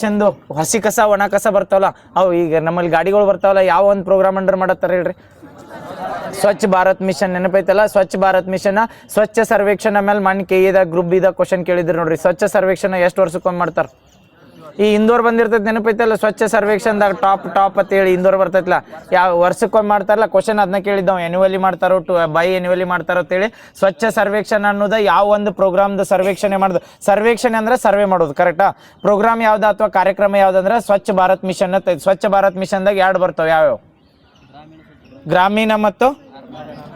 ಚಂದು ಹಸಿ ಕಸ ಒಣ ಕಸ ಬರ್ತಾವಲ್ಲ ಅವು ಈಗ ನಮ್ಮಲ್ಲಿ ಗಾಡಿಗಳು ಬರ್ತಾವಲ್ಲ ಯಾವ ಒಂದು ಪ್ರೋಗ್ರಾಮ್ ಅಂಡರ್ ಮಾಡತ್ತಾರ ಹೇಳ್ರಿ? ಸ್ವಚ್ಛ ಭಾರತ್ ಮಿಷನ್ ನೆನಪೈತಲ್ಲ? ಸ್ವಚ್ಛ ಭಾರತ್ ಮಿಷನ್ ಸ್ವಚ್ಛ ಸರ್ವೇಕ್ಷಣ ಮೇಲೆ ಮನ್ ಕೆಇದಾಗ ಗ್ರೂಪ್ ಇದಾಗ ಕ್ವಶನ್ ಕೇಳಿದ್ರು ನೋಡ್ರಿ. ಸ್ವಚ್ಛ ಸರ್ವೇಕ್ಷಣ ಎಷ್ಟು ವರ್ಷಕ್ಕೊಮ್ಮೆ ಮಾಡ್ತಾರ? ಈ ಇಂದೋರ್ ಬಂದಿರ್ತೈತೆ ನೆನಪೈತಲ್ಲ? ಸ್ವಚ್ಛ ಸರ್ವೇಕ್ಷಣದಾಗ ಟಾಪ್ ಅಂತೇಳಿ ಇಂದೋರ್ ಬರ್ತೈತಲ್ಲ, ಯಾವ ವರ್ಷಕ್ಕೊಮ್ಮೆ ಮಾಡ್ತಾರಲ್ಲ ಕ್ವಶನ್ ಅದನ್ನ ಕೇಳಿದ್ದಾವ್. ಎನ್ಯುವಲಿ ಮಾಡ್ತಾರೋ ಬೈ ಎನ್ಯುವಲಿ ಮಾಡ್ತಾರೋ ಅಂತೇಳಿ. ಸ್ವಚ್ಛ ಸರ್ವೇಕ್ಷಣ ಅನ್ನೋದು ಯಾವ ಒಂದು ಪ್ರೋಗ್ರಾಮ್ದು ಸರ್ವೇಕ್ಷಣೆ ಮಾಡೋದು. ಸರ್ವೇಕ್ಷಣೆ ಅಂದ್ರೆ ಸರ್ವೆ ಮಾಡೋದು, ಕರೆಕ್ಟಾ? ಪ್ರೋಗ್ರಾಮ್ ಯಾವ್ದು ಅಥವಾ ಕಾರ್ಯಕ್ರಮ ಯಾವ್ದಂದ್ರೆ ಸ್ವಚ್ಛ ಭಾರತ್ ಮಿಷನ್ ಅಂತ. ಸ್ವಚ್ಛ ಭಾರತ್ ಮಿಷನ್ದಾಗ ಎರಡು ಬರ್ತಾವೆ, ಯಾವ್ಯಾವ? ಗ್ರಾಮೀಣ ಮತ್ತು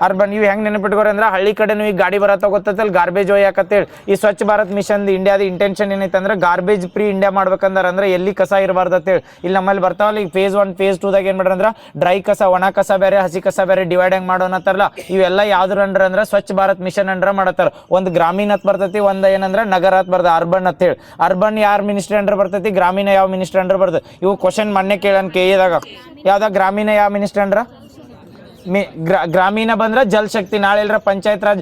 ಅರ್ಬನ್. ಇವು ಹೆಂಗೆ ನೆನಪಿಟ್ಕೋರಿ ಅಂದ್ರೆ ಹಳ್ಳಿ ಕಡೆನೂ ಈಗ ಗಾಡಿ ಬರತ್ತ ಗೊತ್ತೈತಲ್ಲ ಗಾರ್ಬೇಜ್ ಒಯ್ಯಾಕತ್ತೇಳಿ. ಈ ಸ್ವಚ್ಛ ಭಾರತ್ ಮಿಷನ್ ಇಂಡಿಯಾದ ಇಂಟೆನ್ಷನ್ ಏನೈತೆ ಅಂದ್ರೆ ಗಾರ್ಬೇಜ್ ಫ್ರೀ ಇಂಡಿಯಾ ಮಾಡ್ಬೇಕಂದ್ರೆ ಅಂದ್ರೆ ಎಲ್ಲಿ ಕಸ ಇರಬಾರ್ದು ಅಂತೇಳಿ. ಇಲ್ಲಿ ನಮ್ಮಲ್ಲಿ ಬರ್ತಾವಲ್ಲ ಈಗ ಫೇಸ್ 1 ಫೇಸ್ 2ದಾಗ ಏನು ಮಾಡ್ರ ಅಂದ್ರೆ ಡ್ರೈ ಕಸ ಒಣ ಕಸ ಬೇರೆ ಹಸಿ ಕಸ ಬೇರೆ ಡಿವೈಡ್ ಹೆಂಗ್ ಮಾಡೋಣತ್ತಾರಲ್ಲ, ಇವೆಲ್ಲ ಯಾವ್ದ್ರ ಅಂದ್ರೆ ಸ್ವಚ್ಛ ಭಾರತ್ ಮಿಷನ್ ಅಂಡ್ರ ಮಾಡತ್ತಾರ. ಒಂದು ಗ್ರಾಮೀಣ ಅಂತ ಬರ್ತೈತಿ, ಒಂದು ಏನಂದ್ರೆ ನಗರ ಅಂತ ಬರ್ತದೆ, ಅರ್ಬನ್ ಅಂತ ಹೇಳಿ. ಅರ್ಬನ್ ಯಾರ್ ಮಿನಿಸ್ಟ್ರಿ ಅಂಡರ್ ಬರ್ತೈತಿ, ಗ್ರಾಮೀಣ ಯಾವ ಮಿನಿಸ್ಟ್ರಿ ಅಂಡರ್ ಬರ್ತದೆ. ಇವು ಕ್ವಶನ್ ಮೊನ್ನೆ ಕೇಳನ್ ಕೆಇದಾಗ. ಯಾವ್ದಾಗ ಗ್ರಾಮೀಣ ಯಾವ ಮಿನಿಸ್ಟ್ರಿ ಅಂಡ್ರ? ಗ್ರಾಮೀಣ ಬಂದ್ರೆ ಜಲ್ ಶಕ್ತಿ. ನಾಳೆ ಎಲ್ಲರ ಪಂಚಾಯತ್ ರಾಜ್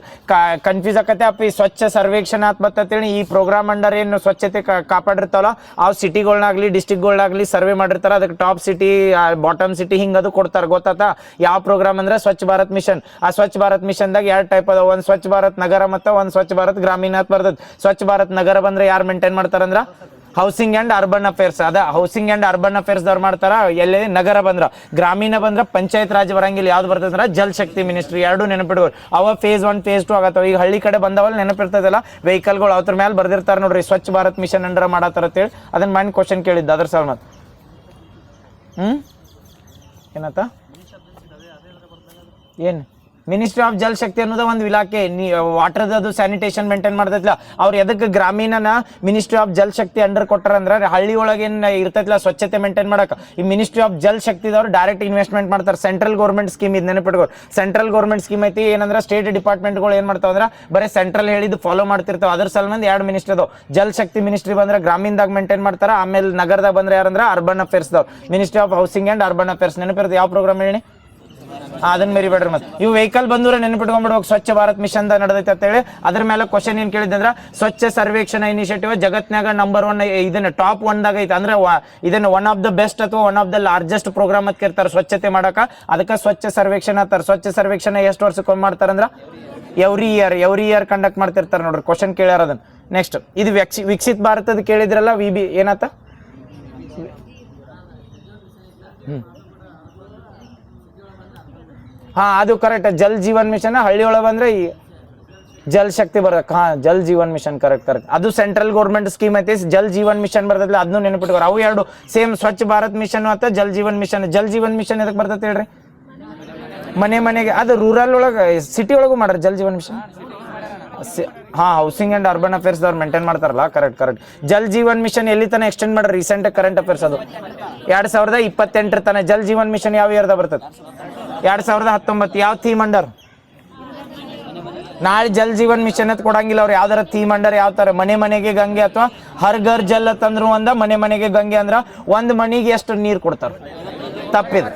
ಕನ್ಫ್ಯೂಸ್ ಆಕತ್ತೆ ಅಪ್ಪ. ಈ ಸ್ವಚ್ಛ ಸರ್ವೇಕ್ಷಣ ಅಂತ ಬರ್ತೇಳಿ ಈ ಪ್ರೋಗ್ರಾಮ್ ಅಂಡರ್ ಏನು ಸ್ವಚ್ಛತೆ ಕಾಪಾಡಿರ್ತಾವಲ್ಲ ಅವು ಸಿಟಿಗಳ್ನಾಗ್ಲಿ ಡಿಸ್ಟಿಕ್ಗಳ್ನಾಗ್ಲಿ ಸರ್ವೆ ಮಾಡಿರ್ತಾರ. ಅದಕ್ಕೆ ಟಾಪ್ ಸಿಟಿ ಬಾಟಮ್ ಸಿಟಿ ಹಿಂಗೆ ಅದು ಕೊಡ್ತಾರೆ, ಗೊತ್ತಾತ? ಯಾವ ಪ್ರೋಗ್ರಾಮ್ ಅಂದ್ರೆ ಸ್ವಚ್ಛ ಭಾರತ್ ಮಿಷನ್. ಆ ಸ್ವಚ್ಛ ಭಾರತ್ ಮಿಷನ್ದಾಗ ಎರಡು ಟೈಪ್ ಅದ, ಒಂದು ಸ್ವಚ್ಛ ಭಾರತ್ ನಗರ ಮತ್ತು ಒಂದು ಸ್ವಚ್ಛ ಭಾರತ್ ಗ್ರಾಮೀಣ ಅಂತ ಬರ್ತದೆ. ಸ್ವಚ್ಛ ಭಾರತ್ ನಗರ ಬಂದ್ರೆ ಯಾರು ಮೇಂಟೈನ್ ಮಾಡ್ತಾರಂದ್ರ ಹೌಸಿಂಗ್ ಅಂಡ್ ಅರ್ಬನ್ ಅಫೇರ್ಸ್. ಅದ ಹೌಸಿಂಗ್ ಅಂಡ್ ಅರ್ಬನ್ ಅಫೇರ್ಸ್ ದವ್ರು ಮಾಡ್ತಾರ. ಎಲ್ಲಿ ನಗರ ಬಂದ್ರ. ಗ್ರಾಮೀಣ ಬಂದ್ರ ಪಂಚಾಯತ್ ರಾಜ್ ಬರಂಗಿಲ್ಲ. ಯಾವ್ದು ಬರ್ತದಂದ್ರ ಜಲ್ ಶಕ್ತಿ ಮಿನಿಸ್ಟ್ರಿ. ಎರಡು ನೆನಪಿಡ್ಬೋದು. ಅವ ಫೇಸ್ 1 ಫೇಸ್ 2 ಆಗತ್ತವ. ಈಗ ಹಳ್ಳಿ ಕಡೆ ಬಂದವಲ್ಲ ನೆನಪಿರ್ತದಲ್ಲ ವೆಹಿಕಲ್ಗಳು, ಅವ್ರ ಮೇಲೆ ಬರ್ದಿರ್ತಾರ ನೋಡ್ರಿ ಸ್ವಚ್ಛ ಭಾರತ್ ಮಿಷನ್ ಅಂಡರ್ ಮಾಡತ್ತಾರ ಅಂತೇಳಿ. ಅದನ್ನ ಮೈಂಡ್ ಕ್ವಶನ್ ಕೇಳಿದ್ದ ಅದ್ರ ಸಲ ಮತ್ ಏನತ್ತ ಏನು ಮಿನಿಸ್ಟ್ರಿ ಆಫ್ ಜಲ್ ಶಕ್ತಿ ಅನ್ನೋದು ಒಂದು ಇಲಾಖೆ. ವಾಟರ್ದು ಸ್ಯಾನಿಟೇಷನ್ ಮೇಂಟೈನ್ ಮಾಡ್ತೈತಿಲ್ಲ ಅವ್ರು. ಎದಕ್ಕೆ ಗ್ರಾಮೀಣನ ministry of Jal Shakti under ಕೊಟ್ಟಾರ ಅಂದ್ರೆ ಹಳ್ಳಿ ಒಳಗೆ ಏನು ಇರ್ತೈತಿಲ್ಲ ಸ್ವಚ್ಛತೆ ಮೇಂಟೈನ್ ಮಾಡಕ್ಕೆ ಈ ಮಿನಿಸ್ಟ್ರಿ ಆಫ್ ಜಲ್ ಶಕ್ತಿದವ್ರು ಡೈರೆಕ್ಟ್ ಇನ್ವೆಸ್ಟ್ಮೆಂಟ್ ಮಾಡ್ತಾರೆ. ಸೆಂಟ್ರಲ್ ಗೌರ್ಮೆಂಟ್ ಸ್ಕೀಮ್ ಇದು ನೆನಪಿಟ್ಕೋ. ಸೆಂಟ್ರಲ್ ಗೌರ್ಮೆಂಟ್ ಸ್ಕೀಮ್ ಐತಿ. ಏನಂದ್ರೆ ಸ್ಟೇಟ್ ಡಿಪಾರ್ಟ್ಮೆಂಟ್ಗಳು ಏನು ಮಾಡ್ತಾವ ಅಂದ್ರೆ ಬರೀ ಸೆಂಟ್ರಲ್ ಹೇಳಿದ್ದು ಫಾಲೋ ಮಾಡ್ತಿರ್ತಾವೆ. ಅದ್ರ ಸಲಂದ ಎರಡು ಮಿನಿಸ್ಟ್ರಿ ಅದಾವ. ಜಲ್ ಶಕ್ತಿ ಮಿನಿಸ್ಟ್ರಿ ಬಂದ್ರೆ ಗ್ರಾಮೀಣದಾಗ ಮೇಂಟೈನ್ ಮಾಡ್ತಾರೆ. ಆಮೇಲೆ ನಗರದಾಗ ಬಂದ್ರೆ ಯಾರಂದ್ರೆ ಅರ್ಬನ್ ಅಫೇರ್ಸ್ದವ್ ministry of housing and urban affairs. ನೆನಪಿರುತ್ತೆ ಯಾವ ಪ್ರೋಗ್ರಾಮ್ ಹೇಳಿ? ಅದನ್ನ ಮೆರಿಬೇಡ್ರಿ. ಮತ್ತೆ ಇವು ವೆಹಿಕಲ್ ಬಂದ್ರೆ ನೆನಪಿಟ್ಕೊಂಡ್ಬಿಡ್ಬೇಕು ಸ್ವಚ್ಛ ಭಾರತ್ ಮಿಷನ್ ನಡೆದೈತೆ ಅಂತ ಹೇಳಿ. ಅದ್ರ ಮೇಲೆ ಕ್ವಶನ್ ಏನ್ ಕೇಳಿದ್ರೆ ಸ್ವಚ್ಛ ಸರ್ವೇಕ್ಷಣ ಇನಿಷಿಯೇಟಿವ್ ಜಗತ್ನಾಗ ನಂಬರ್ 1 ಇದನ್ನ ಟಾಪ್ 1ದಾಗ ಐತೆ. ಅಂದ್ರೆ ಇದನ್ನ ಒನ್ ಆಫ್ ದ ಬೆಸ್ಟ್ ಅಥವಾ one of the largest program ಅಂತ ಕೇಳ್ತಾರೆ ಸ್ವಚ್ಛತೆ ಮಾಡಕ. ಅದಕ್ಕೆ ಸ್ವಚ್ಛ ಸರ್ವೇಕ್ಷಣ ಅಂತಾರೆ. ಸ್ವಚ್ಛ ಸರ್ವೇಕ್ಷಣ ಎಷ್ಟು ವರ್ಷಕ್ಕೊಮ್ಮೆ ಮಾಡ್ತಾರಂದ್ರ ಎವ್ರಿ ಇಯರ್ ಕಂಡಕ್ಟ್ ಮಾಡ್ತಿರ್ತಾರೆ ನೋಡ್ರಿ. ಕ್ವಶನ್ ಕೇಳ್ಯಾರ ಅದನ್ನ. ನೆಕ್ಸ್ಟ್ ಇದು ವಿಕಸಿತ್ ಭಾರತದ ಕೇಳಿದ್ರಲ್ಲ ವಿಬಿ ಏನಾತ? ಹಾ ಅದು ಕರೆಕ್ಟ್. ಜಲ್ ಜೀವನ್ ಮಿಷನ್ ಹಳ್ಳಿ ಒಳಗೆ ಬಂದ್ರೆ ಈ ಜಲ್ ಶಕ್ತಿ ಬರಕ್. ಹಾ ಜಲ್ ಜೀವನ್ ಮಿಷನ್ ಕರೆಕ್ಟ್. ಅದು ಸೆಂಟ್ರಲ್ ಗೌರ್ಮೆಂಟ್ ಸ್ಕೀಮ್ ಐತಿ. ಜಲ್ ಜೀವನ್ ಮಿಷನ್ ಬರ್ತೈತಿಲ್ಲ ಅದನ್ನು ನೆನಪಿಟ್ಕೋರು. ಅವು ಎರಡು ಸೇಮ್ ಸ್ವಚ್ಛ ಭಾರತ್ ಮಿಷನ್ ಮತ್ತು ಜಲ್ ಜೀವನ್ ಮಿಷನ್. ಜಲ್ ಜೀವನ್ ಮಿಷನ್ ಎದಕ್ಕೆ ಬರ್ತೈತೆ ಹೇಳ್ರಿ? ಮನೆಗೆ. ಅದು ರೂರಲ್ ಒಳಗೆ ಸಿಟಿ ಒಳಗೂ ಮಾಡ್ರಿ ಜಲ್ ಜೀವನ್ ಮಿಷನ್. ಹಾ ಹೌಸಿಂಗ್ ಅಂಡ್ ಅರ್ಬನ್ ಅಫೇರ್ಸ್ ದವ್ರು ಮೇಂಟೈನ್ ಮಾಡ್ತಾರಲ್ಲ, ಕರೆಕ್ಟ್. ಜಲ್ ಜೀವನ್ ಮಿಷನ್ ಎಲ್ಲಿ ತನ ಎಕ್ಸ್ಟೆಂಡ್ ಮಾಡ್ರಿ? ರೀಸೆಂಟ್ ಕರೆಂಟ್ ಅಫೇರ್ಸ್ ಅದು 2028 ತನ. ಜಲ್ ಜೀವನ್ ಮಿಷನ್ ಯಾವ ಇಯರ್ದಾಗ ಬರ್ತದೆ? 2019. ಯಾವ ಥೀಮ್ ಅಂಡರ್? ನಾಳೆ ಜಲ್ ಜೀವನ್ ಮಿಷನ್ ಅಂತ ಕೊಡಂಗಿಲ್ಲ ಅವ್ರು. ಯಾವ್ದಾರ ಥೀಮ್ ಅಂಡರ್ ಯಾವ ತರ? ಮನೆಗೆ ಗಂಗೆ ಅಥವಾ ಹರ್ ಘರ್ ಜಲ್ ಅಂತಂದ್ರು ಮನೆಗೆ ಗಂಗೆ ಅಂದ್ರ ಒಂದ್ ಮನಿಗೆ ಎಷ್ಟು ನೀರು ಕೊಡ್ತಾರ? ತಪ್ಪಿದೆ.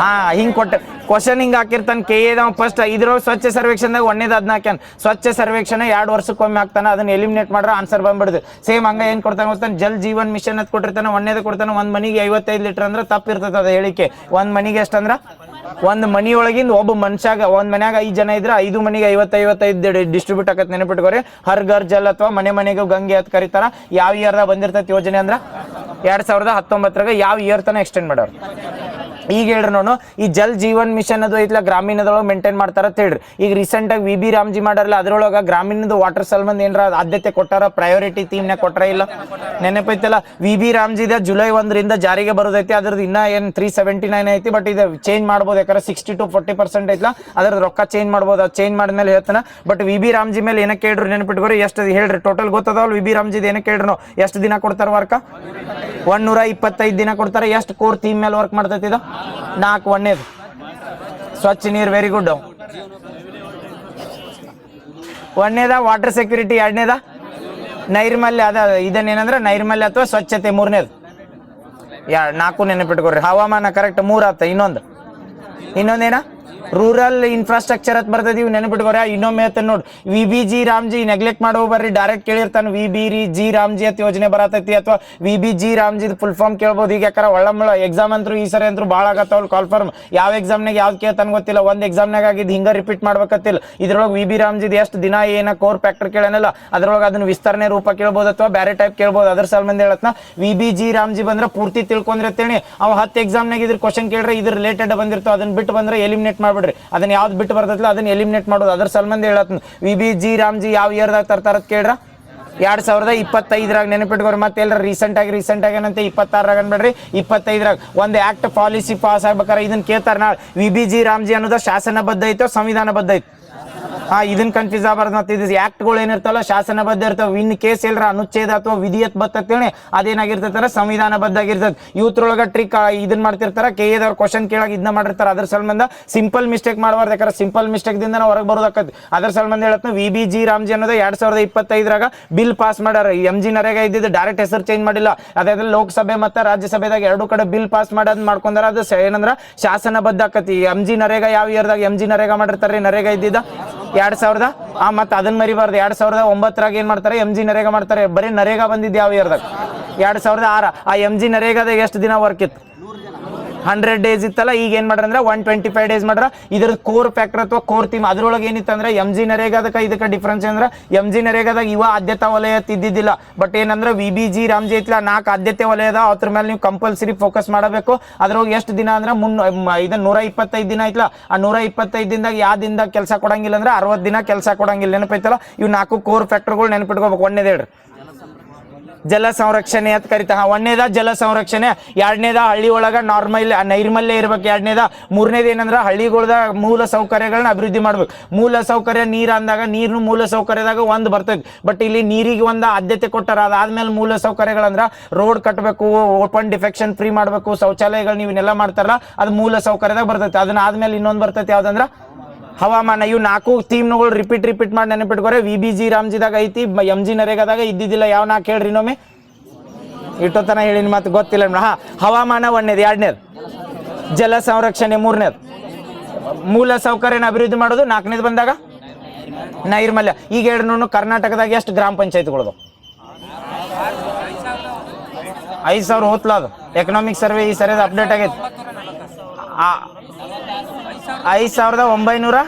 ಹಾ ಹಿಂಗ್ ಕೊಟ್ಟ ಕ್ವಶನ್ ಹಿಂಗೆ ಹಾಕಿರ್ತಾನೆ ಕೆಎ ಫಸ್ಟ್. ಇದ್ರೊಳಗೆ ಸ್ವಚ್ಛ ಸರ್ವೇಕ್ಷಣದಾಗ 1ನೇದು 14 ಸ್ವಚ್ಛ ಸರ್ವೇಕ್ಷಣ 2 ವರ್ಷಕ್ಕೊಮ್ಮೆ ಹಾಕ್ತಾನೆ. ಅದನ್ನ ಎಲಿಮಿನೇಟ್ ಮಾಡ್ರೆ ಆನ್ಸರ್ ಬಂದ್ಬಿಡುದು. ಸೇಮ್ ಹಂಗ ಏನ್ ಕೊಡ್ತಾನೆ ಗೊತ್ತಾನೆ? ಜಲ್ ಜೀವನ್ ಮಿಷನ್ ಅಂತ ಕೊಟ್ಟಿರ್ತಾನೆ. 1ನೇದು ಕೊಡ್ತಾನೆ ಒಂದ್ ಮನಿಗೆ 55 ಲೀಟರ್ ಅಂದ್ರೆ ತಪ್ಪಿರ್ತದೆ ಅದು ಹೇಳಿಕೆ. ಒಂದ್ ಮನಿಗೆ ಎಷ್ಟಂದ್ರ ಒಂದ್ ಮನಿಯೊಳಗಿಂದ ಒಬ್ಬ ಮನುಷ್ಯಾಗ ಒಂದ್ ಮನ್ಯಾಗ 5 ಜನ ಇದ್ರೆ 5 ಮನಿಗೆ 55 ಡಿಸ್ಟ್ರಿಬ್ಯೂಟ್ ಆಗತ್ತೆ. ನೆನಪಿಟ್ಕೋರಿ. ಹರ್ ಘರ್ ಜಲ್ ಅಥವಾ ಮನೆಗೆ ಗಂಗೆ ಅಂತ ಕರೀತಾರ. ಯಾವ ಇಯರ್ದಾಗ ಬಂದಿರ್ತೈತಿ ಯೋಜನೆ ಅಂದ್ರ 2019 ಯಾವ ಇಯರ್ ತನ ಎಕ್ಸ್ಟೆಂಡ್ ಮಾಡೋರು. ಈಗ ಹೇಳ್ರಿ ನೋಡು, ಈ ಜಲ್ ಜೀವನ್ ಮಿಷನ್ ಅದು ಐತ್ಲ ಗ್ರಾಮೀಣದೊಳಗೆ ಮೇಂಟೈನ್ ಮಾಡ್ತಾರ ಅಂತ ಹೇಳ್ರಿ. ಈಗ ರೀಸೆಂಟ್ ಆಗಿ ವಿ ಬಿ ರಾಮ್ಜಿ ಮಾಡಾರಲ್ಲ ಅದ್ರೊಳಗ ಗ್ರಾಮೀಣದ ವಾಟರ್ ಸಲ್ಮಂದ್ ಏನಾರ ಆದ್ಯತೆ ಕೊಟ್ಟಾರ? ಪ್ರಯಾರಿಟಿ ಥೀಮ್ನಾಗ ಕೊಟ್ರ ಇಲ್ಲ? ನೆನಪೈತಲ್ಲ ವಿ ಬಿ ರಾಮ್ಜಿದ ಜುಲೈ 1ರಿಂದ ಜಾರಿಗೆ ಬರೋದೈತಿ. ಅದ್ರದ್ದು ಇನ್ನ ಏನ್ 379 ಐತಿ. ಬಟ್ ಇದು ಚೇಂಜ್ ಮಾಡ್ಬೋದು. ಯಾಕಂದ್ರೆ 60 to 40% ಐತ್ಲ ಅದ್ರದ್ದು ರೊಕ್ಕ ಚೇಂಜ್ ಮಾಡ್ಬೋದು. ಅದು ಚೇಂಜ್ ಮಾಡಿದ್ಮೇಲೆ ಹೇಳ್ತಾನೆ. ಬಟ್ ವಿ ಬಿ ರಾಮ್ಜಿ ಮೇಲೆ ಏನಕ್ಕೆ ಹೇಳ್ರಿ ನೆನಪಿಟ್ಕೋರಿ. ಎಷ್ಟು ಹೇಳ್ರಿ ಟೋಟಲ್ ಗೊತ್ತದವಲ್ಲ ವಿ ಬಿ ರಾಮ್ಜಿದ್ ಏನಕ್ಕೆ ಹೇಳ್ರಿ ನಾವು? ಎಷ್ಟು ದಿನ ಕೊಡ್ತಾರ ವರ್ಕ? 125 ದಿನ ಕೊಡ್ತಾರೆ. ಎಷ್ಟು ಕೋರ್ ಥೀಮ್ ಮೇಲೆ ವರ್ಕ್ ಮಾಡ್ತೈತಿ ಇದು? 4. 1ನೇದು ಸ್ವಚ್ಛ ನೀರು, ವೆರಿ ಗುಡ್. 1ನೇದ ವಾಟರ್ ಸೆಕ್ಯೂರಿಟಿ. 2ನೇದ ನೈರ್ಮಲ್ಯ. ಇದನ್ನೇನಂದ್ರೆ ನೈರ್ಮಲ್ಯ ಅಥವಾ ಸ್ವಚ್ಛತೆ. 3ನೇದು 4 ನೆನಪಿಟ್ಕೊಡ್ರಿ. ಹವಾಮಾನ ಕರೆಕ್ಟ್ 3 ಆತ. ಇನ್ನೊಂದೇನ ರೂರಲ್ ಇನ್ಫ್ರಾಸ್ಟ್ರಕ್ಚರ್ ಅಂತ ಬರ್ತದೆ, ಇವು ನೆನಪಿಟ್ಕೋರ. ಇನ್ನೊಮ್ಮೆ ಹೇಳ್ತೇನೆ ನೋಡಿ, VBG ರಾಮ್ಜಿ ನೆಗ್ಲೆಕ್ಟ್ ಮಾಡೋ ಬರ್ರಿ, ಡೈರೆಕ್ಟ್ ಕೇಳಿರ್ತಾನೆ VBG ರಾಮ್ಜಿ ಅಂತ ಯೋಜನೆ ಬರತೈತಿ, ಅಥವಾ VBG ರಾಮ್ಜಿ ಫುಲ್ ಫಾರ್ಮ್ ಕೇಳ್ಬೋದು. ಈಗ ಯಾಕಾರ ಒಳ್ಳಂಬಳ ಎಕ್ಸಾಮ್ ಅಂತೂ ಈ ಸರಿ ಅಂತೂ ಭಾಳ ಆಗತ್ತವಲ್ಲ ಕಾಲ್ಫಾರ್ಮ್, ಯಾವ ಎಕ್ಸಾಮ್ನಾಗ ಯಾವ್ದು ಕೇಳ್ತಾನೆ ಗೊತ್ತಿಲ್ಲ, ಒಂದು ಎಕ್ಸಾಮ್ನಾಗ ಆಗಿದ್ದು ಹಿಂಗೆ ರಿಪೀಟ್ ಮಾಡ್ಬೇಕತ್ತಿಲ್ಲ. ಇದ್ರೊಳಗೆ VB ರಾಮ್ಜಿದ್ ಎಷ್ಟು ದಿನ ಏನ ಕೋರ್ ಫ್ಯಾಕ್ಟರ್ ಕೇಳೋನಲ್ಲ, ಅದ್ರೊಳಗೆ ಅದನ್ನ ವಿಸ್ತರಣೆ ರೂಪ ಕೇಳ್ಬೋದು ಅಥವಾ ಬೇರೆ ಟೈಪ್ ಕೇಳ್ಬೋದು. ಅದ್ರ ಸಲ್ಮಂದಿ ಹೇಳತ್ನ VBG ರಾಮ್ಜಿ ಬಂದ್ರೆ ಪೂರ್ತಿ ತಿಳ್ಕೊಂಡ್ರೆ ಅಂತೇಳಿ ಅವ್ 10 ಎಕ್ಸಾಮ್ನಾಗ ಇದ್ರ ಕ್ವಶನ್ ಕೇಳ್ರೆ ಇದ್ರ ರಿಲೇಟೆಡ್ ಬಂದಿರ್ತಾವ, ಅದನ್ನ ಬಿಟ್ಟು ಬಂದ್ರೆ ಎಲಿಮಿನೇಟ್ ಮಾಡ್ಬಿಡ್ರಿ. ಅದನ್ನ ಯಾವ್ದು ಬಿಟ್ಟು ಬರ್ತೈತಿಲ್ಲ ಅದನ್ನ ಎಲಿಮಿನೇಟ್ ಮಾಡೋದು. ಅದ್ರ ಸಲ್ಮಂದಿ ಹೇಳತ್ನ VBG ರಾಮ್ಜಿ ಯಾವ ಇಯರ್ದಾಗ ತರ್ತಾರ ಕೇಳ್ರ 2025 ನೆನಪಿಟ್ಕೋರಿ. ಮತ್ತೆ ಎಲ್ಲರ ರೀಸೆಂಟ್ ಆಗಿ ಏನಂತೆ 26 ಅನ್ಬೇಡ್ರಿ, 25 ಒಂದು ಆಕ್ಟ್ ಪಾಲಿಸಿ ಪಾಸ್ ಆಗ್ಬೇಕಾರೆ ಇದನ್ನ ಕೇಳ್ತಾರ. ನಾಳೆ VBG ರಾಮ್ಜಿ ಅನ್ನೋದು ಶಾಸನಬದ್ಧ ಐತೋ ಸಂವಿಧಾನಬದ್ಧ ಐತೆ? ಇದನ್ನ ಕನ್ಫ್ಯೂಸ್ ಆಗಬಾರ್ದು. ಮತ್ತೆ ಇದು ಆಕ್ಟ್ಗಳು ಏನಿರ್ತಾವಲ್ಲ ಶಾಸನಬದ್ಧ ಇರ್ತಾವ. ಇನ್ ಕೇಸ್ ಎಲ್ಲರ ಅನುಚ್ಛೇದ ಅಥವಾ ವಿಧಿಯತ್ ಬರ್ತೇಳಿ ಅದೇನಾಗಿರ್ತೈತಾರ ಸಂವಿಧಾನಬದ್ಧ ಆಗಿರ್ತದೆ. ಯೂತ್ರೊಳಗ ಟ್ರಿಕ್ ಇದನ್ನ ಮಾಡ್ತಿರ್ತಾರ, KA ಕ್ವಶನ್ ಕೇಳಾಗ ಇದನ್ನ ಮಾಡಿರ್ತಾರ. ಅದ್ರ ಸಂಬಂಧ ಸಿಂಪಲ್ ಮಿಸ್ಟೇಕ್ ಮಾಡಬಾರ್ದು, ಯಾಕಂದ್ರೆ ಸಿಂಪಲ್ ಮಿಸ್ಟೇಕ್ ದಿಂದ ನಾವು ಹೊರಗೆ ಬರೋದಾಕತಿ. ಅದ್ರ ಸಂಬಂಧ ಹೇಳತ್ನ VBG ರಾಮ್ಜಿ ಅನ್ನೋದು 2025 ಬಿಲ್ ಪಾಸ್ ಮಾಡ್ಯಾರ. MG ನರೇಗಾ ಇದ್ದಿದ್ದು ಡೈರೆಕ್ಟ್ ಹೆಸರು ಚೇಂಜ್ ಮಾಡಿಲ್ಲ. ಅದೇ ಲೋಕಸಭೆ ಮತ್ತೆ ರಾಜ್ಯಸಭೆದಾಗ ಎರಡು ಕಡೆ ಬಿಲ್ ಪಾಸ್ ಮಾಡೋದ್ ಮಾಡ್ಕೊಂಡಾರ. ಅದು ಏನಂದ್ರ ಶಾಸನಬದ್ಧ ಆಕತಿ. MG ನರೇಗಾ ಯಾವ ಇಯರ್ದಾಗ MG ನರೇಗಾ ಮಾಡಿರ್ತಾರ್ರಿ? ನರೇಗಾ ಇದ್ದಿದ್ದ 2000 ಮತ್ತೆ ಅದನ್ನ ಮರಿಬಾರ್ದು. 2009 ಏನ್ ಮಾಡ್ತಾರೆ? MG ನರೇಗಾ ಮಾಡ್ತಾರೆ. ಬರೀ ನರೇಗಾ ಬಂದಿದ್ದು ಯಾವ ಇಯರ್ದಾಗ? 2006. ಆ MG ನರೇಗಾದಾಗ ಎಷ್ಟು ದಿನ ವರ್ಕ್ ಇತ್ತು? 100 ಡೇಸ್ ಇತ್ತಲ್ಲ. ಈಗ ಏನ್ ಮಾಡ್ರ ಅಂದ್ರೆ 125 ಡೇಸ್ ಮಾಡ್ರ. ಇದ್ರ ಕೋರ್ ಫ್ಯಾಕ್ಟರ್ ಅಥವಾ ಕೋರ್ ಥೀಮ್ ಅದ್ರೊಳಗೆ ಏನಿತ್ತು ಅಂದ್ರೆ MG ನರೇಗಾದಕ್ಕೆ ಇದಕ್ಕೆ ಡಿಫ್ರೆನ್ಸ್ ಅಂದ್ರೆ MG ನರೇಗಾದಾಗ ಇವ ಆದ್ಯತಾ ವಲಯ ಇದ್ದಿದ್ದಿಲ್ಲ. ಬಟ್ ಏನಂದ್ರೆ VBG ರಾಮ್ಜಿ ಐತಿಲ್ಲ 4 ಆದ್ಯತೆ ವಲಯದ, ಅದ್ರ ಮೇಲೆ ನೀವು ಕಂಪಲ್ಸರಿ ಫೋಕಸ್ ಮಾಡಬೇಕು. ಅದ್ರೊಳಗೆ ಎಷ್ಟು ದಿನ ಅಂದ್ರೆ 125 ದಿನ ಐತ್ಲ. ಆ 125 ದಿನದಾಗ ಯಾವ ದಿನದಾಗ ಕೆಲಸ ಕೊಡಂಗಿಲ್ಲ ಅಂದ್ರೆ 60 ದಿನ ಕೆಲಸ ಕೊಡಂಗಿಲ್ಲ. ನೆನಪೈತಲ್ಲ? ಇವ್ 4 ಕೋರ್ ಫ್ಯಾಕ್ಟರ್ಗಳು ನೆನಪಿಟ್ಕೋಬೇಕು. ಒಂದೇದ ಹೇಳ್ರಿ ಜಲ ಸಂರಕ್ಷಣೆ ಅಂತ ಕರಿತಾ. ಒಂದನೇದ ಜಲ ಸಂರಕ್ಷಣೆ, ಎರಡನೇದ ಹಳ್ಳಿ ಒಳಗ ನೈರ್ಮಲ್ಯ ಇರ್ಬೇಕು, ಎರಡನೇದ. ಮೂರನೇದ ಏನಂದ್ರ ಹಳ್ಳಿಗಳದ ಮೂಲ ಸೌಕರ್ಯಗಳನ್ನ ಅಭಿವೃದ್ಧಿ ಮಾಡ್ಬೇಕು. ಮೂಲ ಸೌಕರ್ಯ ನೀರ್ ಅಂದಾಗ ನೀರ್ನು ಮೂಲ ಸೌಕರ್ಯದಾಗ ಒಂದು ಬರ್ತೈತಿ. ಬಟ್ ಇಲ್ಲಿ ನೀರಿಗೆ ಒಂದು ಆದ್ಯತೆ ಕೊಟ್ಟಾರ. ಅದಾದ್ಮೇಲೆ ಮೂಲ ಸೌಕರ್ಯಗಳಂದ್ರ ರೋಡ್ ಕಟ್ಟಬೇಕು, ಓಪನ್ ಡಿಫೆಕ್ಷನ್ ಫ್ರೀ ಮಾಡ್ಬೇಕು, ಶೌಚಾಲಯಗಳು ನೀವನ್ನೆಲ್ಲ ಮಾಡ್ತಾರಲ್ಲ ಅದು ಮೂಲ ಸೌಕರ್ಯದಾಗ ಬರ್ತೈತಿ. ಅದನ್ನ ಆದ್ಮೇಲೆ ಇನ್ನೊಂದು ಬರ್ತೈತಿ ಯಾವ್ದಂದ್ರ ಹವಾಮಾನ. ಇವು 4 ಥೀಮ್ಗಳು ರಿಪೀಟ್ ಮಾಡಿ ನೆನಪಿಟ್ಕೋರೆ. VBG ರಾಮ್ಜಿದಾಗ ಐತಿ, MG ನರೇಗಾದಾಗ ಇದ್ದಿದ್ದಿಲ್ಲ. ಯಾವ 4 ಹೇಳ್ರಿ ಇನ್ನೊಮ್ಮೆ? ಇಟ್ಟೋತನ ಹೇಳಿನ ಮತ್ತೆ ಗೊತ್ತಿಲ್ಲ. ಹವಾಮಾನ ಒಂದನೇದು, ಎರಡನೇದು ಜಲ ಸಂರಕ್ಷಣೆ, ಮೂರನೇದು ಮೂಲ ಸೌಕರ್ಯನ ಅಭಿವೃದ್ಧಿ ಮಾಡೋದು, 4ನೇದು ಬಂದಾಗ ನೈರ್ಮಲ್ಯ. ಈಗ ಹೇಳ್ರಿ ನೋಡು, ಕರ್ನಾಟಕದಾಗ ಎಷ್ಟು ಗ್ರಾಮ ಪಂಚಾಯತ್ಗಳದು? 5000 ಹೋತ್ಲ. ಅದು ಎಕನಾಮಿಕ್ ಸರ್ವೆ ಈ ಸರಿಯಾದ ಅಪ್ಡೇಟ್ ಆಗೈತಿ. 5946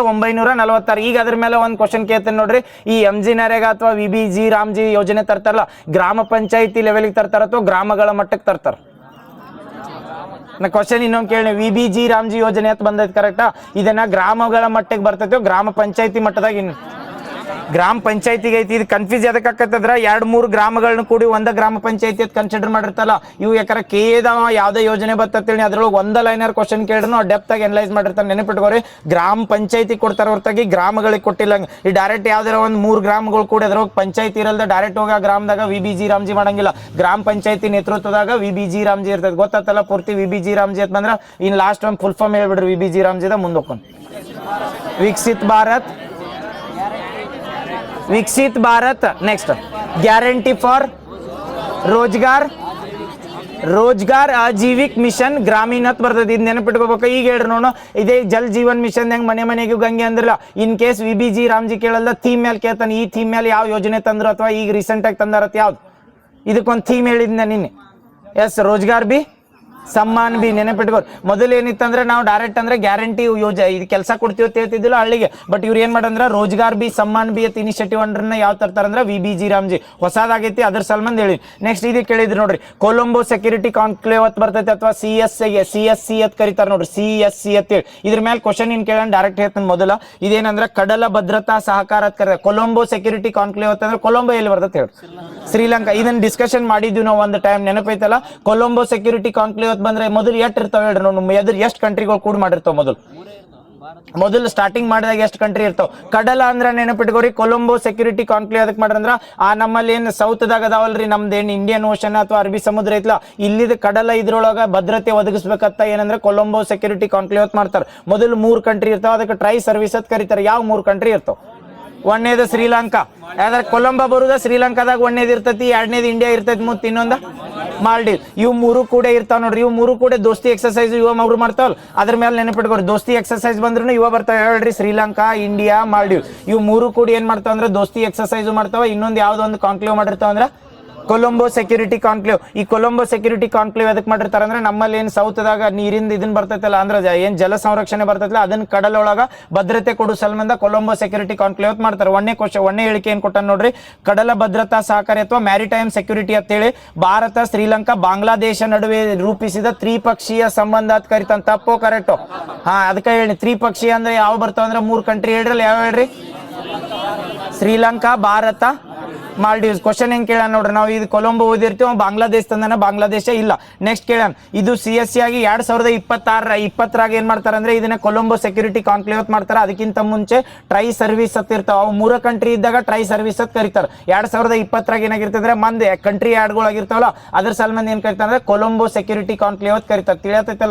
5946. ಈಗ ಅದ್ರ ಮೇಲೆ ಒಂದು ಕ್ವಶನ್ ಕೇಳ್ತೇನೆ ನೋಡ್ರಿ. ಈ MG ನರೇಗಾ ಅಥವಾ VBG ರಾಮ್ಜಿ ಯೋಜನೆ ತರ್ತಾರಲ್ಲ, ಗ್ರಾಮ ಪಂಚಾಯತಿ ಲೆವೆಲ್ಗೆ ತರ್ತಾರ ಅಥವಾ ಗ್ರಾಮಗಳ ಮಟ್ಟಕ್ಕೆ ತರ್ತಾರ? ನಾ ಕ್ವಶನ್ ಇನ್ನೊಂದು ಕೇಳಿ, VBG ರಾಮ್ಜಿ ಯೋಜನೆ ಅಂತ ಬಂದೈತಿ ಕರೆಕ್ಟಾ? ಇದನ್ನ ಗ್ರಾಮಗಳ ಮಟ್ಟಕ್ಕೆ ಬರ್ತೈತೆ, ಗ್ರಾಮ ಪಂಚಾಯತಿ ಮಟ್ಟದಾಗ? ಗ್ರಾಮ ಪಂಚಾಯತಿಗೆ ಐತಿ. ಇದು ಕನ್ಫ್ಯೂಸ್ ಯಾವ್ದಕ್ಕೆ ಆಕತ್ತಂದ್ರ 2-3 ಗ್ರಾಮಗಳನ್ನ ಕೂಡಿ ಒಂದ ಗ್ರಾಮ ಪಂಚಾಯತಿ ಅಂತ ಕನ್ಸಿಡರ್ ಮಾಡಿರ್ತಾರಲ್ಲ. ಇವು ಯಾಕಂದ್ರೆ KA ಯಾವ್ದೇ ಯೋಜನೆ ಬರ್ತೇಳಿ ಅದ್ರೊಳಗೆ ಒಂದ ಲೈನರ್ ಕ್ವಶನ್ ಕೇಳಿದ್ರು ಡೆಪ್ತ್ ಆಗಿ ಅನಲೈಸ್ ಮಾಡಿರ್ತಾರೆ. ನೆನಪಿಟ್ಕೋರಿ, ಗ್ರಾಮ ಪಂಚಾಯತಿ ಕೊಡ್ತಾರ ಹೊರತಾಗಿ ಗ್ರಾಮಗಳಿಗೆ ಕೊಟ್ಟಿಲ್ಲ. ಈ ಡೈರೆಕ್ಟ್ ಯಾವ್ದಾರ ಒಂದು 3 ಗ್ರಾಮಗಳು ಕೂಡಿ ಅದ್ರೊಳಗೆ ಪಂಚಾಯತಿ ಇರಲ್ದ ಡೈರೆಕ್ಟ್ ಹೋಗಿ ಆ ಗ್ರಾಮದಾಗ VBG ರಾಮ್ಜಿ ಮಾಡಂಗಿಲ್ಲ. ಗ್ರಾಮ ಪಂಚಾಯತಿ ನೇತೃತ್ವದಾಗ VBG ರಾಮ್ಜಿ ಇರ್ತದೆ. ಗೊತ್ತಾತಲ್ಲ? ಪೂರ್ತಿ VBG ರಾಮ್ಜಿ ಅಂತ ಬಂದ್ರ ಇನ್ ಲಾಸ್ಟ್ ಒಂದು ಫುಲ್ ಫಾರ್ಮ್ ಹೇಳ್ಬಿಡ್ರಿ VBG ರಾಮ್ಜಿದ ಮುಂದೊಕ್ಕೊಂಡು. Viksit Bharat. Next guarantee for Rozgar Aajeevika mission Gramin ಅಂತ ಬರ್ತದೆ. ಇದು ನೆನಪಿಟ್ಕೋಬೇಕು. ಈಗ ಹೇಳ್ರಿ ನೋಡು, ಇದೇ ಜಲ್ ಜೀವನ್ ಮಿಷನ್ ಹೆಂಗ್ ಮನೆ ಮನೆಗೂ ಗಂಗೆ ಅಂದ್ರಲ್ಲ, ಇನ್ ಕೇಸ್ VBG ರಾಮ್ಜಿ ಕೇಳಲ್ಲ ಥೀಮ್ ಮೇಲೆ ಕೇಳ್ತಾನೆ. ಈ ಥೀಮ್ ಮೇಲೆ ಯಾವ ಯೋಜನೆ ತಂದ್ರು ಅಥವಾ ಈಗ ರೀಸೆಂಟ್ ಆಗಿ ತಂದಾರತ್ ಯಾವ್ದು? ಇದಕ್ಕೊಂದು ಥೀಮ್ ಹೇಳಿದ್ನ ನಿನ್ನೆ. ಎಸ್, ರೋಜ್ಗಾರ್ ಬಿ ಸಮ್ಮಾನ್ ಬಿ. ನೆನಪಿಟ್ಕೋರಿ. ಮೊದಲು ಏನಿತ್ತಂದ್ರೆ ನಾವು ಡೈರೆಕ್ಟ್ ಅಂದ್ರೆ ಗ್ಯಾರಂಟಿ ಇದು ಕೆಲಸ ಕೊಡ್ತೀವಿ ಅಂತ ಹೇಳ್ತಿದ್ದಿಲ್ಲ ಹಳ್ಳಿಗೆ. ಬಟ್ ಇವ್ರು ಏನ್ ಮಾಡಂದ್ರ ರೋಜ್ಗಾರ್ ಬಿ ಸಮ್ಮಾನ್ ಬಿ ಅಂತ ಇನಿಷಿಯೇಟಿವ್ ಅಂಡ್ರನ್ನ ಯಾವ ತರ್ತಾರಂದ್ರ VBG ರಾಮ್ಜಿ ಹೊಸದಾಗೈತಿ. ಅದ್ರ ಸಲ್ಮಂದ್ ಹೇಳಿ. ನೆಕ್ಸ್ಟ್ ಇದು ಕೇಳಿದ್ರಿ ನೋಡ್ರಿ, ಕೊಲಂಬೋ ಸೆಕ್ಯೂರಿಟಿ ಕಾನ್ಕ್ಲೇವ್ ಅಂತ ಬರ್ತೈತಿ ಅಥವಾ CSC ಅಂತ ಕರಿತಾರ ನೋಡ್ರಿ, CSC ಅಂತ ಹೇಳಿ. ಇದ್ರ ಮೇಲೆ ಕ್ವಶನ್ ಏನ್ ಕೇಳ ಡೈರೆಕ್ಟ್ ಹೇಳ್ತಾನೆ. ಮೊದಲ ಇದೇನಂದ್ರ ಕಡಲ ಭದ್ರತಾ ಸಹಕಾರ ಅಂತ ಕರೀತಾರೆ. ಕೊಲಂಬೋ ಸೆಕ್ಯೂರಿಟಿ ಕಾನ್ಕ್ಲೇವ್ ಅಂತಂದ್ರೆ ಕೊಲಂಬೋ ಎಲ್ಲಿ ಬರ್ತೈತೆ ಹೇಳಿ? ಶ್ರೀಲಂಕಾ. ಇದನ್ನ ಡಿಸ್ಕಷನ್ ಮಾಡಿದ್ವಿ ನಾವು ಒಂದು ಟೈಮ್, ನೆನಪೈತಲ್ಲ? ಕೊಲಂಬೋ ಸೆಕ್ಯೂರಿಟಿ ಕಾನ್ಕ್ಲೇವ್ ಬಂದ್ರೆ ಮೊದಲು ಎಷ್ಟು ಇರ್ತಾವ ಹೇಳ್ರಿ? ನೋಡಿ, ಎಷ್ಟು ಕಂಟ್ರಿಗಳು ಕೂಡ ಮಾಡಿರ್ತಾವ? ಮೊದಲು ಸ್ಟಾರ್ಟಿಂಗ್ ಮಾಡಿದಾಗ ಎಷ್ಟು ಕಂಟ್ರಿ ಇರ್ತಾವ? ಕಡಲ ಅಂದ್ರೆ ನೆನಪಿಟ್ಕೋರಿ, ಕೊಲಂಬೋ ಸೆಕ್ಯೂರಿಟಿ ಕಾನ್ಕ್ಲೇವ್ ಅದಕ್ಕೆ ಮಾಡ್ರಂದ್ರ ಆ ನಮ್ಮಲ್ಲಿ ಏನ್ ಸೌತ್ದಾಗ ಅದಾವಲ್ರಿ, ನಮ್ದೇನ್ ಇಂಡಿಯನ್ ಓಷನ್ ಅಥವಾ ಅರಬ್ಬಿ ಸಮುದ್ರ ಐತ್ಲಾ, ಇಲ್ಲಿದ ಕಡಲ ಇದ್ರೊಳಗ ಭದ್ರತೆ ಒದಗಿಸ್ಬೇಕಂತ ಏನಂದ್ರೆ ಕೊಲಂಬೋ ಸೆಕ್ಯೂರಿಟಿ ಕಾನ್ಕ್ಲೇವ್ ಅಂತ ಮಾಡ್ತಾರೆ. ಮೊದಲು 3 ಕಂಟ್ರಿ ಇರ್ತಾವ, ಅದಕ್ಕೆ ಟ್ರೈ ಸರ್ವಿಸ್ ಅಂತ ಕರೀತಾರೆ. ಯಾವ 3 ಕಂಟ್ರಿ ಇರ್ತಾವ? ಒಂದನೇದು ಶ್ರೀಲಂಕಾ. ಯಾವ್ದಾರ ಕೊಲಂಬೋ ಬರುದ ಶ್ರೀಲಂಕಾದಾಗ ಒಂದನೇದು ಇರ್ತೈತಿ, ಎರಡನೇದು ಇಂಡಿಯಾ ಇರ್ತೈತಿ, ಇನ್ನೊಂದ ಮಾಲ್ಡೀವ್. ಇವು ಮೂರು ಕೂಡ ಇರ್ತಾವ ನೋಡ್ರಿ. ಇವು ಮೂರು ಕೂಡ ದೋಸ್ತಿ ಎಕ್ಸರ್ಸೈಸ್ ಇವ ಅವ್ರು ಮಾಡ್ತಾವಲ್ಲ, ಅದ್ರ ಮೇಲೆ ನೆನಪಿಟ್ಕೊರಿ. ದೋಸ್ತಿ ಎಕ್ಸರ್ಸೈಸ್ ಬಂದ್ರು ಇವ ಬರ್ತಾವ ಹೇಳ್ರಿ, ಶ್ರೀಲಂಕಾ, ಇಂಡಿಯಾ, ಮಾಲ್ಡೀವ್. ಇವು ಮೂರು ಕೂಡ ಏನ್ ಮಾಡ್ತಾವ ಅಂದ್ರೆ ದೋಸ್ತಿ ಎಕ್ಸರ್ಸೈಸ್ ಮಾಡ್ತಾವ. ಇನ್ನೊಂದು ಯಾವ್ದೋ ಒಂದು ಕಾನ್ಕ್ಲೇವ್ ಮಾಡಿರ್ತಾವ ಅಂದ್ರೆ ಕೊಲಂಬೋ ಸೆಕ್ಯೂರಿಟಿ ಕಾನ್ಕ್ಲೇವ್. ಈ ಕೊಲಂಬೋ ಸೆಕ್ಯೂರಿಟಿ ಕಾನ್ಕ್ಲೇವ್ ಎದಕ್ ಮಾಡಿರ್ತಾರೆ ಅಂದ್ರೆ ನಮ್ಮಲ್ಲಿ ಏನ್ ಸೌತ್ದಾಗ ನೀರಿಂದ ಇದನ್ ಬರ್ತೈತಲ್ಲ ಅಂದ್ರೆ ಏನ್ ಜಲ ಸಂರಕ್ಷಣೆ ಬರ್ತೈತಲ್ಲ ಅದನ್ನ ಕಡಲೊಳಗ ಭದ್ರತೆ ಕೊಡು ಸಲ್ಮಂದ ಕೊಲಂಬೋ ಸೆಕ್ಯೂರಿಟಿ ಕಾನ್ಕ್ಲೇವ್ ಮಾಡ್ತಾರೆ. ಒಂದೇ ಹೇಳಿಕೆ ಏನ್ ಕೊಟ್ಟ ನೋಡ್ರಿ, ಕಡಲ ಭದ್ರತಾ ಸಹಕಾರಿ ಅಥವಾ ಮ್ಯಾರಿಟೈಮ್ ಸೆಕ್ಯೂರಿಟಿ ಅಂತ ಹೇಳಿ ಭಾರತ, ಶ್ರೀಲಂಕಾ, ಬಾಂಗ್ಲಾದೇಶ ನಡುವೆ ರೂಪಿಸಿದ ತ್ರಿಪಕ್ಷೀಯ ಸಂಬಂಧ ಅಂತ ಕರಿತಾನ. ತಪ್ಪು ಕರೆಕ್ಟು? ಹಾ, ಅದಕ್ಕೆ ಹೇಳಿ ತ್ರಿಪಕ್ಷೀಯ ಅಂದ್ರೆ ಯಾವ ಬರ್ತಾವ ಅಂದ್ರೆ 3 ಕಂಟ್ರಿ ಹೇಳ್ರಲ್ಲ. ಯಾವ ಹೇಳ್ರಿ? ಶ್ರೀಲಂಕಾ, ಭಾರತ, ಮಾಲ್ಡೀವ್ಸ್. ಕ್ವಶನ್ ಹೆಂಗ್ ಕೇಳ ನೋಡ್ರಿ, ನಾವು ಇದು ಕೊಲಂಬೋ ಓದಿರ್ತೀವಿ, ಬಾಂಗ್ಲಾದೇಶ ತಂದಾನ, ಬಾಂಗ್ಲಾದೇಶ ಇಲ್ಲ. ನೆಕ್ಸ್ಟ್ ಕೇಳ, ಇದು CSC ಆಗಿ 2020 ಏನ್ ಮಾಡ್ತಾರ ಅಂದ್ರೆ ಇದನ್ನ ಕೊಲಂಬೋ ಸೆಕ್ಯೂರಿಟಿ ಕಾನ್ಕ್ಲೇವ್ ಮಾಡ್ತಾರ. ಅದಕ್ಕಿಂತ ಮುಂಚೆ ಟ್ರೈ ಸರ್ವಿಸ್ ಅಂತ ಇರ್ತಾವ. ಅವು 3 ಕಂಟ್ರಿ ಇದ್ದಾಗ ಟ್ರೈ ಸರ್ವಿಸ್ ಅಂತ ಕರೀತಾರ. 2020 ಏನಾಗಿರ್ತಂದ್ರೆ ಮಂದಿ ಕಂಟ್ರಿ ಆಡ್ಗಳು ಆಗಿರ್ತಾವಲ್ಲ ಅದ್ರ ಸಲ್ಮಂದ್ ಏನ್ ಕರಿತಾರ ಅಂದ್ರೆ ಕೊಲಂಬೋ ಸೆಕ್ಯೂರಿಟಿ ಕಾನ್ಕ್ಲೇವ್ ಅಂತ ಕರೀತಾರ.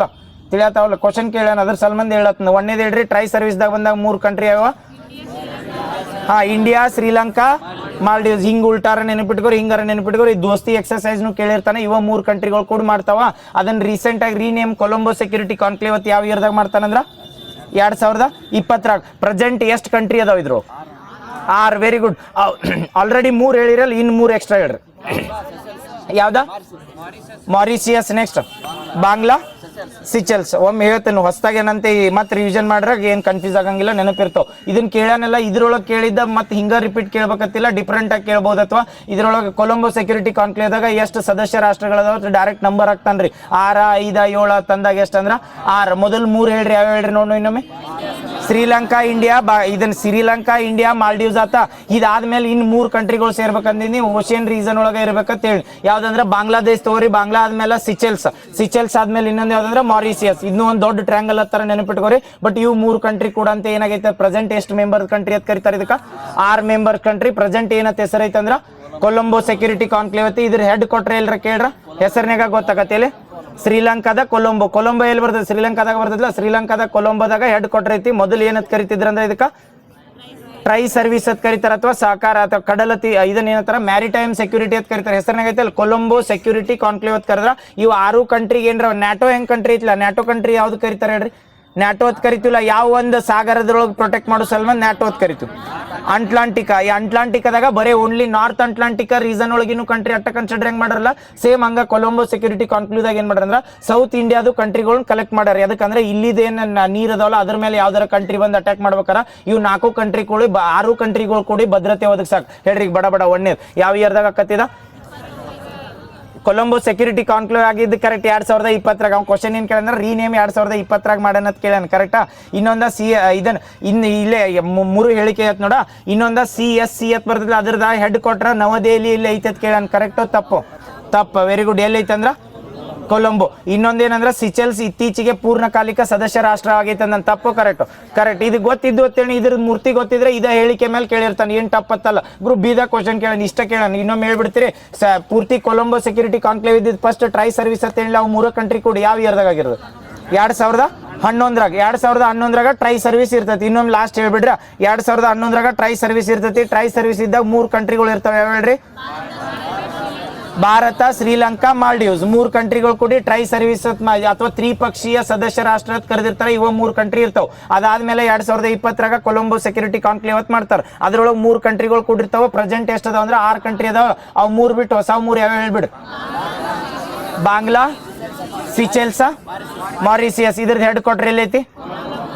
ತಿಳಿಯತ್ತಾವಲ್ಲ? ಕ್ವಶನ್ ಕೇಳ ಅದ್ರ ಸಲ್ಮಂದ್ ಹೇಳತ್. ಒಂದೇದ್ ಹೇಳ್ರಿ, ಟ್ರೈ ಸರ್ವಿಸ್ದಾಗ ಬಂದಾಗ 3 ಕಂಟ್ರಿ ಯಾವ? ಹಾ, ಇಂಡಿಯಾ, ಶ್ರೀಲಂಕಾ, ಮಾಲ್ಡೀವ್ಸ್. ಹಿಂಗ್ ಉಲ್ಟಾರ ನೆನಪಿಟ್ಕೋರಿ, ಹಿಂಗಾರ ನೆನಪಿಟ್ಕೋರಿ. ದೋಸ್ತಿ ಎಕ್ಸರ್ಸೈಸ್ ಕೇಳಿರ್ತಾನೆ. ಇವ 3 ಕಂಟ್ರಿಗಳು ಕೂಡ ಮಾಡ್ತಾವ. ಅದನ್ನ ರೀಸೆಂಟ್ ಆಗಿ ರೀನೇಮ್ ಕೊಲಂಬೋ ಸೆಕ್ಯೂರಿಟಿ ಕಾನ್ಕ್ಲೇವ್ ಯಾವ ಇಯರ್ದಾಗ ಮಾಡ್ತಾನಂದ್ರ 2020. ಪ್ರೆಸೆಂಟ್ ಎಷ್ಟು ಕಂಟ್ರಿ ಅದಾವ ಇದ್ರು? 6. Very good. ಆಲ್ರೆಡಿ 3 ಹೇಳಿರಲ್ಲ, ಇನ್ 3 ಎಕ್ಸ್ಟ್ರಾ ಹೇಳ್ರಿ. ಯಾವ್ದ? ಮಾರಿಷಿಯಸ್. ನೆಕ್ಸ್ಟ್ ಬಾಂಗ್ಲಾ, ಸಿಚೆಲ್ಸ್. ಒಮ್ಮೆ ಹೇಳ್ತೇನೆ ಹೊಸದಾಗಿ ಏನಂತ ಮತ್ತೆ ರಿವಿಷನ್ ಮಾಡ್ರಾಗ ಏನ್ ಕನ್ಫ್ಯೂಸ್ ಆಗಂಗಿಲ್ಲ, ನೆನಪಿರ್ತಾವ. ಇದನ್ನ ಕೇಳಾನೆಲ್ಲ ಇದ್ರೊಳಗೆ ಕೇಳಿದ್ದ ಮತ್ತೆ ಹಿಂಗ ರಿಪೀಟ್ ಕೇಳ್ಬೇಕತ್ತಿಲ್ಲ, ಡಿಫ್ರೆಂಟ್ ಆಗಿ ಕೇಳ್ಬೋದು. ಅಥವಾ ಇದ್ರೊಳಗೆ ಕೊಲಂಬೋ ಸೆಕ್ಯೂರಿಟಿ ಕಾನ್ಕ್ಲೇವ್ದಾಗ ಎಷ್ಟು ಸದಸ್ಯ ರಾಷ್ಟ್ರಗಳದಾವ ಡೈರೆಕ್ಟ್ ನಂಬರ್ ಹಾಕ್ತಾನ್ರಿ. 6, 5, 7 ತಂದಾಗ ಎಷ್ಟು ಅಂದ್ರ 6. ಮೊದಲು 3 ಹೇಳ್ರಿ. ಯಾವ ಹೇಳ್ರಿ ನೋಡು ಇನ್ನೊಮ್ಮೆ? ಶ್ರೀಲಂಕಾ, ಇಂಡಿಯಾ, ಇದನ್ನ ಶ್ರೀಲಂಕಾ, ಇಂಡಿಯಾ, ಮಾಲ್ಡೀವ್ಸ್ ಆತ. ಇದಾದ್ಮೇಲೆ ಇನ್ 3 ಕಂಟ್ರಿಗಳು ಸೇರ್ಬೇಕಂದಿನಿ. ಓಷಿಯನ್ ರೀಸನ್ ಒಳಗೆ ಇರ್ಬೇಕಂತ ಹೇಳಿ. ಯಾವ್ದಂದ್ರೆ ಬಾಂಗ್ಲಾದೇಶ ತಗೋರಿ. ಬಾಂಗ್ಲಾ ಆದ್ಮೇಲೆ ಸಿಚೆಲ್ಸ್ ಆದ್ಮೇಲೆ ಇನ್ನೊಂದು ಯಾವ್ದಂದ್ರೆ ಮಾರಿಷಿಯಸ್. ಇನ್ನೂ ಒಂದು ದೊಡ್ಡ ಟ್ರ್ಯಾಂಗಲ್ ಹತ್ತರ ನೆನಪಿಟ್ಕೋರಿ. ಬಟ್ ಇವು 3 ಕಂಟ್ರಿ ಕೂಡ ಅಂತ ಏನಾಗೈತೆ ಪ್ರೆಸೆಂಟ್ ಎಷ್ಟು ಮೆಂಬರ್ ಕಂಟ್ರಿ ಅಂತ ಕರಿತಾರೆ ಇದಕ್ಕ? 6 ಮೆಂಬರ್ ಕಂಟ್ರಿ. ಪ್ರೆಸೆಂಟ್ ಏನಂತ ಹೆಸರೈತೆ ಅಂದ್ರ ಕೊಲಂಬೋ ಸೆಕ್ಯೂರಿಟಿ ಕಾನ್ಕ್ಲೇವ್. ಇದ್ರ ಹೆಡ್ ಕೊಟ್ರೆ ಎಲ್ರ ಕೇಳ್ರ, ಹೆಸರಿನಾಗ ಗೊತ್ತಾಗತ್ತೆ. ಶ್ರೀಲಂಕಾದ ಕೊಲಂಬೋ. ಕೊಲಂಬೋ ಎಲ್ಲಿ ಬರ್ತದೆ? ಶ್ರೀಲಂಕಾದಾಗ ಬರ್ತದಿಲ್ಲ. ಶ್ರೀಲಂಕಾದ ಕೊಲಂಬೋದಾಗ ಹೆಡ್ ಕೊಟ್ರೈತಿ. ಮೊದಲು ಏನಂತ ಕರಿತಿದ್ರ ಅಂದ್ರೆ ಇದಕ್ಕ ಟ್ರೈ ಸರ್ವಿಸ್ ಅಂತ ಕರೀತಾರ, ಅಥವಾ ಸಹಕಾರ ಅಥವಾ ಕಡಲತಿ. ಇದನ್ನ ಏನಂತಾರ? ಮ್ಯಾರಿಟೈಮ್ ಸೆಕ್ಯೂರಿಟಿ ಅಂತ ಕರೀತಾರೆ. ಹೆಸರಿನಾಗೈತೆ ಅಲ್ಲಿ ಕೊಲಂಬೋ ಸೆಕ್ಯೂರಿಟಿ ಕಾನ್ಕ್ಲೇವ್ ಅಂತ ಕರೆದ್ರ. ಇವು 6 ಕಂಟ್ರಿಗೆ ಏನ್ರ ನ್ಯಾಟೋ ಹೆಂಗ್ ಕಂಟ್ರಿ ಐತಿಲ್ಲ, ನ್ಯಾಟೋ ಕಂಟ್ರಿ ಯಾವ್ದು ಕರೀತಾರೆ ಹೇಳ್ರಿ? ನ್ಯಾಟೋ ಅಂತ ಕರಿತೀವಿಲ್ಲ. ಯಾವ ಒಂದು ಸಾಗರದೊಳಗೆ ಪ್ರೊಟೆಕ್ಟ್ ಮಾಡೋ ಸಲ್ಮಾನ್ ನ್ಯಾಟೋ ಅಂತ ಕರಿತೀವಿ. ಅಂಟ್ಲಾಂಟಿಕಾ. ಈ ಅಂಟ್ಲಾಂಟಿಕಾದಾಗ ಬರೀ ಓನ್ಲಿ ನಾರ್ತ್ ಅಂಟ್ಲಾಂಟಿಕಾ ರೀಸನ್ ಒಳಗಿನ ಕಂಟ್ರಿ ಅಟ್ಟ ಕನ್ಸಿಡರ್ ಹೆಂಗ್ ಮಾಡಾರಲ್ಲ, ಸೇಮ್ ಹಂಗ ಕೊಲಂಬೋ ಸೆಕ್ಯೂರಿಟಿ ಕಾನ್ಕ್ಲೇವ್ದಾಗ ಏನ್ ಮಾಡ್ರ ಸೌತ್ ಇಂಡಿಯಾದು ಕಂಟ್ರಿಗಳನ್ನ ಕಲೆಕ್ಟ್ ಮಾಡ್ಯಾರ. ಯಾಕಂದ್ರೆ ಇಲ್ಲಿದೇನ್ ನೀರ್ ಅದಾವಲ್ಲ ಅದ್ರ ಮೇಲೆ ಯಾವ್ದಾರ ಕಂಟ್ರಿ ಬಂದು ಅಟ್ಯಾಕ್ ಮಾಡ್ಬೇಕಾರ ಇವು 4 ಕಂಟ್ರಿಗಳು 6 ಕಂಟ್ರಿಗಳು ಕೂಡಿ ಭದ್ರತೆ ಒದಗಿಸಾಕ್ ಹೇಳ್ರಿ. ಬಡ ಬಡ ಒಣ್ಣೆ ಯಾವ ಇಯರ್ದಾಗ ಆಕತ್ತಿದ? ಕೊಲಂಬೋ ಸೆಕ್ಯೂರಿಟಿ ಕಾನ್ಕ್ಲೇವ್ ಆಗಿದ್ದು ಕರೆಕ್ಟ್ 2020. ಅವ್ನು ಕ್ವಶನ್ ಏನ್ ಕೇಳಂದ್ರೆ ರೀನೇಮ್ 2020 ಮಾಡ್ಯಾನ ಅಂತ ಕೇಳ್ಯಾನ. ಕರೆಕ್ಟಾ? ಇನ್ನೊಂದ ಇದನ್ನ ಇಲ್ಲೇ 3 ಹೇಳಿಕೆ ಐತ್ ನೋಡ. ಇನ್ನೊಂದ CSC ಅಂತ ಬರ್ತದೆ, ಅದ್ರದ ಹೆಡ್ ಕೊಟ್ರ ನವದೆಹಲಿ ಇಲ್ಲಿ ಐತೆ ಅಂತ ಕೇಳ್ಯಾನ. ಕರೆಕ್ಟು? ತಪ್ಪ. Very good. ಎಲ್ಲಿ ಐತಂದ್ರ ಕೊಲಂಬೋ. ಇನ್ನೊಂದೇನಂದ್ರ ಸಿಚೆಲ್ಸ್ ಇತ್ತೀಚೆಗೆ ಪೂರ್ಣಕಾಲಿಕ ಸದಸ್ಯ ರಾಷ್ಟ್ರ ಆಗೈತೆ ಅಂದ್. ತಪ್ಪು ಕರೆಕ್ಟ್. ಇದು ಗೊತ್ತಿದ್ದು ಅಂತೇಳಿ ಇದ್ರ ಮೂರ್ತಿ ಗೊತ್ತಿದ್ರೆ ಇದ ಹೇಳಿಕೆ ಮೇಲೆ ಕೇಳಿರ್ತಾನೆ. ಏನ್ ತಪ್ಪತ್ತಲ್ಲ. ಗ್ರೂಪ್ ಬಿದಾಗ ಕ್ವಶನ್ ಕೇಳೋಣ, ಇಷ್ಟ ಕೇಳೋಣ. ಇನ್ನೊಮ್ಮೆ ಹೇಳ್ಬಿಡ್ತೀರಿ ಪೂರ್ತಿ ಕೊಲಂಬೋ ಸೆಕ್ಯೂರಿಟಿ ಕಾನ್ಕ್ಲೇವ್ ಇದ್ದಿದ್ದು ಫಸ್ಟ್ ಟ್ರೈ ಸರ್ವಿಸ್ ಅಂತ ಹೇಳಿ ಅವು 3 ಕಂಟ್ರಿ ಕೂಡ ಯಾವ ಇಯರ್ದಾಗ ಆಗಿರೋದು? 2011 ಟ್ರೈ ಸರ್ವಿಸ್ ಇರ್ತೈತಿ. ಇನ್ನೊಮ್ಮೆ ಲಾಸ್ಟ್ ಹೇಳ್ಬಿಡ್ರ 2011 ಟ್ರೈ ಸರ್ವಿಸ್ ಇರ್ತೈತಿ. ಟ್ರೈ ಸರ್ವಿಸ್ ಇದ್ದಾಗ 3 ಕಂಟ್ರಿಗಳು ಇರ್ತಾವೆ. ಯಾವ ಹೇಳ್ರಿ? ಭಾರತ, ಶ್ರೀಲಂಕಾ, ಮಾಲ್ಡೀವ್ಸ್. 3 ಕಂಟ್ರಿಗಳು ಕೂಡಿ ಟ್ರೈ ಸರ್ವಿಸ್ ಅಥವಾ ತ್ರಿಪಕ್ಷೀಯ ಸದಸ್ಯ ರಾಷ್ಟ್ರ ಅಂತ ಕರೆದಿರ್ತಾರೆ. ಇವ 3 ಕಂಟ್ರಿ ಇರ್ತಾವ. ಅದಾದ್ಮೇಲೆ 2020 ಕೊಲಂಬೋ ಸೆಕ್ಯೂರಿಟಿ ಕಾನ್ಕ್ಲೇವ್ ಅಂತ ಮಾಡ್ತಾರೆ. ಅದ್ರೊಳಗೆ 3 ಕಂಟ್ರಿಗಳು ಕೂಡಿರ್ತಾವ. ಪ್ರೆಸೆಂಟ್ ಎಷ್ಟು ಅದಾವ ಅಂದ್ರೆ 6 ಕಂಟ್ರಿ ಅದಾವ. ಅವು 3 ಬಿಟ್ಟು ಹೊಸ 3 ಯಾವ ಹೇಳ್ಬಿಡು? ಬಾಂಗ್ಲಾ, ಸಿಚೆಲ್ಸ, ಮಾರಿಷಿಯಸ್. ಇದ್ರದ್ದು ಹೆಡ್ ಕ್ವಾರ್ಟರ್ ಎಲ್ಲೈತಿ?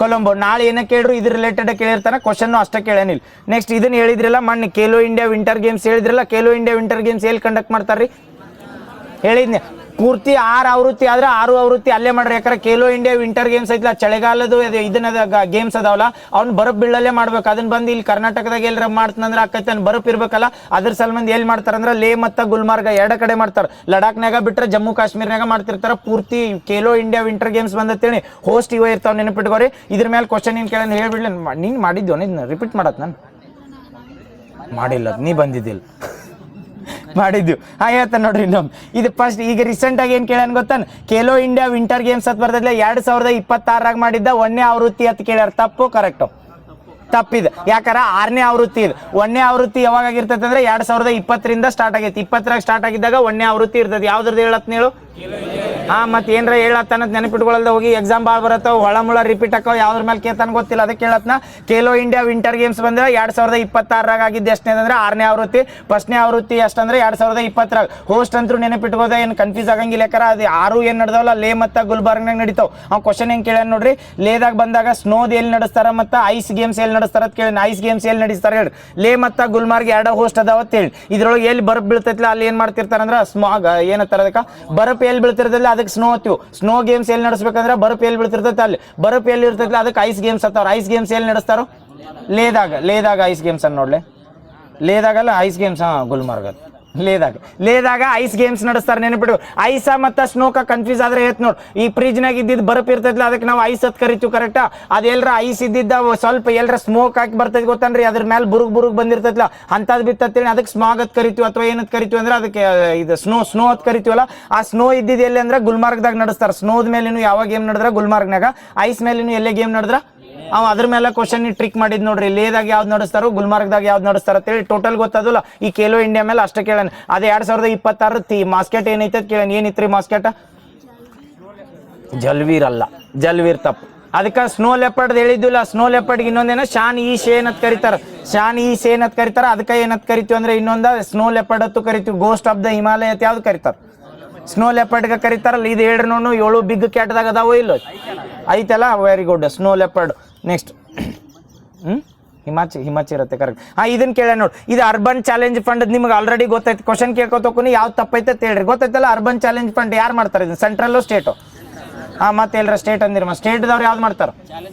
ಕೊಲಂಬೋ. ನಾಳೆ ಏನ ಕೇಳ್ರು ಇದ್ರ ರಿಲೇಟೆಡ್ ಕೇಳಿರ್ತಾನೆ. ಕ್ವಶನ್ ಅಷ್ಟ ಕೇಳೇನಿಲ್ಲ. ನೆಕ್ಸ್ಟ್ ಇದನ್ನ ಹೇಳಿದ್ರಲ್ಲ ಮೊನ್ನೆ ಖೇಲೋ ಇಂಡಿಯಾ ವಿಂಟರ್ ಗೇಮ್ಸ್ ಹೇಳಿದ್ರಲ್ಲ. ಖೇಲೋ ಇಂಡಿಯಾ ವಿಂಟರ್ ಗೇಮ್ಸ್ ಎಲ್ಲಿ ಕಂಡಕ್ಟ್ ಮಾಡ್ತಾರ್ರಿ? ಹೇಳಿದ್ನೆ. ಪೂರ್ತಿ 6 ಆವೃತ್ತಿ ಆದ್ರೆ 6 ಆವೃತ್ತಿ ಅಲ್ಲೇ ಮಾಡ್ರಿ. ಯಾಕಂದ್ರೆ ಖೇಲೋ ಇಂಡಿಯಾ ವಿಂಟರ್ ಗೇಮ್ಸ್ ಐತಿಲ್ಲ, ಚಳಿಗಾಲದು ಇದನ್ನ ಗೇಮ್ಸ್ ಅದಾವಲ್ಲ ಅವ್ನು ಬರಪ್ ಬೀಳಲ್ಲೇ ಮಾಡ್ಬೇಕು. ಅದನ್ನ ಬಂದು ಇಲ್ಲಿ ಕರ್ನಾಟಕದಾಗ ಎಲ್ಲರ ಮಾಡ್ತಂದ್ರೆ ಆಕೈತೆ ಬರಪ್ ಇರ್ಬೇಕಲ್ಲ. ಅದ್ರ ಸಲ್ಮಂದಿ ಎಲ್ಲಿ ಮಾಡ್ತಾರಂದ್ರೆ ಲೇ ಮತ್ತು ಗುಲ್ಮಾರ್ಗ 2 ಕಡೆ ಮಾಡ್ತಾರೆ. ಲಡಾಖ್ನಾಗ ಬಿಟ್ರೆ ಜಮ್ಮು ಕಾಶ್ಮೀರ್ನಾಗ ಮಾಡ್ತಿರ್ತಾರ. ಪೂರ್ತಿ ಖೇಲೋ ಇಂಡಿಯಾ ವಿಂಟರ್ ಗೇಮ್ಸ್ ಬಂದತ್ತೇಳಿ ಹೋಸ್ಟ್ ಇವ ಇರ್ತಾವ. ನೆನಪಿಟ್ಕೋರಿ. ಇದ್ರ ಮೇಲೆ ಕ್ವಶನ್ ಏನ್ ಕೇಳ ಹೇಳ್ಬಿಡ್ಲಿ. ನೀನ್ ಮಾಡಿದ್ವು ಇದನ್ನ ರಿಪೀಟ್ ಮಾಡತ್ ನಾನು ಮಾಡಿಲ್ಲ, ನೀ ಬಂದಿದ್ದಿಲ್ಲ ಮಾಡಿದ್ವಿ. ಹೇಳ್ತಾನೆ ನೋಡ್ರಿ ಇನ್ನೊಮ್ಮೆ. ಇದು ಫಸ್ಟ್ ಈಗ ರೀಸೆಂಟ್ ಆಗಿ ಏನ್ ಕೇಳ್ಯಾನ ಗೊತ್ತಾನ? ಖೇಲೋ ಇಂಡಿಯಾ ವಿಂಟರ್ ಗೇಮ್ಸ್ ಅಂತ ಬರ್ತದಿಲ್ಲ 2026 ಮಾಡಿದ್ದ 1ನೇ ಆವೃತ್ತಿ ಅಂತ ಕೇಳ್ಯಾರ. ತಪ್ಪು ಕರೆಕ್ಟು? ತಪ್ಪಿದೆ. ಯಾಕಾರ 6ನೇ ಆವೃತ್ತಿ ಇದು. 1ನೇ ಆವೃತ್ತಿ ಯಾವಾಗ ಆಗಿರ್ತೈತೆ ಅಂದ್ರೆ 2020ರಿಂದ ಸ್ಟಾರ್ಟ್ ಆಗೈತಿ. 20ರಾಗ ಸ್ಟಾರ್ಟ್ ಆಗಿದ್ದಾಗ 1ನೇ ಆವೃತ್ತಿ ಇರ್ತೈತಿ. ಯಾವ್ದ್ರದ್ದು ಹೇಳತ್ನ ಹೇಳು? ಮತ್ತೆ ಏನ್ರ ಹೇಳತ್ತನ ನೆನಪಿಟ್ಕೊಳ್ಳಲ್ದ ಹೋಗಿ ಎಕ್ಸಾಮ್ ಭಾಳ ಬರತ್ತವ, ಹೊಳಮುಳ ರಿಪೀಟ್ ಆಕೋ, ಯಾವ್ದ್ರ ಮೇಲೆ ಕೇಳ್ತಾನ ಗೊತ್ತಿಲ್ಲ. ಅದಕ್ಕೆ ಹೇಳತ್ನ ಖೇಲೋ ಇಂಡಿಯಾ ವಿಂಟರ್ ಗೇಮ್ಸ್ ಬಂದ್ರೆ 2026ರಾಗ ಆಗಿದ್ದು ಎಷ್ಟನೇ ಅಂದ್ರೆ 6ನೇ ಆವೃತ್ತಿ. ಫಸ್ಟ್ನೇ ಆವೃತ್ತಿ ಎಷ್ಟಂದ್ರೆ 2020ರಾಗ. ಹೋಸ್ಟ್ ಅಂತೂ ನೆನಪಿಟ್ಕೋದ, ಏನು ಕನ್ಫ್ಯೂಸ್ ಆಗಂಗಿಲ್ಲ. ಯಾಕಾರ ಅದು 6 ಏನು ನಡೆದವಲ್ಲ ಲೇ ಮತ್ತು ಗುಲ್ಬರ್ಗ್ನಾಗ ನಡೀತಾವ. ಅವ್ನು ಕ್ವಶನ್ ಹೆಂಗೆ ಕೇಳ ನೋಡ್ರಿ, ಲೇದಾಗ ಬಂದಾಗ ಸ್ನೋದ್ ಎಲ್ಲಿ ನಡೆಸ್ತಾರ ಮತ್ತು ಐಸ್ ಗೇಮ್ಸ್ ಎಲ್ಲಿ ನಡೆಸ್ತಾರ ಅಂತ ಕೇಳಿ. ಐಸ್ ಗೇಮ್ಸ್ ಎಲ್ಲಿ ನಡೆಸ್ತಾರೆ ಹೇಳ್ರಿ? ಲೇ ಮತ್ತು ಗುಲ್ಮಾರ್ಗ್ 2 ಹೋಸ್ಟ್ ಅದಾವ ಅಂತ ಹೇಳಿ. ಇದ್ರೊಳಗೆ ಎಲ್ಲಿ ಬರಪ್ ಬೀಳ್ತೈತಿಲ್ಲ ಅಲ್ಲಿ ಏನು ಮಾಡ್ತಿರ್ತಾರಂದ್ರೆ ಸ್ಮಾಗ್ ಏನತ್ತಾರ ಅದಕ್ಕೆ ಬರಪ್ ಎಲ್ಲಿ ಬೀಳ್ತಿರ್ತಲ್ಲ ಅದಕ್ಕೆ ಸ್ನೋ ಹತ್ತಿವು. ಸ್ನೋ ಗೇಮ್ಸ್ ಎಲ್ಲಿ ನಡೆಸ್ಬೇಕಂದ್ರೆ ಬರಪ್ ಎಲ್ಲಿ ಬೀಳ್ತಿರ್ತೈತೆ ಅಲ್ಲಿ. ಬರಪ್ ಎಲ್ಲಿ ಇರ್ತೈತಿಲ್ಲ ಅದಕ್ಕೆ ಐಸ್ ಗೇಮ್ಸ್ ಹತ್ತವ್ರು. ಐಸ್ ಗೇಮ್ಸ್ ಎಲ್ಲಿ ನಡೆಸ್ತಾರೋ? ಲೇದಾಗ ಐಸ್ ಗೇಮ್ಸ್ ಅನ್ನು ನೋಡ್ಲೆ. ಲೇದಾಗಲ್ಲ ಐಸ್ ಗೇಮ್ಸ್. ಗುಲ್ಮಾರ್ಗ್ ಲೇದಾಗ ಐಸ್ ಗೇಮ್ಸ್ ನಡೆಸ್ತಾರೆ. ನೆನಪಿಡು. ಐಸ ಮತ್ತು ಸ್ನೋಕ ಕನ್ಫ್ಯೂಸ್ ಆದ್ರೆ ಹೇಳ್ತ ನೋಡಿ. ಈ ಫ್ರಿಜ್ನಾಗ ಇದ್ದಿದ್ದು ಬರಪ್ ಇರ್ತೈತಿಲ್ಲ ಅದಕ್ಕೆ ನಾವು ಐಸ್ ಅಂತ ಕರಿತೀವಿ. ಕರೆಕ್ಟಾ? ಅದೆಲ್ಲರ ಐಸ್ ಇದ್ದಿದ್ದ ಸ್ವಲ್ಪ ಎಲ್ಲರ ಸ್ಮೋಕ್ ಹಾಕಿ ಬರ್ತೈತಿ ಗೊತ್ತನ್ರಿ, ಅದ್ರ ಮೇಲೆ ಬುರುಗ್ ಬಂದಿರ್ತೈತಿಲ್ಲ ಅಂಥದ್ದು ಬಿತ್ತೇಳಿ ಅದಕ್ಕೆ ಸ್ಮಾಗ್ ಅಂತ ಕರಿತೀವಿ. ಅಥವಾ ಏನಂತ ಕರಿತೀವಿ ಅಂದ್ರೆ ಅದಕ್ಕೆ ಇದು ಸ್ನೋ ಅಂತ ಕರಿತೀವಲ್ಲ. ಆ ಸ್ನೋ ಇದ್ದಿದ್ದು ಎಲ್ಲಿ ಅಂದ್ರೆ ಗುಲ್ಮಾರ್ಗ್ದಾಗ ನಡೆಸ್ತಾರೆ. ಸ್ನೋದ ಮೇಲೆ ಯಾವ ಗೇಮ್ ನಡೆದ್ರೆ ಗುಲ್ಮಾರ್ಗ್ನಾಗ, ಐಸ್ ಮೇಲೆ ಎಲ್ಲೇ ಗೇಮ್ ನಡೆದ್ರೆ ಅವ ಅದ್ರ ಮೇಲೆ ಕ್ವಶನ್ ಟ್ರಿಕ್ ಮಾಡಿದ್ ನೋಡ್ರಿ. ಲೇದಾಗ ಯಾವ್ದು ನಡೆಸ್ತಾರೋ ಗುಲ್ಮಾರ್ಗ್ದಾಗ ಯಾವ್ದು ನಡೆಸ್ತಾರ ಅಂತೇಳಿ ಟೋಟಲ್ ಗೊತ್ತದಲ್ಲ. ಈ ಖೇಲೋ ಇಂಡಿಯಾ ಮೇಲೆ ಅಷ್ಟೇ ಕೇಳೋಣ. ಅದೇ 2026 ಮಾಸ್ಕೆಟ್ ಏನೈತೆ ಕೇಳೋಣ. ಏನಿತ್ರಿ ಮಾಸ್ಕೆಟ್? ಜಲ್ವೀರ್ ಅಲ್ಲ, ಜಲ್ವೀರ್ ತಪ್ಪು. ಅದಕ್ಕೆ ಸ್ನೋ ಲೆಪರ್ಡ್ ಹೇಳಿದ್ದಿಲ್ಲ. ಸ್ನೋ ಲೆಪರ್ಡ್ಗೆ ಇನ್ನೊಂದೇನ ಶಾನ್ ಈ ಶೇನ್ ಅಂತ ಕರೀತಾರೆ. ಶಾನ್ ಈ ಶೇನ್ ಅಂತ ಕರೀತಾರೆ. ಅದಕ್ಕೆ ಏನಂತ ಕರಿತೀವಿ ಅಂದ್ರೆ ಇನ್ನೊಂದ ಸ್ನೋ ಲೆಪರ್ಡ್ ಅಂತ ಕರಿತೀವಿ. ಗೋಸ್ಟ್ ಆಫ್ ದ ಹಿಮಾಲಯ ಅಂತ ಯಾವ್ದು ಕರೀತಾರೆ? ಸ್ನೋ ಲೆಪರ್ಡ್ಗೆ ಕರೀತಾರಲ್ಲ. ಇದು ಹೇಳ್ರಿ ನೋಡು, 7 ಬಿಗ್ ಕ್ಯಾಟ್ದಾಗ ಅದಾವೋ ಇಲ್ಲೋ? ಐತಲ್ಲ, very good. Snow leopard. Next ಹಿಮಾಚಿ ಇರುತ್ತೆ. ಕರೆಕ್ಟ್. ಇದನ್ನ ಕೇಳ ನೋಡಿ. ಇದು ಅರ್ಬನ್ ಚಾಲೆಂಜ್ ಫಂಡ್ ನಿಮ್ಗೆ ಆಲ್ರೆಡಿ ಗೊತ್ತೈತಿ. ಕ್ವಶನ್ ಕೇಳ್ಕೊತೋನಿ ಯಾವ್ದು ತಪ್ಪೈತೆ ಅಂತ ಹೇಳ್ರಿ. ಗೊತ್ತೈತಲ್ಲ ಅರ್ಬನ್ ಚಾಲೆಂಜ್ ಫಂಡ್ ಯಾರು ಮಾಡ್ತಾರೆ? ಇದು ಸೆಂಟ್ರಲ್ಲು ಸ್ಟೇಟು? ಮತ್ತೆ ಎಲ್ಲರ ಸ್ಟೇಟ್ ಅಂದಿರ ಸ್ಟೇಟ್ದವ್ರು ಯಾವ್ದು ಮಾಡ್ತಾರೆ?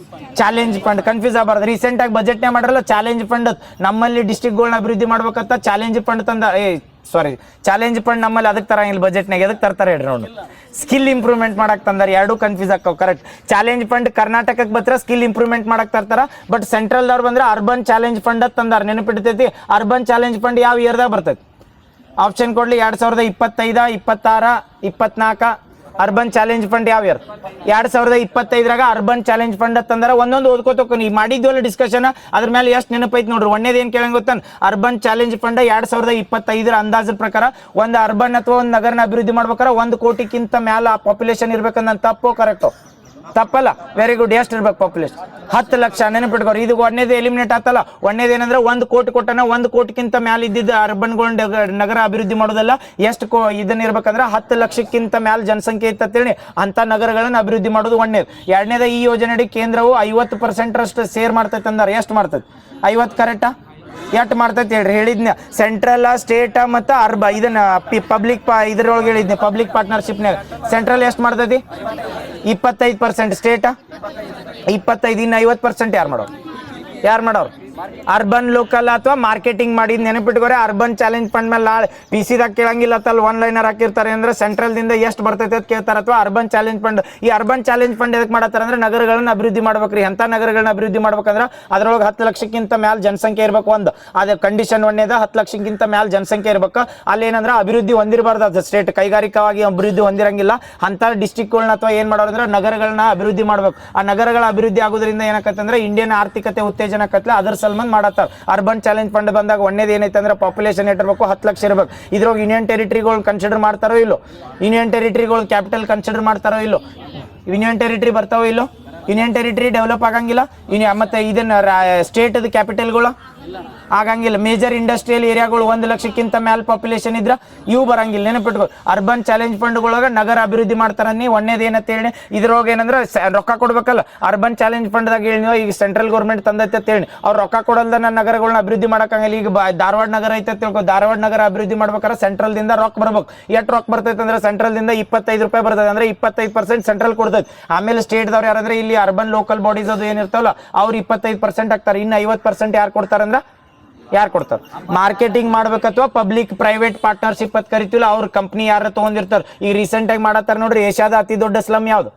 Challenge fund. ಕನ್ಫ್ಯೂಸ್ ಆಗಬಾರ್ದು. ರೀಸೆಂಟಾಗಿ ಬಜೆಟ್ನೇ ಮಾಡ್ರಲ್ಲ ಚಾಲೆಂಜ್ ಫಂಡ್. ನಮ್ಮಲ್ಲಿ ಡಿಸ್ಟ್ರಿಕ್ಟ್ಗಳನ್ನ ಅಭಿವೃದ್ಧಿ ಮಾಡ್ಬೇಕಂತ ಚಾಲೆಂಜ್ ಫಂಡ್ ತಂದ. ಚಾಲೆಂಜ್ ಫಂಡ್ ನಮ್ಮಲ್ಲಿ ಅದಕ್ಕೆ ತರಂಗಿಲ್ಲ ಬಜೆಟ್ನಾಗ. ಎದಕ್ಕೆ ತರ್ತಾರೆ ಹೇಳ್ರಿ ನೋಡಿ? ಸ್ಕಿಲ್ ಇಂಪ್ರೂವ್ಮೆಂಟ್ ಮಾಡಕ್ ತಂದಾರೆ. ಎರಡೂ ಕನ್ಫ್ಯೂಸ್ ಆಕ್ಕವ್. ಕರೆಕ್ಟ್. ಚಾಲೆಂಜ್ ಫಂಡ್ ಕರ್ನಾಟಕಕ್ಕೆ ಬರ್ತಾರೆ, ಸ್ಕಿಲ್ ಇಂಪ್ರೂವ್ಮೆಂಟ್ ಮಾಡಕ್ ತರ್ತಾರ. ಬಟ್ ಸೆಂಟ್ರಲ್ದವ್ರು ಬಂದ್ರೆ ಅರ್ಬನ್ ಚಾಲೆಂಜ್ ಫಂಡ್ ಅಂತ ತಂದಾರ. ನೆನಪಿಡ್ತೈತಿ? ಅರ್ಬನ್ ಚಾಲೆಂಜ್ ಫಂಡ್ ಯಾವ ಇಯರ್ದಾಗ ಬರ್ತೈತಿ? ಆಪ್ಷನ್ ಕೊಡ್ಲಿ. 2025, 26, 24. ಅರ್ಬನ್ ಚಾಲೆಂಜ್ ಫಂಡ್ ಯಾವ ಇಯರ್? 2025ರಾಗ ಅರ್ಬನ್ ಚಾಲೆಂಜ್ ಫಂಡ್ ಅಂತಂದ್ರೆ ಒಂದೊಂದು ಓದ್ಕೋತಕ್ಕ. ನೀವು ಮಾಡಿದ್ವಲ್ಲ ಡಿಸ್ಕಷನ್, ಅದ್ರ ಮೇಲೆ ಎಷ್ಟು ನೆನಪೈತಿ ನೋಡ್ರಿ. ಒಂದೇದು ಏನು ಕೇಳಂಗೆ ಗೊತ್ತಾನ? ಅರ್ಬನ್ ಚಾಲೆಂಜ್ ಫಂಡ್ 2025ರ ಅಂದಾಜು ಪ್ರಕಾರ ಒಂದು ಅರ್ಬನ್ ಅಥವಾ ಒಂದು ನಗರನ ಅಭಿವೃದ್ಧಿ ಮಾಡ್ಬೇಕಾರೆ 1 ಕೋಟಿಗಿಂತ ಮ್ಯಾಲ ಪಾಪ್ಯುಲೇಷನ್ ಇರ್ಬೇಕಂತ. ತಪ್ಪು ಕರೆಕ್ಟು? ತಪ್ಪಲ್ಲ. Very good. ಎಷ್ಟು ಇರ್ಬೇಕು ಪಾಪ್ಯುಲೇಷನ್? 10 ಲಕ್ಷ. ನೆನಪಿಟ್ಕೋರಿ. ಇದು ಒಂದೇದು ಎಲಿಮಿನೇಟ್ ಆತಲ್ಲ. ಒಂದೇದು ಏನಂದ್ರೆ 1 ಕೋಟಿ ಕೊಟ್ಟನ. 1 ಕೋಟಿಗಿಂತ ಮ್ಯಾಲ ಇದ್ದಿದ್ದು ಅರ್ಬನ್ಗಳನ್ನ ನಗರ ಅಭಿವೃದ್ಧಿ ಮಾಡೋದಲ್ಲ. ಎಷ್ಟು ಇದನ್ನ ಇರ್ಬೇಕಂದ್ರೆ 10 ಲಕ್ಷಕ್ಕಿಂತ ಮ್ಯಾಲ ಜನಸಂಖ್ಯೆ ಇತ್ತಂತೇಳಿ ಅಂತ ನಗರಗಳನ್ನ ಅಭಿವೃದ್ಧಿ ಮಾಡೋದು ಒಂದೇದು. ಎರಡನೇದ ಈ ಯೋಜನೆಯಡಿ ಕೇಂದ್ರವು 50% ಶೇರ್ ಮಾಡ್ತೈತೆ ಅಂದಾರೆ. ಎಷ್ಟು ಮಾಡ್ತೈತೆ? 50. ಕರೆಕ್ಟಾ? ಎಷ್ಟು ಮಾಡ್ತೈತೆ ಹೇಳ್ರಿ? ಹೇಳಿದ್ನ ಸೆಂಟ್ರಲ್, ಸ್ಟೇಟ್ ಮತ್ತು ಇದನ್ನ ಪಬ್ಲಿಕ್ ಇದ್ರೊಳಗೆ ಹೇಳಿದ್ನೆ. ಪಬ್ಲಿಕ್ ಪಾರ್ಟ್ನರ್ಶಿಪ್ನಾಗ ಸೆಂಟ್ರಲ್ ಎಷ್ಟು ಮಾಡ್ತೈತಿ? 25%. ಸ್ಟೇಟ್ 25. ಇನ್ನು 50% ಯಾರು ಮಾಡೋರು? ಅರ್ಬನ್ ಲೋಕಲ್ ಅಥವಾ ಮಾರ್ಕೆಟಿಂಗ್ ಮಾಡಿದ್. ನೆನಪಿಟ್ಕೋರೆ. ಅರ್ಬನ್ ಚಾಲೆಂಜ್ ಫಂಡ್ ಮೇಲೆ ನಾಳೆ ಪಿಸಿದಾಗ ಕೇಳಂಗಿಲ್ಲ ತಲ್ಲ ಒನ್ ಲೈನರ್ ಹಾಕಿರ್ತಾರೆ ಅಂದ್ರೆ ಸೆಂಟ್ರಲ್ದಿಂದ ಎಷ್ಟು ಬರ್ತೈತೆ ಅಂತ ಕೇಳ್ತಾರೆ. ಅಥವಾ ಅರ್ಬನ್ ಚಾಲೆಂಜ್ ಫಂಡ್. ಈ ಅರ್ಬನ್ ಚಾಲೆಂಜ್ ಫಂಡ್ ಎದಕ್ಕೆ ಮಾಡತ್ತಾರೆ ಅಂದ್ರೆ ನಗರಗಳನ್ನ ಅಭಿವೃದ್ಧಿ ಮಾಡ್ಬೇಕ್ರಿ. ಎಂಥ ನಗರಗಳನ್ನ ಅಭಿವೃದ್ಧಿ ಮಾಡ್ಬೇಕಂದ್ರೆ ಅದ್ರೊಳಗೆ 10 ಲಕ್ಷಕ್ಕಿಂತ ಮ್ಯಾಲ ಜನಸಂಖ್ಯೆ ಇರ್ಬೇಕು. ಒಂದು ಅದೇ ಕಂಡೀಷನ್ ಒಂದೇದ. 10 ಲಕ್ಷಕ್ಕಿಂತ ಮ್ಯಾಲ ಜನಸಂಖ್ಯೆ ಇರ್ಬೇಕು. ಅಲ್ಲಿ ಏನಂದ್ರೆ ಅಭಿವೃದ್ಧಿ ಹೊಂದಿರಬಾರ್ದು. ಅದು ಸ್ಟೇಟ್ ಕೈಗಾರಿಕವಾಗಿ ಅಭಿವೃದ್ಧಿ ಹೊಂದಿರಂಗಿಲ್ಲ. ಅಂಥ ಡಿಸ್ಟ್ರಿಕ್ಟ್ಗಳನ್ನ ಅಥವಾ ಏನು ಮಾಡೋರು ಅಂದ್ರೆ ನಗರಗಳನ್ನ ಅಭಿವೃದ್ಧಿ ಮಾಡ್ಬೇಕು. ಆ ನಗರಗಳ ಅಭಿವೃದ್ಧಿ ಆಗೋದ್ರಿಂದ ಏನಾಕತ್ತೆ ಅಂದ್ರೆ ಇಂಡಿಯನ್ ಆರ್ಥಿಕತೆ ಉತ್ತೇಜನ ಆಕತ್ಲೆ. ಅದರ ಸಲ್ಮಾನ್ ಮಾಡತ್ತಾರೆ. ಅರ್ಬನ್ ಚಾಲೆಂಜ್ ಫಂಡ್ ಬಂದಾಗ ಒಂದೇದು ಏನೈತೆ ಅಂದ್ರೆ ಪಾಪ್ಯುಲೇಷನ್ ಇಟ್ಟಿರ್ಬೇಕು, 10 ಲಕ್ಷ ಇರ್ಬೇಕು. ಇದ್ರೊಳಗೆ ಯೂನಿಯನ್ ಟೆರಿಟರಿಗಳು ಕನ್ಸಿಡರ್ ಮಾಡ್ತಾರೋ ಇಲ್ಲೋ? ಯೂನಿಯನ್ ಟೆರಿಟರಿಗಳು ಕ್ಯಾಪಿಟಲ್ ಕನ್ಸಿಡರ್ ಮಾಡ್ತಾರೋ ಇಲ್ಲೋ? ಯೂನಿಯನ್ ಟೆರಿಟರಿ ಬರ್ತಾವೋ ಇಲ್ಲೋ? ಯೂನಿಯನ್ ಟೆರಿಟರಿ ಡೆವಲಪ್ ಆಗಂಗಿಲ್ಲ. ಮತ್ತೆ ಇದನ್ನ ಸ್ಟೇಟ್ ಕ್ಯಾಪಿಟಲ್ಗಳು ಆಗಂಗಿಲ್ಲ. ಮೇಜರ್ ಇಂಡಸ್ಟ್ರಿಯಲ್ ಏರಿಯಾಗಳು 1 ಲಕ್ಷಕ್ಕಿಂತ ಮ್ಯಾಲ ಪಾಪ್ಯುಲೇಷನ್ ಇದ್ರ ಇವು ಬರಂಗಿಲ್ಲ. ನೆನಪಿಟ್ಕೋ. ಅರ್ಬನ್ ಚಾಲೆಂಜ್ ಫಂಡ್ಗಳೊಳಗೆ ನಗರ ಅಭಿವೃದ್ಧಿ ಮಾಡ್ತಾರ. ನೀವು ಒಂದೇದು ಏನಂತ ಹೇಳಿ ಇದ್ರೊಳಗೆ ಏನಂದ್ರೆ ರೊಕ್ಕ ಕೊಡ್ಬೇಕಲ್ಲ. ಅರ್ಬನ್ ಚಾಲೆಂಜ್ ಫಂಡ್ದಾಗ ಹೇಳಿ ನೀವು ಈಗ ಸೆಂಟ್ರಲ್ ಗೌರ್ಮೆಂಟ್ ತಂದೈತೆ ಅಂತ ಹೇಳಿ ಅವ್ರು ರೊಕ್ಕ ಕೊಡಲ್ದ ನಗರಗಳನ್ನ ಅಭಿವೃದ್ಧಿ ಮಾಡಕ್ಕಂಗಿಲ್ಲ. ಈಗ ಧಾರವಾಡ ನಗರ ಐತೆ ತಿಳ್ಕೊ. ಧಾರವಾಡ ನಗರ ಅಭಿವೃದ್ಧಿ ಮಾಡ್ಬೇಕಾದ್ರೆ ಸೆಂಟ್ರಲ್ದಿಂದ ರೊಕ್ಕ ಬರ್ಬೇಕು. ಎಷ್ಟು ರೊಕ್ಕ ಬರ್ತೈತೆ ಅಂದ್ರೆ ಸೆಂಟ್ರಲ್ದಿಂದ 25 ರೂಪಾಯಿ ಬರ್ತದೆ. ಅಂದ್ರೆ 25% ಸೆಂಟ್ರಲ್ ಕೊಡ್ತೈತೆ. ಆಮೇಲೆ ಸ್ಟೇಟ್ದವ್ರು ಯಾರಂದ್ರೆ ಇಲ್ಲಿ ಅರ್ಬನ್ ಲೋಕಲ್ ಬಾಡೀಸ್ ಅದು ಏನಿರ್ತಾವಲ್ಲ ಅವ್ರು 25% ಆಗ್ತಾರೆ. ಇನ್ನು 50% ಯಾರು ಕೊಡ್ತಾರಂದ್ರೆ ಯಾರು ಕೊಡ್ತಾರೆ? ಮಾರ್ಕೆಟಿಂಗ್ ಮಾಡ್ಬೇಕು ಅಥವಾ ಪಬ್ಲಿಕ್ ಪ್ರೈವೇಟ್ ಪಾರ್ಟ್ನರ್ಶಿಪ್ ಅಂತ ಕರಿತೀವಲ್ಲ ಅವ್ರ ಕಂಪ್ನಿ ಯಾರು ತೊಗೊಂಡಿರ್ತಾರೆ. ಈಗ ರೀಸೆಂಟಾಗಿ ಮಾಡತ್ತಾರ ನೋಡ್ರಿ. ಏಷ್ಯಾದ ಅತಿ ದೊಡ್ಡ ಸ್ಲಮ್ ಯಾವುದು?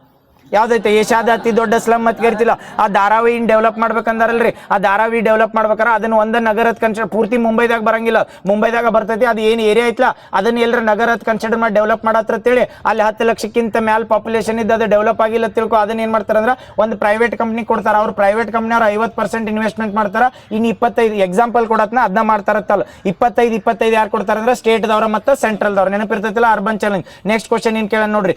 ಯಾವ್ದೈತೆ ಏಷ್ಯಾದ ಅತಿ ದೊಡ್ಡ ಸ್ಲಮ್ ಅಂತ ಕರಿತಿಲ್ಲ, ಆ ಧಾರಾವಿ ಡೆವಲಪ್ ಮಾಡ್ಬೇಕಂದಾರಲ್ರಿ, ಆ ಧಾರಾವಿ ಡೆವಲಪ್ ಮಾಡ್ಬೇಕಾರ ಅದನ್ನ ಒಂದ ನಗರದ ಕನ್ಸಿಡರ್ ಪೂರ್ತಿ ಮುಂಬೈದಾಗ ಬರಂಗಿಲ್ಲ, ಮುಂಬೈದಾಗ ಬರ್ತೈತಿ, ಅದು ಏನು ಏರಿಯಾ ಐತ್ಲಾ ಅದನ್ನ ಎಲ್ಲರ ನಗರದ ಕನ್ಸಿಡರ್ ಮಾಡಿ ಡೆವಲಪ್ ಮಾಡತ್ತೇಳಿ ಅಲ್ಲಿ 10 ಲಕ್ಷಕ್ಕಿಂತ ಮ್ಯಾಲ ಪಾಪ್ಯುಲೇಷನ್ ಇದ್ದು ಅದು ಡೆವಲಪ್ ಆಗಿಲ್ಲ ತಿಳ್ಕೊ, ಅದನ್ನ ಏನ್ ಮಾಡ್ತಾರ ಅಂದ್ರೆ ಒಂದು ಪ್ರೈವೇಟ್ ಕಂಪ್ನಿ ಕೊಡ್ತಾರ, ಅವ್ರು ಪ್ರೈವೇಟ್ ಕಂಪ್ನಿಯವ್ರು 50% ಇನ್ವೆಸ್ಟ್ಮೆಂಟ್ ಮಾಡ್ತಾರ, ಇನ್ನು 25 ಎಕ್ಸಾಂಪಲ್ ಕೊಡತ್ನ ಅದನ್ನ ಮಾಡ್ತಾರತ್ತಲ್ಲ, 25 ಯಾರು ಕೊಡ್ತಾರ ಅಂದ್ರೆ ಸ್ಟೇಟ್ದವ್ರ ಮತ್ತು ಸೆಂಟ್ರಲ್ದವ್ರು, ನೆನಪಿರ್ತೈತಿಲ್ಲ ಅರ್ಬನ್ ಚಾಲೆಂಜ್. ನೆಕ್ಸ್ಟ್ ಕ್ವಶನ್ ಏನ್ ಕೇಳ ನೋಡ್ರಿ,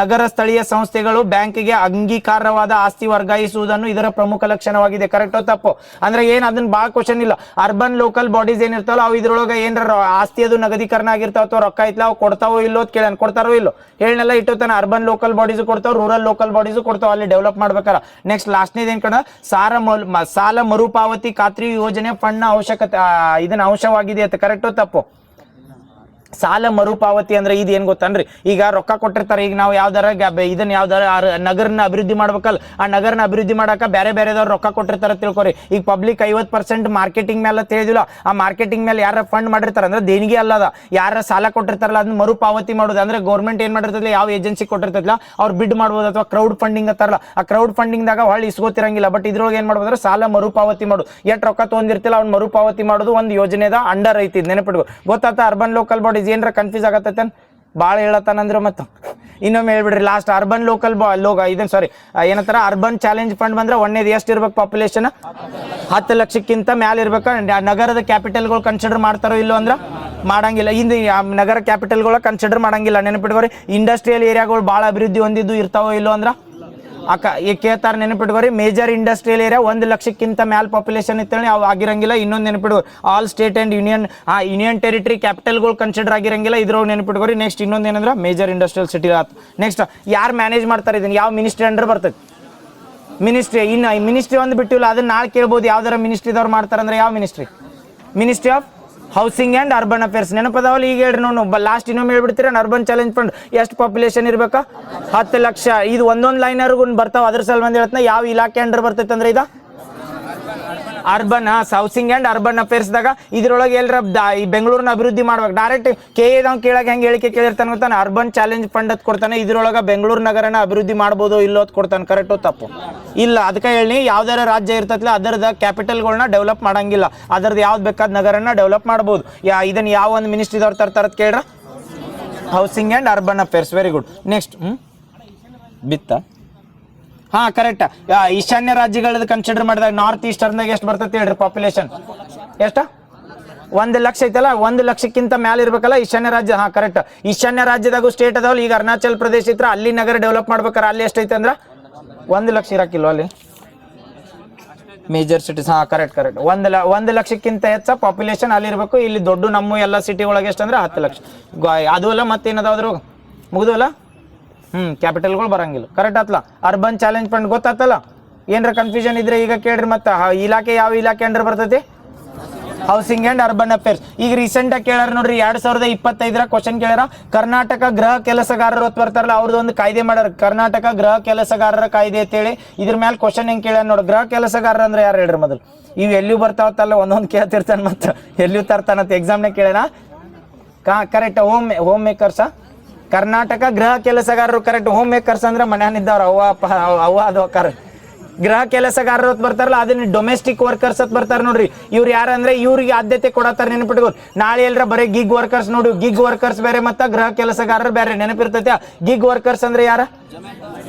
ನಗರ ಸ್ಥಳೀಯ ಸಂಸ್ಥೆಗಳು ಬ್ಯಾಂಕಿಗೆ ಅಂಗೀಕಾರವಾದ ಆಸ್ತಿ ವರ್ಗಾಯಿಸುವುದನ್ನು ಇದರ ಪ್ರಮುಖ ಲಕ್ಷಣವಾಗಿದೆ. ಕರೆಕ್ಟೋ ತಪ್ಪು? ಅಂದ್ರೆ ಏನ್ ಅದನ್ನ ಭಾಳ ಕ್ವಶನ್ ಇಲ್ಲ. ಅರ್ಬನ್ ಲೋಕಲ್ ಬಾಡೀಸ್ ಏನಿರ್ತಾವಲ್ಲ ಅವು ಇದ್ರೊಳಗೆ ಏನಾರ ಆಸ್ತಿ ಅದು ನಗದೀಕರಣ ಆಗಿರ್ತಾವ ಅಥವಾ ರೊಕ್ಕ ಐತ್ಲ ಅವು ಕೊಡ್ತಾವೋ ಇಲ್ಲೋ ಕೇಳ, ಕೊಡ್ತಾರೋ ಇಲ್ಲೋ ಹೇಳನೆಲ್ಲ ಇಟ್ಟೋತಾನ. ಅರ್ಬನ್ ಲೋಕಲ್ ಬಾಡೀಸ್ ಕೊಡ್ತಾವ, ರೂರಲ್ ಲೋಕಲ್ ಬಾಡೀಸ್ ಕೊಡ್ತಾವ ಅಲ್ಲಿ ಡೆವಲಪ್ ಮಾಡ್ಬೇಕಾರ. ನೆಕ್ಸ್ಟ್ ಲಾಸ್ಟ್ನೇದು ಏನ್ ಕಣ, ಸಾಲ ಮರುಪಾವತಿ ಖಾತ್ರಿ ಯೋಜನೆ ಫಂಡ್ ಅವಶ್ಯಕತೆ ಇದನ್ನ ಅಂಶವಾಗಿದೆ ಅಂತ. ಕರೆಕ್ಟೋ ತಪ್ಪು? ಸಾಲ ಮರುಪಾವತಿ ಅಂದ್ರೆ ಇದು ಏನ್ ಗೊತ್ತನ್ರಿ, ಈಗ ರೊಕ್ಕ ಕೊಟ್ಟಿರ್ತಾರೆ, ಈಗ ನಾವು ಯಾವ್ದಾರ ಇದನ್ನ ಯಾವ್ದಾರ ನಗರನ ಅಭಿವೃದ್ಧಿ ಮಾಡ್ಬೇಕಲ್ಲ, ಆ ನಗರನ ಅಭಿವೃದ್ಧಿ ಮಾಡಕ ಬೇರೆ ಬೇರೆದವ್ರು ರೊಕ್ಕ ಕೊಟ್ಟಿರ್ತಾರೆ ತಿಳ್ಕೊರಿ. ಈಗ ಪಬ್ಲಿಕ್ 50% ಮಾರ್ಕೆಟಿಂಗ್ ಮೇಲೆ ತಿಳಿದಿಲ್ಲ, ಆ ಮಾರ್ಕೆಟಿಂಗ್ ಮೇಲೆ ಯಾರ ಫಂಡ್ ಮಾಡಿರ್ತಾರೆ ಅಂದ್ರೆ ದೇಣಿಗೆ ಅಲ್ಲದ, ಯಾರ ಸಾಲ ಕೊಟ್ಟಿರ್ತಾರಲ್ಲ ಅದನ್ನ ಮರುಪಾವತಿ ಮಾಡೋದು. ಅಂದ್ರೆ ಗೌರ್ಮೆಂಟ್ ಏನ್ ಮಾಡಿರ್ತಲ್ಲ, ಯಾವ ಏಜೆನ್ಸಿ ಕೊಟ್ಟಿರ್ತಲ್ಲ ಅವ್ರು ಬಿಡ್ ಮಾಡ್ಬೋದು, ಅಥವಾ ಕ್ರೌಡ್ ಫಂಡಿಂಗ್ ಅಂತಾರಲ್ಲ, ಆ ಕ್ರೌಡ್ ಫಂಡಿಂಗ್ ದಾಗ ಹೊಳ್ಳಿ ಇಸ್ಕೋತಿರಂಗಿಲ್ಲ. ಬಟ್ ಇದ್ರೊಳಗೆ ಏನ್ ಮಾಡ್ಬೋದ್ರೆ ಸಾಲ ಮರುಪಾವತಿ ಮಾಡೋದು, ಎಷ್ಟು ರೊಕ್ಕ ತೊಗೊಂಡಿರ್ತಿಲ್ಲ ಅವ್ನು ಮರುಪಾವತಿ ಮಾಡೋದು ಒಂದು ಯೋಜನೆದ ಅಂಡರ್ ಐತಿ, ನೆನಪಿಡ್ಬೋದು. ಗೊತ್ತಾತ? ಅರ್ಬನ್ ಲೋಕಲ್ ಬಾಡೀಸ್ ಏನ್ರ ಕನ್ಫ್ಯೂಸ್ ಆಗತ್ತೇನ್ ಭಾಳ ಹೇಳತ್ತಾನಂದ್ರೆ ಮತ್ತೆ ಇನ್ನೊಮ್ಮೆ ಹೇಳ್ಬಿಡ್ರಿ. ಲಾಸ್ಟ್ ಅರ್ಬನ್ ಲೋಕಲ್ ಇದನ್ ಸಾರಿ ಏನಂತಾರ ಅರ್ಬನ್ ಚಾಲೆಂಜ್ ಫಂಡ್ ಬಂದ್ರೆ ಒಂದೇದು ಎಷ್ಟು ಇರ್ಬೇಕು ಪಾಪ್ಯುಲೇಷನ್, 10 ಲಕ್ಷಕ್ಕಿಂತ ಮ್ಯಾಲ ಇರ್ಬೇಕ. ನಗರದ ಕ್ಯಾಪಿಟಲ್ಗಳು ಕನ್ಸಿಡರ್ ಮಾಡ್ತಾರೋ ಇಲ್ಲೋ ಅಂದ್ರೆ ಮಾಡಂಗಿಲ್ಲ, ಇಂದು ನಗರ ಕ್ಯಾಪಿಟಲ್ಗಳ ಕನ್ಸಿಡರ್ ಮಾಡಂಗಿಲ್ಲ. ನೆನಪಿಟ್ಕೋರಿ. ಇಂಡಸ್ಟ್ರಿಯಲ್ ಏರಿಯಾಗಳು ಭಾಳ ಅಭಿವೃದ್ಧಿ ಹೊಂದಿದ್ದು ಇರ್ತಾವೋ ಇಲ್ಲೋ ಅಂದ್ರೆ ಈಗ ಕೇಳ್ತಾರೆ. ನೆನಪಿಟ್ಕೋರಿ, ಮೇಜರ್ ಇಂಡಸ್ಟ್ರಿಯಲ್ ಏರಿಯಾ 1 ಲಕ್ಷಕ್ಕಿಂತ ಮ್ಯಾಲ ಪಾಪ್ಯುಲೇಷನ್ ಇತ್ತೇಳಿ ಅವು ಆಗಿರಂಗಿಲ್ಲ. ಇನ್ನೊಂದು ನೆನಪಿಟ್ಕೋರಿ, all state and union territory ಕ್ಯಾಪಿಟಲ್ಗಳು ಕನ್ಸಿಡರ್ ಆಗಿರಂಗಿಲ್ಲ, ಇದ್ರೊಳಗೆ ನೆನಪಿಟ್ಕೋರಿ. ನೆಕ್ಸ್ಟ್ ಇನ್ನೊಂದು ಏನಂದ್ರೆ ಮೇಜರ್ ಇಂಡಸ್ಟ್ರಿಯಲ್ ಸಿಟಿ ಆಯ್ತು. ನೆಕ್ಸ್ಟ್ ಯಾರು ಮ್ಯಾನೇಜ್ ಮಾಡ್ತಾರೆ ಇದನ್ನ, ಯಾವ ಮಿನಿಸ್ಟ್ರಿ ಅಂಡರ್ ಬರ್ತದೆ? ಮಿನಿಸ್ಟ್ರಿ. ಇನ್ನು ಮಿನಿಸ್ಟ್ರಿ ಒಂದು ಬಿಟ್ಟಿಲ್ಲ, ಅದನ್ನ ನಾಳೆ ಕೇಳ್ಬೋದು, ಯಾವ್ದಾರ ಮಿನಿಸ್ಟ್ರಿದವ್ರು ಮಾಡ್ತಾರೆ ಅಂದ್ರೆ ಯಾವ ministry? Ministry of housing and urban affairs. ನೆನಪದವಲ್ಲ? ಈಗ ಹೇಳ್ರಿ ನೋಡು, ಲಾಸ್ಟ್ ಇನ್ನೊಮ್ಮೆ ಹೇಳ್ಬಿಡ್ತೀರ. ಅರ್ಬನ್ ಚಾಲೆಂಜ್ ಫಂಡ್ ಎಷ್ಟು ಪಾಪ್ಯುಲೇಷನ್ ಇರ್ಬೇಕಾ? 10 ಲಕ್ಷ. ಇದು ಒಂದೊಂದು ಲೈನರ್ಗೂ ಬರ್ತಾವ, ಅದ್ರ ಸಲ ಬಂದು ಹೇಳ್ತಾನೆ ಯಾವ ಇಲಾಖೆ ಅಂಡರ್ ಬರ್ತೈತೆ ಅಂದ್ರೆ ಇದು ಅರ್ಬನ್ ಹೌಸಿಂಗ್ ಆ್ಯಂಡ್ ಅರ್ಬನ್ ಅಫೇರ್ಸ್ದಾಗ. ಇದ್ರೊಳಗೆ ಎಲ್ಲರ ಈ ಬೆಂಗಳೂರಿನ ಅಭಿವೃದ್ಧಿ ಮಾಡ್ಬೇಕು. ಡೈರೆಕ್ಟ್ KA ಕೇಳಕ್ಕೆ ಹೆಂಗೆ ಹೇಳಿಕೆ ಕೇಳಿರ್ತಾನೆ ಗೊತ್ತಾನೆ, ಅರ್ಬನ್ ಚಾಲೆಂಜ್ ಫಂಡ್ ಅಂತ ಕೊಡ್ತಾನೆ, ಇದ್ರೊಳಗೆ ಬೆಂಗಳೂರು ನಗರನ ಅಭಿವೃದ್ಧಿ ಮಾಡ್ಬೋದು ಇಲ್ಲೋ ಅಂತ ಕೊಡ್ತಾನೆ. ಕರೆಕ್ಟೋ ತಪ್ಪು? ಇಲ್ಲ. ಅದಕ್ಕೆ ಹೇಳಿ ಯಾವ್ದಾರ ರಾಜ್ಯ ಇರ್ತೈತಿಲ್ಲ ಅದರದ ಕ್ಯಾಪಿಟಲ್ಗಳನ್ನ ಡೆವಲಪ್ ಮಾಡಂಗಿಲ್ಲ, ಅದರದ್ದು ಯಾವ್ದು ಬೇಕಾದ ನಗರನ ಡೆವಲಪ್ ಮಾಡ್ಬೋದು. ಇದನ್ನ ಯಾವ ಒಂದು ಮಿನಿಸ್ಟ್ರಿದವ್ರು ತರ್ತಾರತ್ ಕೇಳ್ರ, housing and urban affairs. Very good. Next ಬಿತ್ತ ಹಾ ಕರೆಕ್ಟ್. ಈಶಾನ್ಯ ರಾಜ್ಯಗಳದ್ದು ಕನ್ಸಿಡರ್ ಮಾಡಿದಾಗ ನಾರ್ತ್ ಈಸ್ಟರ್ನಾಗ ಎಷ್ಟು ಬರ್ತೈತಿ ಹೇಳ್ರಿ ಪಾಪ್ಯುಲೇಷನ್? ಎಷ್ಟ? 1 ಲಕ್ಷ ಐತಲ್ಲ, 1 ಲಕ್ಷಕ್ಕಿಂತ ಮ್ಯಾಲ ಇರ್ಬೇಕಲ್ಲ ಈಶಾನ್ಯ ರಾಜ್ಯ. ಹಾ ಕರೆಕ್ಟ್. ಈಶಾನ್ಯ ರಾಜ್ಯದಾಗೂ ಸ್ಟೇಟ್ ಅದಾವಲ್ಲ, ಈಗ ಅರುಣಾಚಲ್ ಪ್ರದೇಶ ಇತ್ರ ಅಲ್ಲಿ ನಗರ ಡೆವಲಪ್ ಮಾಡ್ಬೇಕಾರೆ ಅಲ್ಲಿ ಎಷ್ಟೈತೆ ಅಂದ್ರೆ 1 ಲಕ್ಷ ಇರಾಕಿಲ್ವ ಅಲ್ಲಿ ಮೇಜರ್ ಸಿಟೀಸ್. ಹಾ ಕರೆಕ್ಟ್. 1 ಲಕ್ಷಕ್ಕಿಂತ ಹೆಚ್ಚ ಪಾಪ್ಯುಲೇಷನ್ ಅಲ್ಲಿ ಇರಬೇಕು. ಇಲ್ಲಿ ದೊಡ್ಡ ನಮ್ಮ ಎಲ್ಲ ಸಿಟಿ ಒಳಗೆ ಎಷ್ಟು ಅಂದ್ರೆ 10 ಲಕ್ಷ. ಅದು ಅಲ್ಲ ಮತ್ತೇನದಾವ್ರು ಮುಗಿದವಲ್ಲ. ಕ್ಯಾಪಿಟಲ್ಗಳು ಬರಂಗಿಲ್ಲ. ಕರೆಕ್ಟ್ ಆತ್ಲ? ಅರ್ಬನ್ ಚಾಲೆಂಜ್ ಫಂಡ್ ಗೊತ್ತಾತಲ್ಲ? ಏನ್ರ ಕನ್ಫ್ಯೂಷನ್ ಇದ್ರೆ ಈಗ ಕೇಳ್ರಿ. ಮತ್ತೆ ಇಲಾಖೆ ಯಾವ ಇಲಾಖೆ ಅಂಡರ್ ಬರ್ತೈತಿ? Housing and urban affairs. ಈಗ ರೀಸೆಂಟಾಗಿ ಕೇಳಾರ ನೋಡ್ರಿ, 2025 ಕ್ವಶನ್ ಕೇಳ್ಯಾರ. ಕರ್ನಾಟಕ ಗೃಹ ಕೆಲಸಗಾರರು ಅಂತ ಬರ್ತಾರಲ್ಲ ಅವ್ರದ್ದು ಒಂದು ಕಾಯ್ದೆ ಮಾಡ್ಯಾರ, ಕರ್ನಾಟಕ ಗೃಹ ಕೆಲಸಗಾರರ ಕಾಯ್ದೆ ಅಂತೇಳಿ. ಇದ್ರ ಮೇಲೆ ಕ್ವಶನ್ ಹೆಂಗೆ ಕೇಳ್ಯಾರ ನೋಡಿ. ಗೃಹ ಕೆಲಸಗಾರರ ಅಂದ್ರೆ ಯಾರು ಹೇಳ್ರಿ ಮೊದಲು? ಇವು ಎಲ್ಲಿಯೂ ಬರ್ತಾವತ್ತಲ್ಲ, ಒಂದೊಂದು ಕೇಳ್ತಿರ್ತಾನೆ ಮತ್ತೆ ಎಲ್ಲಿಯೂ ತರ್ತಾನಂತ ಎಕ್ಸಾಮ್ನಾಗ ಕೇಳ್ಯಾನ. ಕರೆಕ್ಟ್. ಹೋಮ್ ಮೇಕರ್ಸಾ? ಕರ್ನಾಟಕ ಗೃಹ ಕೆಲಸಗಾರರು. ಕರೆಕ್ಟ್. ಹೋಮ್ ಮೇಕರ್ಸ್ ಅಂದ್ರೆ ಮನ್ಯಾನಿದ್ದವ್ರು, ಅವ್ವ ಅದು ಕರೆಕ್ಟ್. ಗೃಹ ಕೆಲಸಗಾರರು ಅಂತ ಬರ್ತಾರಲ್ಲ ಅದನ್ನ ಡೊಮೆಸ್ಟಿಕ್ ವರ್ಕರ್ಸ್ ಅಂತ ಬರ್ತಾರೆ ನೋಡ್ರಿ. ಇವ್ರು ಯಾರಂದ್ರೆ ಇವ್ರಿಗೆ ಆದ್ಯತೆ ಕೊಡತ್ತಾರ. ನೆನಪಿಟ್ಕೋ. ನಾಳೆ ಎಲ್ಲರ ಬರೀ ಗಿಗ್ ವರ್ಕರ್ಸ್ ನೋಡಿ, ಗಿಗ್ ವರ್ಕರ್ಸ್ ಬೇರೆ ಮತ್ತ ಗೃಹ ಕೆಲಸಗಾರರು ಬೇರೆ. ನೆನಪಿರ್ತೈತೆ? ಗಿಗ್ ವರ್ಕರ್ಸ್ ಅಂದ್ರೆ ಯಾರ?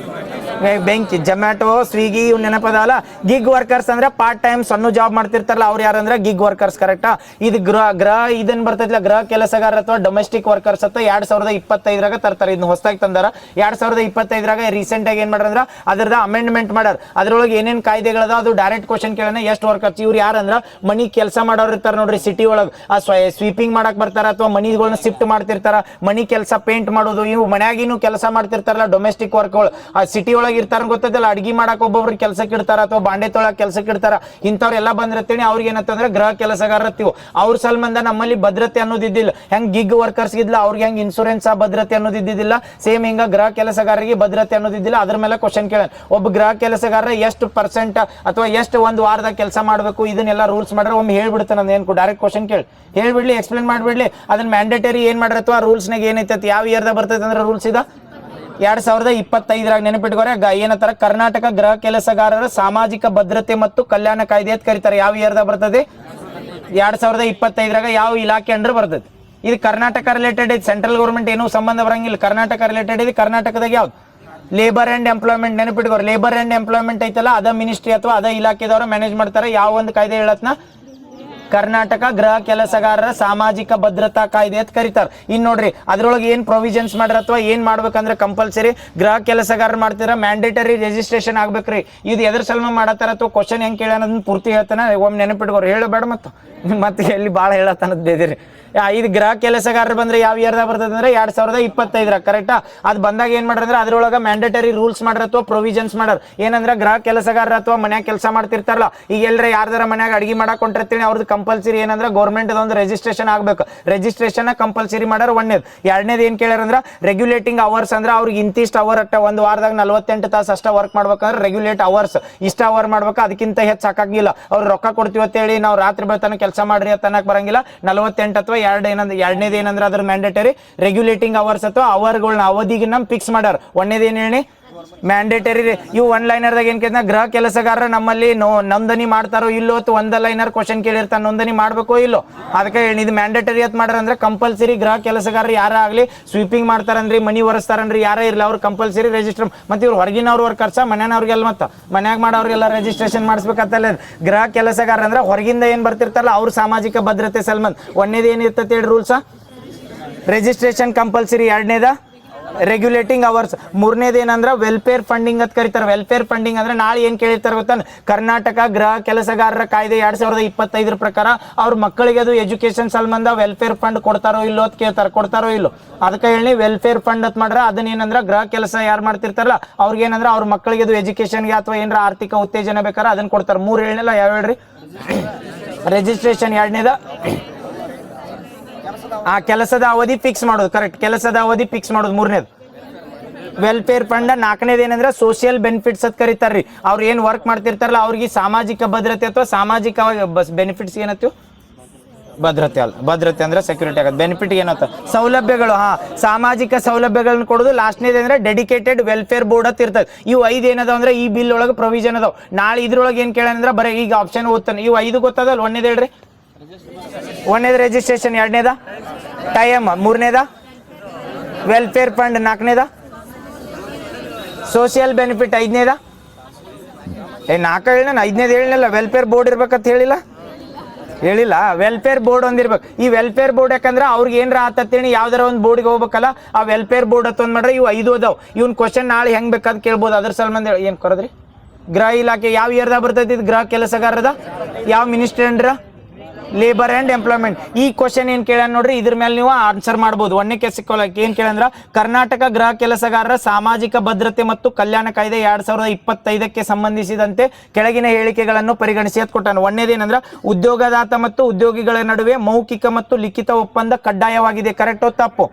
ಬೆಂಕಿ, ಜೊಮ್ಯಾಟೊ, ಸ್ವಿಗ್ಗಿ ಇವ್ ನೆನಪದಲ್ಲ. ಗಿಗ್ ವರ್ಕರ್ಸ್ ಅಂದ್ರೆ ಪಾರ್ಟ್ ಟೈಮ್ ಸಣ್ಣ ಜಾಬ್ ಮಾಡ್ತಿರ್ತಾರಲ್ಲ ಅವ್ರು ಯಾರಂದ್ರೆ ಗಿಗ್ ವರ್ಕರ್ಸ್. ಕರೆಕ್ಟಾ? ಇದು ಗೃಹ ಇದನ್ ಬರ್ತೈತಿಲ್ಲ ಗೃಹ ಕೆಲಸಗಾರ ಅಥವಾ ಡೊಮೆಸ್ಟಿಕ್ ವರ್ಕರ್ಸ್ ಅಂತ 2025 ತರ್ತಾರೆ. ಇದನ್ನ ಹೊಸದಾಗಿ ತಂದಾರ 2025 ರೀಸೆಂಟ್ ಆಗಿ ಏನ್ ಮಾಡ್ರ ಅಂದ್ರೆ ಅದ್ರದ ಅಮೆಂಡ್ಮೆಂಟ್ ಮಾಡ್ಯಾರ. ಅದ್ರೊಳಗೆ ಏನೇನ್ ಕಾಯ್ದೆಗಳದ ಅದು ಡೈರೆಕ್ಟ್ ಕ್ವಶನ್ ಕೇಳೋಣ. ಎಷ್ಟು ವರ್ಕರ್ಸ್ ಇವ್ರು ಯಾರಂದ್ರ ಮನಿ ಕೆಲಸ ಮಾಡೋರು ಇರ್ತಾರ ನೋಡ್ರಿ ಸಿಟಿ ಒಳಗೆ. ಆ ಸ್ವೀಪಿಂಗ್ ಮಾಡಕ್ ಬರ್ತಾರ ಅಥವಾ ಮನಿಗಳನ್ನ ಶಿಫ್ಟ್ ಮಾಡ್ತಿರ್ತಾರ, ಮನಿ ಕೆಲಸ ಪೇಂಟ್ ಮಾಡೋದು, ಇವು ಮನ್ಯಾಗಿನೂ ಕೆಲಸ ಮಾಡ್ತಿರ್ತಾರಲ್ಲ ಡೊಮೆಸ್ಟಿಕ್ ವರ್ಕ್ಗಳು. ಆ ಸಿಟಿ ಒಳಗೆ ಇರ್ತಾರ ಗೊತ್ತದಲ್ಲ, ಅಡ್ಗಿ ಮಾಡಕ್ ಒಬ್ಬೊಬ್ರು ಕೆಲ್ಸಕ್ಕೆ ಇಡ್ತಾರ ಅಥವಾ ಬಾಂಡೆ ತೊಳಕ್ ಕೆಲ್ಸಕ್ಕೆ ಇಡ್ತಾರ. ಇಂಥವ್ರೆಲ್ಲ ಬಂದಿರ್ತೀನಿ ಅವ್ರಿಗೆ ಏನಂತಂದ್ರೆ ಗೃಹ ಕೆಲಸಗಾರತ್ತೀವಿ. ಅವ್ರ ಸಲ್ಮಂದ ನಮ್ಮಲ್ಲಿ ಭದ್ರತೆ ಅನ್ನೋದಿದ್ದಿಲ್ಲ. ಹೆಂಗ್ ಗಿಗ್ ವರ್ಕರ್ಸ್ ಇದ್ಲ ಅವ್ರಿಗೆ ಹೆಂಗ್ ಇನ್ಸೂರೆನ್ಸ್ ಭದ್ರತೆ ಅನ್ನೋದಿದ್ದಿಲ್ಲ, ಸೇಮ್ ಹಿಂಗ ಗೃಹ ಕೆಲಸಗಾರರಿಗೆ ಭದ್ರತೆ ಅನ್ನೋದಿದ್ದಿಲ್ಲ. ಅದ್ರ ಮೇಲೆ ಕ್ವಶನ್ ಕೇಳ. ಒಬ್ಬ ಗೃಹ ಕೆಲಸಗಾರ ಎಷ್ಟು % ಅಥವಾ ಎಷ್ಟು ಒಂದು ವಾರದಾಗ ಕೆಲಸ ಮಾಡಬೇಕು ಇದನ್ನೆಲ್ಲ ರೂಲ್ಸ್ ಮಾಡ್ರೆ ಒಮ್ಮೆ ಹೇಳ್ಬಿಡ್ತಾನೆ. ನಾನು ಏನು ಡೈರೆಕ್ಟ್ ಕ್ವಶನ್ ಕೇಳಿ ಹೇಳ್ಬಿಡ್ಲಿ, ಎಕ್ಸ್ಪ್ಲೇನ್ ಮಾಡ್ಬಿಡ್ಲಿ. ಅದನ್ನ ಮ್ಯಾಂಡೇಟರಿ ಏನ್ ಮಾಡ್ರ ಅಥವಾ ರೂಲ್ಸ್ನಾಗ ಏನೈತೆ ಯಾವ ಇಯರ್ದಾಗ ಬರ್ತೈತೆ ಅಂದ್ರೆ ರೂಲ್ಸ್ ಇದ 2025 ನೆನಪಿಟ್ಕೋರೆ ಏನಂತಾರ ಕರ್ನಾಟಕ ಗೃಹ ಕೆಲಸಗಾರರ ಸಾಮಾಜಿಕ ಭದ್ರತೆ ಮತ್ತು ಕಲ್ಯಾಣ ಕಾಯ್ದೆ ಅಂತ ಕರೀತಾರೆ. ಯಾವ ಇಯರ್ದಾಗ ಬರ್ತದೆ? 2025 ಯಾವ ಇಲಾಖೆ ಅಂಡರ್ ಬರ್ತದೆ? ಇದು ಕರ್ನಾಟಕ ರಿಲೇಟೆಡ್ ಐತಿ, ಸೆಂಟ್ರಲ್ ಗೌರ್ಮೆಂಟ್ ಏನೂ ಸಂಬಂಧ ಬರಂಗಿಲ್ಲ. ಕರ್ನಾಟಕ ರಿಲೇಟೆಡ್ ಇದೆ. ಕರ್ನಾಟಕದಾಗ ಯಾವ್ದು? Labour and employment. ನೆನಪಿಟ್ಕೋರಿ, ಲೇಬರ್ ಅಂಡ್ ಎಂಪ್ಲಾಯ್ಮೆಂಟ್ ಐತಲ್ಲ, ಅದ ಮಿನಿಸ್ಟ್ರಿ ಅಥವಾ ಅದ ಇಲಾಖೆದವರು ಮ್ಯಾನೇಜ್ ಮಾಡ್ತಾರೆ. ಯಾವ ಒಂದು ಕಾಯ್ದೆ ಹೇಳತ್ನ? ಕರ್ನಾಟಕ ಗೃಹ ಕೆಲಸಗಾರರ ಸಾಮಾಜಿಕ ಭದ್ರತಾ ಕಾಯ್ದೆ ಅಂತ ಕರೀತಾರೆ. ಇನ್ನು ನೋಡ್ರಿ ಅದ್ರೊಳಗೆ ಏನ್ ಪ್ರೊವಿಷನ್ಸ್ ಮಾಡ್ರ ಅಥವಾ ಏನ್ ಮಾಡ್ಬೇಕಂದ್ರೆ ಕಂಪಲ್ಸರಿ ಗೃಹ ಕೆಲಸಗಾರ ಮಾಡ್ತೀರಾ ಮ್ಯಾಂಡೇಟರಿ ರಿಜಿಸ್ಟ್ರೇಷನ್ ಆಗ್ಬೇಕ್ರಿ. ಇದು ಎದ್ರ ಸಲ್ಮ ಮಾಡತ್ತಾರ ಅಥವಾ ಕ್ವಶನ್ ಹೆಂಗ್ ಕೇಳ ಅನ್ನೋದನ್ನ ಪೂರ್ತಿ ಹೇಳ್ತಾನೆ. ಒಮ್ಮೆ ನೆನಪಿಟ್ಕೋರಿ, ಹೇಳಬೇಡ ಮತ್ತೆ ಎಲ್ಲಿ ಭಾಳ ಹೇಳತ್ತನ್ನೋದು ಬೇದಿರಿ. ಇದು ಗೃಹ ಕೆಲಸಗಾರರು ಬಂದ್ರೆ ಯಾವ ಇಯರ್ದಾಗ ಬರ್ತದೆ ಅಂದ್ರೆ 2025 ಕರೆಕ್ಟಾ? ಅದು ಬಂದಾಗ ಏನ್ ಮಾಡ್ರ ಅಂದ್ರೆ ಅದ್ರೊಳಗ ಮ್ಯಾಂಡೇಟರಿ ರೂಲ್ಸ್ ಮಾಡ್ರ ಅಥವಾ ಪ್ರೊವಿಷನ್ಸ್ ಮಾಡ್ರ. ಏನಂದ್ರೆ ಗೃಹ ಕೆಲಸಗಾರರ ಅಥವಾ ಮನ್ಯಾಗ ಕೆಲಸ ಮಾಡ್ತಿರ್ತಾರಲ್ಲ, ಈಗ ಎಲ್ಲರ ಯಾರ್ದಾರ ಮನ್ಯಾಗ ಅಡಿಗೆ ಮಾಡಕ್ ಕೊಂಡಿರ್ತೀನಿ ಅವ್ರದ್ದು ಕಂಪಲ್ಸರಿ ಏನಂದ್ರೆ ಗೌರ್ಮೆಂಟ್ ಒಂದು ರಿಜಿಸ್ಟ್ರೇಷನ್ ಆಗ್ಬೇಕು. ರಿಜಿಸ್ಟ್ರೇಷನ್ ಕಂಪಲ್ಸರಿ ಮಾಡ್ಯಾರ. ಒಂದೇದು. ಎರಡನೇದು ಏನ್ ಕೇಳ್ಯಾರಂದ್ರೆ ರೆಗ್ಯುಲೇಟಿಂಗ್ ಅವರ್ಸ್ ಅಂದ್ರೆ ಅವ್ರಿಗೆ ಇಂತಿಷ್ಟು ಅವರ್ ಅಟ್ಟ ಒಂದು ವಾರದಾಗ 48 ತಾಸು ಅಷ್ಟ ವರ್ಕ್ ಮಾಡ್ಬೇಕಂದ್ರೆ ರೆಗ್ಯುಲೇಟ್ ಅವರ್ಸ್ ಇಷ್ಟ ಅವರ್ ಮಾಡ್ಬೇಕು, ಅದಕ್ಕಿಂತ ಹೆಚ್ಚು ಸಾಕಾಗಿಲ್ಲ. ಅವ್ರು ರೊಕ್ಕ ಕೊಡ್ತೀವಿ ಅಂತ ಹೇಳಿ ನಾವು ರಾತ್ರಿ ಬೆಳತನ ಕೆಲಸ ಮಾಡ್ರಿ ಅಂತ ಅನ್ನಕ್ ಬರಂಗಿಲ್ಲ. 48 ಅಥವಾ ಎರಡನೇದು ಏನಂದ್ರೆ ಅದ್ರ ಮ್ಯಾಂಡೇಟರಿ ರೆಗ್ಯುಲೇಟಿಂಗ್ ಅವರ್ಸ್ ಅಥವಾ ಅವರ್ಗಳನ್ನ ಅವಧಿಗೆ ನಮ್ ಫಿಕ್ಸ್ ಮಾಡ್ಯಾರ. ಒಂದೇದು ಏನ್ ಹೇಳಿ ಮ್ಯಾಂಡೇಟರಿ. ಇವು ಒನ್ ಲೈನರ್ದಾಗ ಏನ್ ಕೇಳ್ತಾನ, ಗೃಹ ಕೆಲಸಗಾರರ ನಮ್ಮಲ್ಲಿ ನೋಂದಣಿ ಮಾಡ್ತಾರೋ ಇಲ್ಲೋ ಅಥವಾ ಒಂದ ಲೈನರ್ ಕ್ವಶನ್ ಕೇಳಿರ್ತಾನ, ನೋಂದಣಿ ಮಾಡ್ಬೇಕೋ ಇಲ್ಲೋ. ಅದಕ್ಕೆ ಇದು ಮ್ಯಾಂಡೇಟರಿ ಅಂತ ಮಾಡ್ಯಾರ ಅಂದ್ರೆ ಕಂಪಲ್ಸರಿ ಗೃಹ ಕೆಲಸಗಾರರು ಯಾರ ಆಗ್ಲಿ ಸ್ವೀಪಿಂಗ್ ಮಾಡ್ತಾರನ್ರಿ, ಮನಿ ಒರೆಸ್ತಾರನ್ರಿ, ಯಾರೇ ಇರ್ಲಿ ಅವ್ರು ಕಂಪಲ್ಸರಿ ರಿಜಿಸ್ಟರ್. ಮತ್ತೆ ಇವ್ರು ಹೊರಗಿನವ್ರು ವರ್ಕರ್ಸ, ಮನೆಯವ್ರಿಗೆಲ್ಲ ಮತ್ತೆ ಮನ್ಯಾಗ ಮಾಡೋರಿಗೆಲ್ಲ ರಿಜಿಸ್ಟ್ರೇಷನ್ ಮಾಡಿಸ್ಬೇಕಂತಲ್ಲ. ಗೃಹ ಕೆಲಸಗಾರ ಅಂದ್ರೆ ಹೊರಗಿಂದ ಏನ್ ಬರ್ತಿರ್ತಾರಲ್ಲ ಅವ್ರ ಸಾಮಾಜಿಕ ಭದ್ರತೆ ಸಲ್ಮಂದ್. ಒಂದೇದು ಏನಿರ್ತೈತಿ ಹೇಳಿ ರೂಲ್ಸ್? Registration compulsory. ಎರಡನೇದ ರೆಗ್ಯುಲೇಟಿಂಗ್ ಅವರ್ಸ್. ಮೂರನೇದು ಏನಂದ್ರೆ ವೆಲ್ಫೇರ್ ಫಂಡಿಂಗ್ ಅಂತ ಕರೀತಾರೆ. ವೆಲ್ಫೇರ್ ಫಂಡಿಂಗ್ ಅಂದ್ರೆ ನಾಳೆ ಏನ್ ಕೇಳಿರ್ತಾರೆ ಗೊತ್ತಾ? ಕರ್ನಾಟಕ ಗೃಹ ಕೆಲಸಗಾರರ ಕಾಯ್ದೆ 2025 ಪ್ರಕಾರ ಅವ್ರ ಮಕ್ಕಳಿಗೆ ಅದು ಎಜುಕೇಶನ್ ಸಂಬಂಧ ವೆಲ್ಫೇರ್ ಫಂಡ್ ಕೊಡ್ತಾರೋ ಇಲ್ಲೋ ಅಂತ ಕೇಳ್ತಾರೆ. ಕೊಡ್ತಾರೋ ಇಲ್ಲೋ ಅದಕ್ಕೆ ಹೇಳಿ ವೆಲ್ಫೇರ್ ಫಂಡ್ ಅಂತ ಮಾಡ್ರ. ಅದನ್ನ ಏನಂದ್ರೆ ಗೃಹ ಕೆಲಸ ಯಾರು ಮಾಡ್ತಿರ್ತಾರಲ್ಲ ಅವ್ರಿಗೆ ಏನಂದ್ರೆ ಅವ್ರ ಮಕ್ಕಳಿಗೆ ಅದು ಎಜುಕೇಶನ್ಗೆ ಅಥವಾ ಏನಾರ ಆರ್ಥಿಕ ಉತ್ತೇಜನ ಬೇಕಾದ್ರೆ ಅದನ್ನ ಕೊಡ್ತಾರೆ. 3 ಹೇಳಿಲ್ಲ, ಯಾವ ಹೇಳ್ರಿ? ರಿಜಿಸ್ಟ್ರೇಷನ್ ಎರಡನೇದ, ಆ ಕೆಲಸದ ಅವಧಿ ಫಿಕ್ಸ್ ಮಾಡೋದು. ಕರೆಕ್ಟ್, ಕೆಲಸದ ಅವಧಿ ಫಿಕ್ಸ್ ಮಾಡೋದು ಮೂರನೇದು. Welfare fund. ನಾಲ್ಕನೇದು ಏನಂದ್ರೆ ಸೋಷಿಯಲ್ ಬೆನಿಫಿಟ್ಸ್ ಅಂತ ಕರೀತಾರ್ರಿ. ಅವ್ರು ಏನ್ ವರ್ಕ್ ಮಾಡ್ತಿರ್ತಾರಲ್ಲ ಅವ್ರಿಗೆ ಸಾಮಾಜಿಕ ಭದ್ರತೆ ಅಥವಾ ಸಾಮಾಜಿಕ ಬೆನಿಫಿಟ್ಸ್ ಏನತ್ತು? ಭದ್ರತೆ ಅಲ್ಲ, ಭದ್ರತೆ ಅಂದ್ರೆ ಸೆಕ್ಯೂರಿಟಿ ಆಗುತ್ತೆ. ಬೆನಿಫಿಟ್ ಏನತ್ತ? ಸೌಲಭ್ಯಗಳು. ಸಾಮಾಜಿಕ ಸೌಲಭ್ಯಗಳನ್ನ ಕೊಡೋದು. ಲಾಸ್ಟ್ನೇದು ಅಂದ್ರೆ ಡೆಡಿಕೇಟೆಡ್ ವೆಲ್ಫೇರ್ ಬೋರ್ಡ್ ಅಂತ ಇರ್ತದೆ. ಇವು 5 ಏನದಾವ ಅಂದ್ರೆ ಈ ಬಿಲ್ ಒಳಗೆ ಪ್ರೊವಿಷನ್ ಅದಾವ. ನಾಳೆ ಇದ್ರೊಳಗೆ ಏನ್ ಕೇಳಂದ್ರೆ ಬರೀ ಈಗ ಆಪ್ಷನ್ ಓದ್ತಾನೆ. ಇವು 5 ಗೊತ್ತದಲ್ಲ. ಒಂದೇದು ಹೇಳ್ರಿ? ಒಂದೇದು ರಿಜಿಸ್ಟ್ರೇಷನ್. ಎರಡನೇದ ಟೈಮ್. ಮೂರನೇದ ವೆಲ್ಫೇರ್ ಫಂಡ್. ನಾಲ್ಕನೇದ ಸೋಷಿಯಲ್ ಬೆನಿಫಿಟ್. ಐದನೇದ 4 ಹೇಳಿನ, 5ನೇದು ಹೇಳಿಲ್ಲ. ವೆಲ್ಫೇರ್ ಬೋರ್ಡ್ ಇರ್ಬೇಕಂತ ಹೇಳಿಲ್ಲ. ವೆಲ್ಫೇರ್ ಬೋರ್ಡ್ ಒಂದಿರ್ಬೇಕು. ಈ ವೆಲ್ಫೇರ್ ಬೋರ್ಡ್ ಯಾಕಂದ್ರೆ ಅವ್ರಿಗೆ ಏನಾರ ಆತತ್ತೇಳಿ ಯಾವ್ದಾರ ಒಂದು ಬೋರ್ಡ್ಗೆ ಹೋಗ್ಬೇಕಲ್ಲ, ಆ ವೆಲ್ಫೇರ್ ಬೋರ್ಡ್ ಅಂತ ಮಾಡ್ರೆ ಇವು 5 ಅದಾವ. ಇವ್ನ ಕ್ವಶನ್ ನಾಳೆ ಹೆಂಗ್ ಬೇಕಾದ್ ಕೇಳ್ಬೋದು. ಅದ್ರ ಸಲ್ಮಂದ ಏನ್ ಕೊರದ್ರಿ? ಗೃಹ ಇಲಾಖೆ ಯಾವ ಇಯರ್ದಾಗ ಬರ್ತೈತಿ? ಗೃಹ ಕೆಲಸಗಾರದ ಯಾವ ಮಿನಿಸ್ಟ್ರಿ ಅಂಡ್ರ? Labour and employment. ಈ ಕ್ವಶನ್ ಏನ್ ಕೇಳ ನೋಡ್ರಿ, ಇದ್ರ ಮೇಲೆ ನೀವು ಆನ್ಸರ್ ಮಾಡಬಹುದು. ಒಂದೇ ಕೆಸಿಕೊಳ್ಳಕ್ಕೆ ಏನ್ ಕೇಳಂದ್ರ ಕರ್ನಾಟಕ ಗೃಹ ಕೆಲಸಗಾರರ ಸಾಮಾಜಿಕ ಭದ್ರತೆ ಮತ್ತು ಕಲ್ಯಾಣ ಕಾಯ್ದೆ 2025ಕ್ಕೆ ಸಂಬಂಧಿಸಿದಂತೆ ಕೆಳಗಿನ ಹೇಳಿಕೆಗಳನ್ನು ಪರಿಗಣಿಸಿ ಅಂತ ಕೊಟ್ಟಾನ. ಒಂದೇದೇನಂದ್ರ ಉದ್ಯೋಗದಾತ ಮತ್ತು ಉದ್ಯೋಗಿಗಳ ನಡುವೆ ಮೌಖಿಕ ಮತ್ತು ಲಿಖಿತ ಒಪ್ಪಂದ ಕಡ್ಡಾಯವಾಗಿದೆ. ಕರೆಕ್ಟೋ ತಪ್ಪು?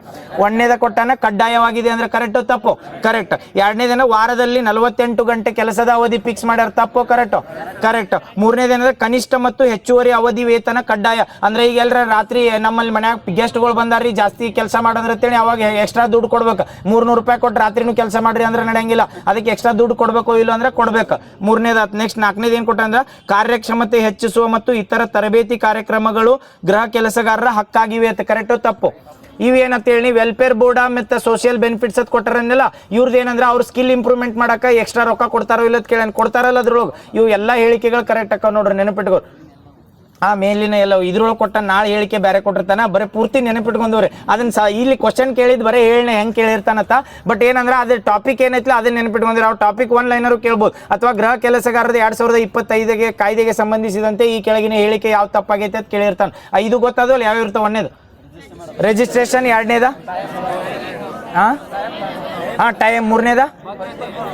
ಒಂದೇದ ಕೊಟ್ಟಾನ ಕಡ್ಡಾಯವಾಗಿದೆ ಅಂದ್ರೆ ಕರೆಕ್ಟೋ ತಪ್ಪು? ಕರೆಕ್ಟ್. ಎರಡನೇದೇನ ವಾರದಲ್ಲಿ 48 ಗಂಟೆ ಕೆಲಸದ ಅವಧಿ ಫಿಕ್ಸ್ ಮಾಡ್ಯಾರ. ತಪ್ಪು? ಕರೆಕ್ಟೋ? ಕರೆಕ್ಟ್. ಮೂರನೇದೇನಂದ್ರೆ ಕನಿಷ್ಠ ಮತ್ತು ಹೆಚ್ಚುವರಿ ಅವಧಿ ವೇತನ ಕಡ್ಡಾಯ. ಅಂದ್ರೆ ಈಗ ಎಲ್ಲರ ರಾತ್ರಿ ನಮ್ಮಲ್ಲಿ ಮನ್ಯಾಗ ಗೆಸ್ಟ್ಗಳು ಬಂದಾರ್ರಿ, ಜಾಸ್ತಿ ಕೆಲಸ ಮಾಡೋದ್ರ ಅಂತೇಳಿ ಅವಾಗ ಎಕ್ಸ್ಟ್ರಾ ದುಡ್ಡು ಕೊಡ್ಬೇಕು. 300 ರೂಪಾಯಿ ಕೊಟ್ಟು ರಾತ್ರಿನೂ ಕೆಲಸ ಮಾಡ್ರಿ ಅಂದ್ರೆ ನಡೆಯಂಗಿಲ್ಲ. ಅದಕ್ಕೆ ಎಕ್ಸ್ಟ್ರಾ ದುಡ್ಡು ಕೊಡ್ಬೇಕು, ಇಲ್ಲ ಅಂದ್ರೆ ಕೊಡ್ಬೇಕು. ಮೂರನೇದ. ನೆಕ್ಸ್ಟ್ 4ನೇದು ಏನ್ ಕೊಟ್ಟ ಅಂದ್ರೆ ಕಾರ್ಯಕ್ಷಮತೆ ಹೆಚ್ಚಿಸುವ ಮತ್ತು ಇತರ ತರಬೇತಿ ಕಾರ್ಯಕ್ರಮಗಳು ಗೃಹ ಕೆಲಸಗಾರರ ಹಕ್ಕಾಗಿವೆ ಅಂತ. ಕರೆಕ್ಟೋ ತಪ್ಪು? ಇವೇನಂತ ಹೇಳಿ ವೆಲ್ಫೇರ್ ಬೋರ್ಡ್ ಮತ್ತೆ ಸೋಷಿಯಲ್ ಬೆನಿಫಿಟ್ಸ್ ಅಂತ ಕೊಟ್ಟಾರನ್ನೆಲ್ಲ ಇವ್ರದ್ದು ಏನಂದ್ರೆ ಅವ್ರ ಸ್ಕಿಲ್ ಇಂಪ್ರೂವ್ಮೆಂಟ್ ಮಾಡಕ ಎಕ್ಸ್ಟ್ರಾ ರೊಕ್ಕ ಕೊಡ್ತಾರೋ ಇಲ್ಲ ಕೇಳ ಕೊಡ್ತಾರಲ್ಲ ಅದ್ರೊಳಗೆ. ಇವು ಎಲ್ಲ ಹೇಳಿಕೆಗಳು ಕರೆಕ್ಟ್ ಅಕ್ಕ ನೋಡ್ರಿ, ನೆನಪಿಟ್ಕೋ. ಮೇಲಿನ ಎಲ್ಲ ಇದ್ರೊಳಗೆ ಕೊಟ್ಟ ನಾಳೆ ಹೇಳಿಕೆ ಬೇರೆ ಕೊಟ್ಟಿರ್ತಾನ. ಬರೀ ಪೂರ್ತಿ ನೆನಪಿಟ್ಕೊಂಡವ್ರೆ ಅದನ್ನ ಇಲ್ಲಿ ಕ್ವಶನ್ ಕೇಳಿದ್ ಬರೀ ಹೇಳಿ ಹೆಂಗ್ ಕೇಳಿರ್ತಾನತ್ತ. ಬಟ್ ಏನಂದ್ರೆ ಅದ್ರ ಟಾಪಿಕ್ ಏನೈತಿಲ್ಲ ಅದನ್ನ ನೆನಪಿಟ್ಕೊಂಡ್ರೆ ಅವ್ರು ಟಾಪಿಕ್ 1 ಲೈನರು ಕೇಳ್ಬೋದು. ಅಥವಾ ಗೃಹ ಕೆಲಸಗಾರದ 2025ಗೆ ಕಾಯ್ದೆಗೆ ಸಂಬಂಧಿಸಿದಂತೆ ಈ ಕೆಳಗಿನ ಹೇಳಿಕೆ ಯಾವ ತಪ್ಪಾಗೈತೆ ಅಂತ ಕೇಳಿರ್ತಾನೆ. 5 ಗೊತ್ತಾದವಲ್ಲ ಯಾವ ಇರ್ತಾವ? ಒಂದೇದು ರಿಜಿಸ್ಟ್ರೇಷನ್. ಎರಡನೇದ ಟೈಮ್. ಮೂರನೇದ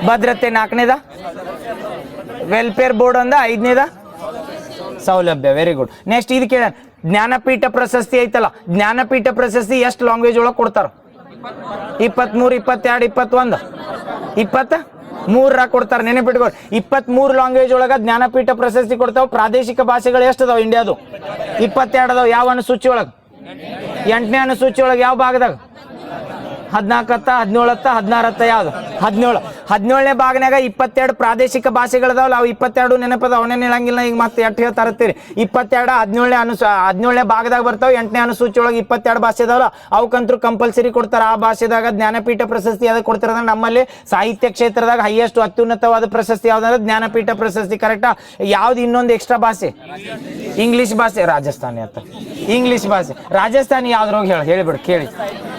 ಭದ್ರತೆ. 4ನೇದ ವೆಲ್ಫೇರ್ ಬೋರ್ಡ್. 5ನೇದ ಸೌಲಭ್ಯ. Very good. ನೆಕ್ಸ್ಟ್ ಇದು ಕೇಳ, ಜ್ಞಾನಪೀಠ ಪ್ರಶಸ್ತಿ ಐತಲ್ಲ, ಜ್ಞಾನಪೀಠ ಪ್ರಶಸ್ತಿ ಎಷ್ಟು ಲ್ಯಾಂಗ್ವೇಜ್ ಒಳಗೆ ಕೊಡ್ತಾರ? 23, 22, 21, 23 ಕೊಡ್ತಾರ. ನೆನಪಿಟ್ಕೊ, 23 ಲ್ಯಾಂಗ್ವೇಜ್ ಒಳಗ ಜ್ಞಾನಪೀಠ ಪ್ರಶಸ್ತಿ ಕೊಡ್ತಾವ. ಪ್ರಾದೇಶಿಕ ಭಾಷೆಗಳು ಎಷ್ಟು ಅದಾವ ಇಂಡಿಯಾದು? 22 ಅದಾವ. ಯಾವ ಅನುಸೂಚಿ ಒಳಗೆ? 8ನೇ ಅನುಸೂಚಿ ಒಳಗೆ ಯಾವ ಭಾಗದಾಗ? 14 17 16 ಯಾವ್ದು 17ನೇ ಭಾಗನಾಗ 22 ಪ್ರಾದೇಶಿಕ ಭಾಷೆಗಳದಾವಲ್ಲ ಅವು 22 ನೆನಪದ ಅವನೇ ಹೇಳಂಗಿಲ್ಲ ಈಗ ಮತ್ತೆ ಎಷ್ಟು ಹೇಳ್ತಾ ಇರ್ತೀರಿ 22 17ನೇ ಭಾಗದಾಗ ಬರ್ತಾವ 8ನೇ ಅನುಸೂಚಿ ಒಳಗೆ 22 ಭಾಷೆ ಅದಾವಲ್ಲ ಅವಕ್ಕಂತೂ ಕಂಪಲ್ಸರಿ ಕೊಡ್ತಾರ ಆ ಭಾಷೆದಾಗ ಜ್ಞಾನಪೀಠ ಪ್ರಶಸ್ತಿ ಅದಕ್ಕೆ ಕೊಡ್ತಾರ ನಮ್ಮಲ್ಲಿ ಸಾಹಿತ್ಯ ಕ್ಷೇತ್ರದಾಗ ಹೈಯೆಸ್ಟ್ ಅತ್ಯುನ್ನತವಾದ ಪ್ರಶಸ್ತಿ ಯಾವ್ದಂದ್ರೆ ಜ್ಞಾನಪೀಠ ಪ್ರಶಸ್ತಿ ಕರೆಕ್ಟಾ ಯಾವ್ದು ಇನ್ನೊಂದು ಎಕ್ಸ್ಟ್ರಾ ಭಾಷೆ ಇಂಗ್ಲಿಷ್ ಭಾಷೆ ರಾಜಸ್ಥಾನಿ ಅಂತ ಇಂಗ್ಲಿಷ್ ಭಾಷೆ ರಾಜಸ್ಥಾನಿ ಯಾವ್ದ್ರೋಗ ಹೇಳಿಬಿಡು ಕೇಳಿ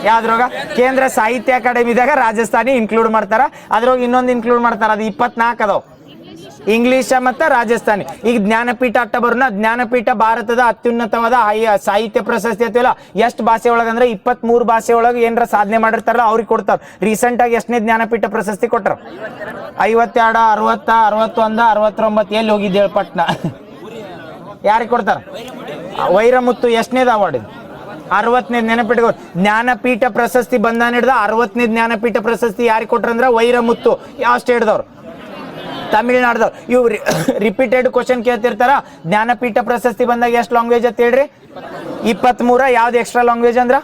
ಯಾವ್ದ್ರೋಗ ಕೇಂದ್ರ ಸಾಹಿತ್ಯ ಅಕಾಡೆಮಿದಾಗ ರಾಜಸ್ಥಾನಿ ಇನ್ಕ್ಲೂಡ್ ಮಾಡ್ತಾರ ಅದ್ರೋಗ ಇನ್ನೊಂದು ಇನ್ಕ್ಲೂಡ್ ಮಾಡ್ತಾರ ಅದು 24 ಅದಾವ ಇಂಗ್ಲಿಷ್ ಮತ್ತು ರಾಜಸ್ಥಾನಿ ಈಗ ಜ್ಞಾನಪೀಠ ಅಟ್ಟ ಬರೋಣ ಜ್ಞಾನಪೀಠ ಭಾರತದ ಅತ್ಯುನ್ನತವಾದ ಸಾಹಿತ್ಯ ಪ್ರಶಸ್ತಿ ಅಂತೀವಲ್ಲ ಎಷ್ಟು ಭಾಷೆ ಒಳಗಂದ್ರೆ 23 ಭಾಷೆ ಒಳಗೆ ಏನಾರ ಸಾಧನೆ ಮಾಡಿರ್ತಾರಲ್ಲ ಅವ್ರಿಗೆ ಕೊಡ್ತಾರ ರೀಸೆಂಟ್ ಆಗಿ ಎಷ್ಟನೇ ಜ್ಞಾನಪೀಠ ಪ್ರಶಸ್ತಿ ಕೊಟ್ರ 52 60 61 69 ಎಲ್ಲಿ ಹೋಗಿದ್ದೇಳು ಪಟ್ನ ಯಾರಿಗೆ ಕೊಡ್ತಾರ ವೈರಮುತ್ತು ಎಷ್ಟನೇದು ಅವಾರ್ಡ್ 60ನೇ ನೆನಪಿಟ್ಕೋ ಜ್ಞಾನಪೀಠ ಪ್ರಶಸ್ತಿ ಬಂದಾನ ಹಿಡ್ದ 60ನೇ ಜ್ಞಾನಪೀಠ ಪ್ರಶಸ್ತಿ ಯಾರಿಗೆ ಕೊಟ್ರಂದ್ರ ವೈರಮುತ್ತು ಯಾವ ಸ್ಟೇಟ್ದವ್ರು ತಮಿಳ್ನಾಡ್ದವ್ರು ಇವು ರಿಪೀಟೆಡ್ ಕ್ವಶನ್ ಕೇಳ್ತಿರ್ತಾರ ಜ್ಞಾನಪೀಠ ಪ್ರಶಸ್ತಿ ಬಂದಾಗ ಎಷ್ಟು ಲ್ಯಾಂಗ್ವೇಜ್ ಅಂತ ಹೇಳ್ರಿ 23 ಯಾವ್ದು ಎಕ್ಸ್ಟ್ರಾ ಲ್ಯಾಂಗ್ವೇಜ್ ಅಂದ್ರ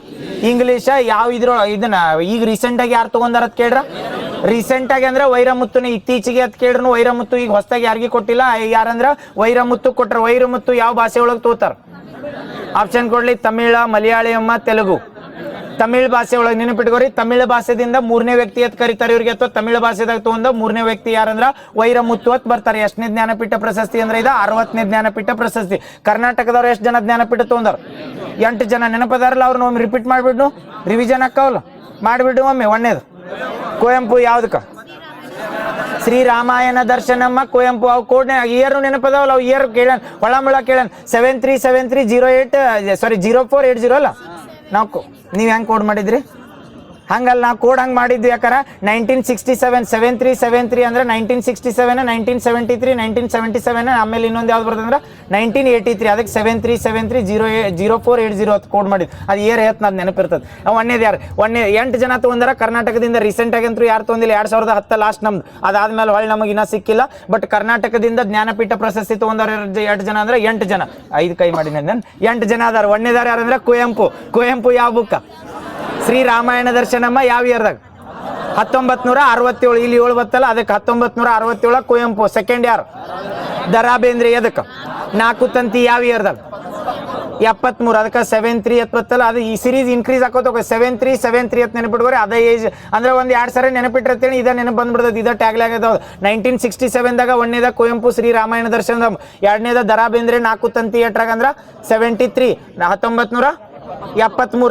ಇಂಗ್ಲೀಷ ಯಾವ ಇದನ್ನ ಈಗ ರೀಸೆಂಟ್ ಆಗಿ ಯಾರು ತಗೊಂಡಾರ ಅಂತ ಕೇಳ್ರ ರೀಸೆಂಟ್ ಆಗಿ ಅಂದ್ರೆ ವೈರಮುತ್ತುನ ಇತ್ತೀಚೆಗೆ ಅಂತ ಕೇಳ್ರು ವೈರಮುತ್ತು ಈಗ ಹೊಸದಾಗಿ ಯಾರಿಗೆ ಕೊಟ್ಟಿಲ್ಲ ಯಾರಂದ್ರ ವೈರಮುತ್ತು ಕೊಟ್ರ ವೈರಮುತ್ತು ಯಾವ ಭಾಷೆ ಒಳಗೆ ತೋತಾರ ಆಪ್ಷನ್ ಕೊಡ್ಲಿ ತಮಿಳ ಮಲಯಾಳಂ ತೆಲುಗು ತಮಿಳ್ ಭಾಷೆ ಒಳಗೆ ನೆನಪಿಟ್ಕೋರಿ ತಮಿಳ್ ಭಾಷೆದಿಂದ 3ನೇ ವ್ಯಕ್ತಿ ಅಂತ ಕರೀತಾರೆ ಇವ್ರಿಗೆ ಅಥವಾ ತಮಿಳ್ ಭಾಷೆದಾಗ ತಗೊಂಡ 3ನೇ ವ್ಯಕ್ತಿ ಯಾರಂದ್ರ ವೈರಮುತ್ತು ಅಂತ ಬರ್ತಾರೆ ಎಷ್ಟನೇ ಜ್ಞಾನಪೀಠ ಪ್ರಶಸ್ತಿ ಅಂದ್ರೆ ಇದು 60ನೇ ಜ್ಞಾನಪೀಠ ಪ್ರಶಸ್ತಿ ಕರ್ನಾಟಕದವ್ರು ಎಷ್ಟು ಜನ ಜ್ಞಾನಪೀಠ ತಗೊಂಡಾರ 8 ಜನ ನೆನಪದಾರಲ್ಲ ಅವ್ರನ್ನ ಒಮ್ಮೆ ರಿಪೀಟ್ ಮಾಡ್ಬಿಡ್ನು ರಿವಿಷನ್ ಹಾಕವಲ್ಲ ಮಾಡ್ಬಿಡು ಒಮ್ಮೆ ಒಂದೇದು ಕುವೆಂಪು ಯಾವ್ದಕ್ಕ ಶ್ರೀರಾಮಾಯಣ ದರ್ಶನಮ್ಮ ಕುವೆಂಪು ಅವು ಕೋಡ್ನೆ ಇಯರ್ ನೆನಪದಾವಲ್ಲ ಅವು ಇಯರ್ ಕೇಳನ್ ಒಳಮುಳ ಕೇಳನ್ 737308 ಅಲ್ಲ ನಾವು ನೀವು ಹೆಂಗೆ ಕೋಡ್ ಮಾಡಿದ್ರಿ ಹಂಗಲ್ಲ ನಾವು ಕೋಡ್ ಹಂಗೆ ಮಾಡಿದ್ವಿ ಯಾಕಂದ್ರೆ 1967 7373 ಅಂದ್ರೆ 1967 1973 1977 ಆಮೇಲೆ ಇನ್ನೊಂದು ಯಾವ್ದು ಬರ್ತದಂದ್ರೆ 1983 ಅದಕ್ಕೆ 73730480 ಅಂತ ಕೋಡ್ ಮಾಡಿದ್ವಿ ಅದು ಇಯರ್ ಹೇಳ್ತು ನಾನು ನೆನಪಿರ್ತದೆ ಒಂದೇದು ಯಾರು 8 ಜನ ತೊಗೊಂಡಾರ ಕರ್ನಾಟಕದಿಂದ ರೀಸೆಂಟ್ ಆಗಿ ಅಂತೂ ಯಾರು ತೊಗೊಂಡಿಲ್ಲ 2010 ಲಾಸ್ಟ್ ನಮ್ದು ಅದಾದ್ಮೇಲೆ ಹೊಳ್ಳಿ ನಮಗೆ ಇನ್ನೂ ಸಿಕ್ಕಿಲ್ಲ ಬಟ್ ಕರ್ನಾಟಕದಿಂದ ಜ್ಞಾನಪೀಠ ಪ್ರಶಸ್ತಿ ತೊಗೊಂಡಾರ 8 ಜನ ಅಂದ್ರೆ 8 ಜನ 5 ಕೈ ಮಾಡಿ ನಾನು 8 ಜನ ಅದಾರ ಒಂದೇದಾರ ಯಾರಂದ್ರೆ ಕುವೆಂಪು ಯಾವ ಬುಕ್ಕ ಶ್ರೀರಾಮಾಯಣ ದರ್ಶನಮ್ಮ ಯಾವ ಇಯರ್ದಾಗ 1967 ಇಲ್ಲಿ 7 ಬತ್ತಲ್ಲ ಅದಕ್ಕೆ 1967 ಕುವೆಂಪು ಸೆಕೆಂಡ್ ಯಾರು ದರಾ ಬೇಂದ್ರೆ ಅದಕ್ಕೆ 4 ತಂತಿ ಯಾವ ಇಯರ್ದಾಗ 73 ಅದಕ್ಕೆ 73 ಬತ್ತಲ್ಲ ಅದು ಈ ಸೀರೀಸ್ ಇನ್ಕ್ರೀಸ್ ಹಾಕೋತ 7373 ಅಂತ ನೆನಪಿಟ್ಕೋರಿ ಅದೇ ಏಜ್ ಅಂದ್ರೆ ಒಂದು 2 ಸರಿ ನೆನಪಿಟ್ಟಿರ್ತೇನೆ ಇದ ನೆನಪು ಬಂದ್ಬಿಡ್ತದೆ ಇದ ಟ್ಯಾಗ್ಲಾಗ ಅದಾವ 1967ದಾಗ 1ನೇದ ಕುವೆಂಪು ಶ್ರೀರಾಮಾಯಣ ದರ್ಶನ 2ನೇದ ದರಾ ಬೇಂದ್ರೆ 4 ತಂತಿ ಎಟ್ರಾಗ ಅಂದ್ರೆ 73 1973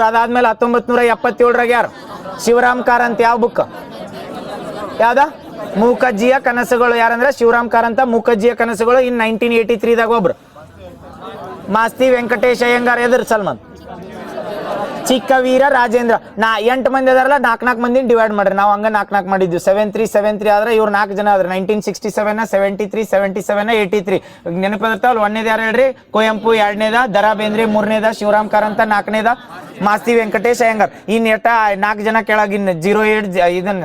ಅದಾದ್ಮೇಲೆ 1977 ಯಾರು ಶಿವರಾಮ್ ಕಾರಂತ್ ಯಾವ ಬುಕ್ ಯಾವ್ದ ಮೂಕಜ್ಜಿಯ ಕನಸುಗಳು ಯಾರಂದ್ರೆ ಶಿವರಾಮ್ ಕಾರಂತ ಮೂಕಜ್ಜಿಯ ಕನಸುಗಳು ಇನ್ 1983ದಾಗ ಒಬ್ರು ಮಾಸ್ತಿ ವೆಂಕಟೇಶ್ ಅಯ್ಯಂಗಾರ್ ಎದುರು ಸಲ್ಮಾನ್ ಚಿಕ್ಕವೀರ ರಾಜೇಂದ್ರ 8 ಮಂದಿ ಅದಾರಲ್ಲ 4 ಮಂದಿನ ಡಿವೈಡ್ ಮಾಡ್ರಿ ನಾವು ಹಂಗ 4 ಮಾಡಿದ್ವಿ 7373 ಆದ್ರೆ ಇವ್ರು 4 ಜನ ಆದ್ರೆ 1967 73 77 83 ನೆನಪಿರ್ತಾವಲ್ಲ 1ನೇದ ಯಾರು ಹೇಳ್ರಿ ಕುವೆಂಪು 2ನೇದ ದರಾ ಬೇಂದ್ರೆ 3ನೇದ ಶಿವರಾಮ್ ಕಾರಂತ 4ನೇದ ಮಾಸ್ತಿ ವೆಂಕಟೇಶ್ ಅಯ್ಯಂಗಾರ್ ಇನ್ 4 ಜನ ಕೆಳಗಿನ್ 08 ಇದನ್ನ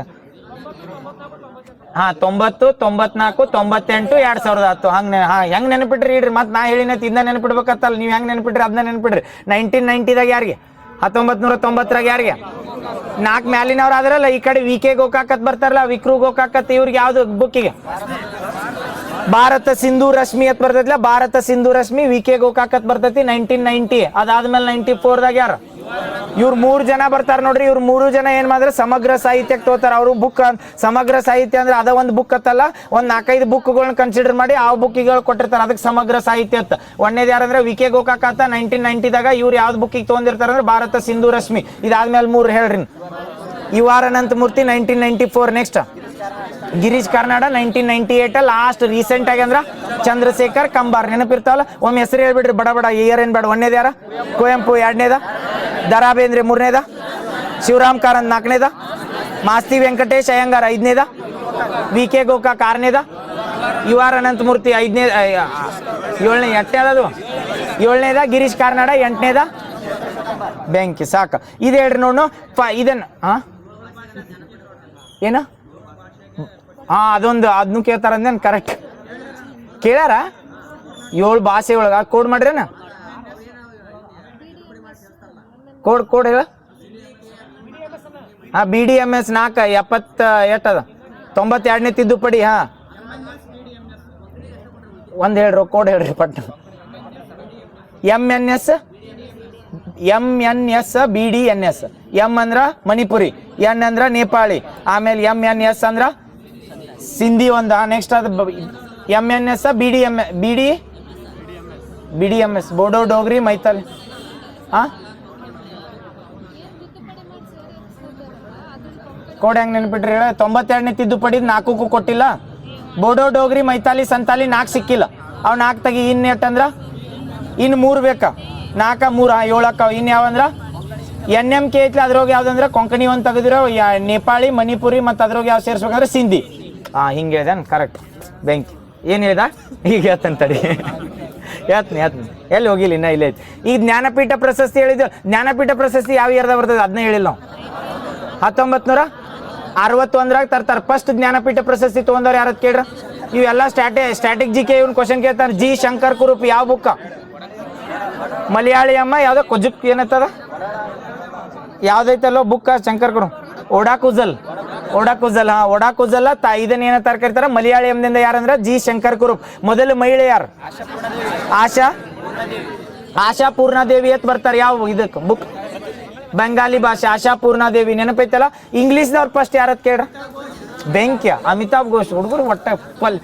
90 94 98 2010 ಹೆಂಗ್ ನೆನಪಿಟ್ರಿ ಇಡ್ರಿ ಮತ್ತೆ ನಾ ಹೇಳಿನ ಇದ್ನ ನೆನಪಿಡ್ಬೇಕತ್ತಲ್ಲ ನೀವು ಹೆಂಗ್ ನೆನಪಿಟ್ರಿ ಅದನ್ನ ನೆನಪಿಡ್ರಿ 1990ದಾಗ ಯಾರಿಗೆ 1990 ಯಾರಿಗೆ 4 ಮ್ಯಾಲಿನವ್ರು ಆದ್ರಲ್ಲ ಈ ಕಡೆ ವಿ ಕೆ ಗೋಕಾಕತ್ ಬರ್ತಾರಲ್ಲ ವಿಕ್ರು ಗೋಕಾಕತ್ ಇವ್ರಿಗೆ ಯಾವ್ದು ಬುಕ್ಕಿಗೆ ಭಾರತ ಸಿಂಧು ರಶ್ಮಿ ಅಂತ ಬರ್ತೈತಿಲ್ಲ ಭಾರತ ಸಿಂಧು ರಶ್ಮಿ ವಿ ಕೆ ಗೋಕಾಕತ್ ಬರ್ತೈತಿ 1990 ಅದಾದ್ಮೇಲೆ 94ದಾಗ ಯಾರು ಇವ್ರು 3 ಜನ ಬರ್ತಾರ ನೋಡ್ರಿ ಇವ್ರು 3 ಜನ ಏನ್ ಮಾಡಿದ್ರೆ ಸಮಗ್ರ ಸಾಹಿತ್ಯಕ್ಕೆ ತಗೋತಾರ ಅವರು ಬುಕ್ ಸಮಗ್ರ ಸಾಹಿತ್ಯ ಅಂದ್ರೆ ಅದ ಒಂದು ಬುಕ್ ಅತ್ತಲ್ಲ ಒಂದ್ 4-5 ಬುಕ್ಗಳನ್ನ ಕನ್ಸಿಡರ್ ಮಾಡಿ ಆ ಬುಕ್ಕಿಗಳು ಕೊಟ್ಟಿರ್ತಾರ ಅದಕ್ಕೆ ಸಮಗ್ರ ಸಾಹಿತ್ಯ ಅಂತ 1ನೇದು ಯಾರಂದ್ರೆ ವಿ ಕೆ ಗೋಕಾಕತ 1990ದಾಗ ಇವ್ರು ಯಾವ್ದು ಬುಕ್ಕಿಗೆ ತೊಗೊಂಡಿರ್ತಾರ ಅಂದ್ರೆ ಭಾರತ ಸಿಂಧು ರಶ್ಮಿ ಇದಾದ್ಮೇಲೆ 3 ಹೇಳ್ರಿ ಇವಾರ Ananthamurthy 1994 next Girish Karnad 1998 last recent ಆಗಿ ಅಂದ್ರ ಚಂದ್ರಶೇಖರ್ ಕಂಬಾರ್ ನೆನಪಿರ್ತಾವಲ್ಲ ಒಮ್ಮೆ ಹೆಸರು ಹೇಳ್ಬಿಡ್ರಿ ಬಡ ಇಯರ್ ಏನ್ ಬೇಡ 1ನೇದ ಯಾರ ಕುವೆಂಪು 2ನೇದ ದರಾ ಬೇಂದ್ರೆ 3ನೇದ ಶಿವರಾಮ್ ಕಾರಂತ್ 4ನೇದ ಮಾಸ್ತಿ ವೆಂಕಟೇಶ್ ಅಯ್ಯಂಗಾರ್ 5ನೇದ ವಿ ಕೆ ಗೋಕಾಕ್ 6ನೇದ ಇವಾರ ಅನಂತಮೂರ್ತಿ 7ನೇ ಅದು 7ನೇದ ಗಿರೀಶ್ ಕಾರ್ನಾಡ 8ನೇದ ಬೆಂಕಿ ಸಾಕ ಇದು ಹೇಳ್ರಿ ನೋಡು ಇದನ್ನ ಏನ ಅದನ್ನು ಕೇಳ್ತಾರ ಅಂದೇನು ಕರೆಕ್ಟ್ ಕೇಳ್ಯಾರ 7 ಭಾಷೆ ಒಳಗ ಕೋಡ್ ಮಾಡ್ರೇನ ಕೋಡ್ ಹೇಳ ಹಾಂ BDMS 4 70 ಎಷ್ಟದ 92ನೇ ತಿದ್ದುಪಡಿ. ಹಾಂ ಒಂದು ಹೇಳ್ರಿ ಕೋಡ್ ಹೇಳ್ರಿ ಪಟ್ಟು. MNS BDNS. ಎಮ್ ಅಂದ್ರ ಮಣಿಪುರಿ, ಎನ್ ಅಂದ್ರ ನೇಪಾಳಿ, ಆಮೇಲೆ MNS ಅಂದ್ರ ಸಿಂಧಿ ಒಂದು. ನೆಕ್ಸ್ಟ್ ಅದು MNS BDMS ಬೋಡೋ ಡೋಗ್ರಿ ಮೈತಾಲಿ. ಹಾಂ ಕೋಡ್ ಹೆಂಗೆ ನೆನ್ಪಿಟ್ರಿ ಹೇಳ. 92ನೇ ತಿದ್ದುಪಡಿ 4ಕ್ಕೂ ಕೊಟ್ಟಿಲ್ಲ. ಬೋಡೋ ಡೋಗ್ರಿ ಮೈತಾಲಿ ಸಂತಾಲಿ 4 ಸಿಕ್ಕಿಲ್ಲ. ಅವು 4 ತೆಗಿ. ಇನ್ನು ಎಟ್ಟಂದ್ರ ಇನ್ನು 3 ಬೇಕಾ? 4 3 7 ಅಕ್ಕ. ಇನ್ನು ಯಾವಂದ್ರ NMK ಐತ್ಲ, ಅದ್ರೋಗ ಯಾವ್ದಂದ್ರ ಕೊಂಕಣಿ ಒಂದು ತೆಗೆದಿರೋ ನೇಪಾಳಿ ಮಣಿಪುರಿ, ಮತ್ತು ಅದ್ರೋಗ ಯಾವ ಸೇರಿಸ್ಬೇಕಂದ್ರೆ ಸಿಂಧಿ. ಹಾಂ ಹಿಂಗೆ ಹೇಳ್ದಾನ ಕರೆಕ್ಟ್. ಬೆಂಕಿ ಏನು ಹೇಳ್ದ ಈಗ ಹೇಳ್ತಾನೆ ತಡಿ. ಹೇಳ್ತೀನಿ ಎಲ್ಲಿ ಹೋಗಿಲ್ಲ ಇನ್ನ ಇಲ್ಲೇ ಐತಿ. ಈಗ ಜ್ಞಾನಪೀಠ ಪ್ರಶಸ್ತಿ ಹೇಳಿದ್ದು. ಜ್ಞಾನಪೀಠ ಪ್ರಶಸ್ತಿ ಯಾವ ಇಯರ್ದಾಗ ಬರ್ತದೆ ಅದನ್ನ ಹೇಳಿಲ್ಲ ನಾವು. 1961 ತರ್ತಾರೆ. ಫಸ್ಟ್ ಜ್ಞಾನಪೀಠ ಪ್ರಶಸ್ತಿ ತೊಗೊಂಡವ್ರು ಯಾರದ್ ಕೇಳ್ರ? ಇವೆಲ್ಲ ಸ್ಟ್ಯಾಟಿಕ್ GK ಇವ್ನ ಕ್ವಶನ್ ಕೇಳ್ತಾನೆ. G ಶಂಕರ್ ಕುರುಪ್ ಯಾವ ಬುಕ್ಕ? ಮಲಯಾಳಿ ಅಮ್ಮ ಯಾವ್ದೋ ಕೊಜುಕ್ ಏನತ್ತದ ಯಾವ್ದೈತಲ್ಲೋ ಬುಕ್ಕ ಶಂಕರ್ ಕುರುಪ್. ಓಡಾಕುಜಲ್. ಹಾಂ ಓಡಾಕುಜಲ್. ಇದನ್ನ ಏನಂತ ಕರಿತಾರ ಮಲಯಾಳಿ ಎಂದಿಂದ? ಯಾರಂದ್ರೆ G ಶಂಕರ್ ಕುರುಪ್. ಮೊದಲು ಮಹಿಳೆ ಯಾರು? ಆಶಾ ಪೂರ್ಣಾದೇವಿ ಅಂತ ಬರ್ತಾರೆ. ಯಾವ ಇದಕ್ಕೆ ಬುಕ್? ಬೆಂಗಾಲಿ ಭಾಷೆ ಆಶಾ ಪೂರ್ಣಾದೇವಿ. ನೆನಪೈತಲ್ಲ. ಇಂಗ್ಲೀಷ್ದವ್ರು ಫಸ್ಟ್ ಯಾರತ್ ಕೇಳ್ರ? ಬೆಂಕ್ಯ ಅಮಿತಾಬ್ ಘೋಷ್. ಹುಡುಗರು ಒಟ್ಟ ಪಲ್.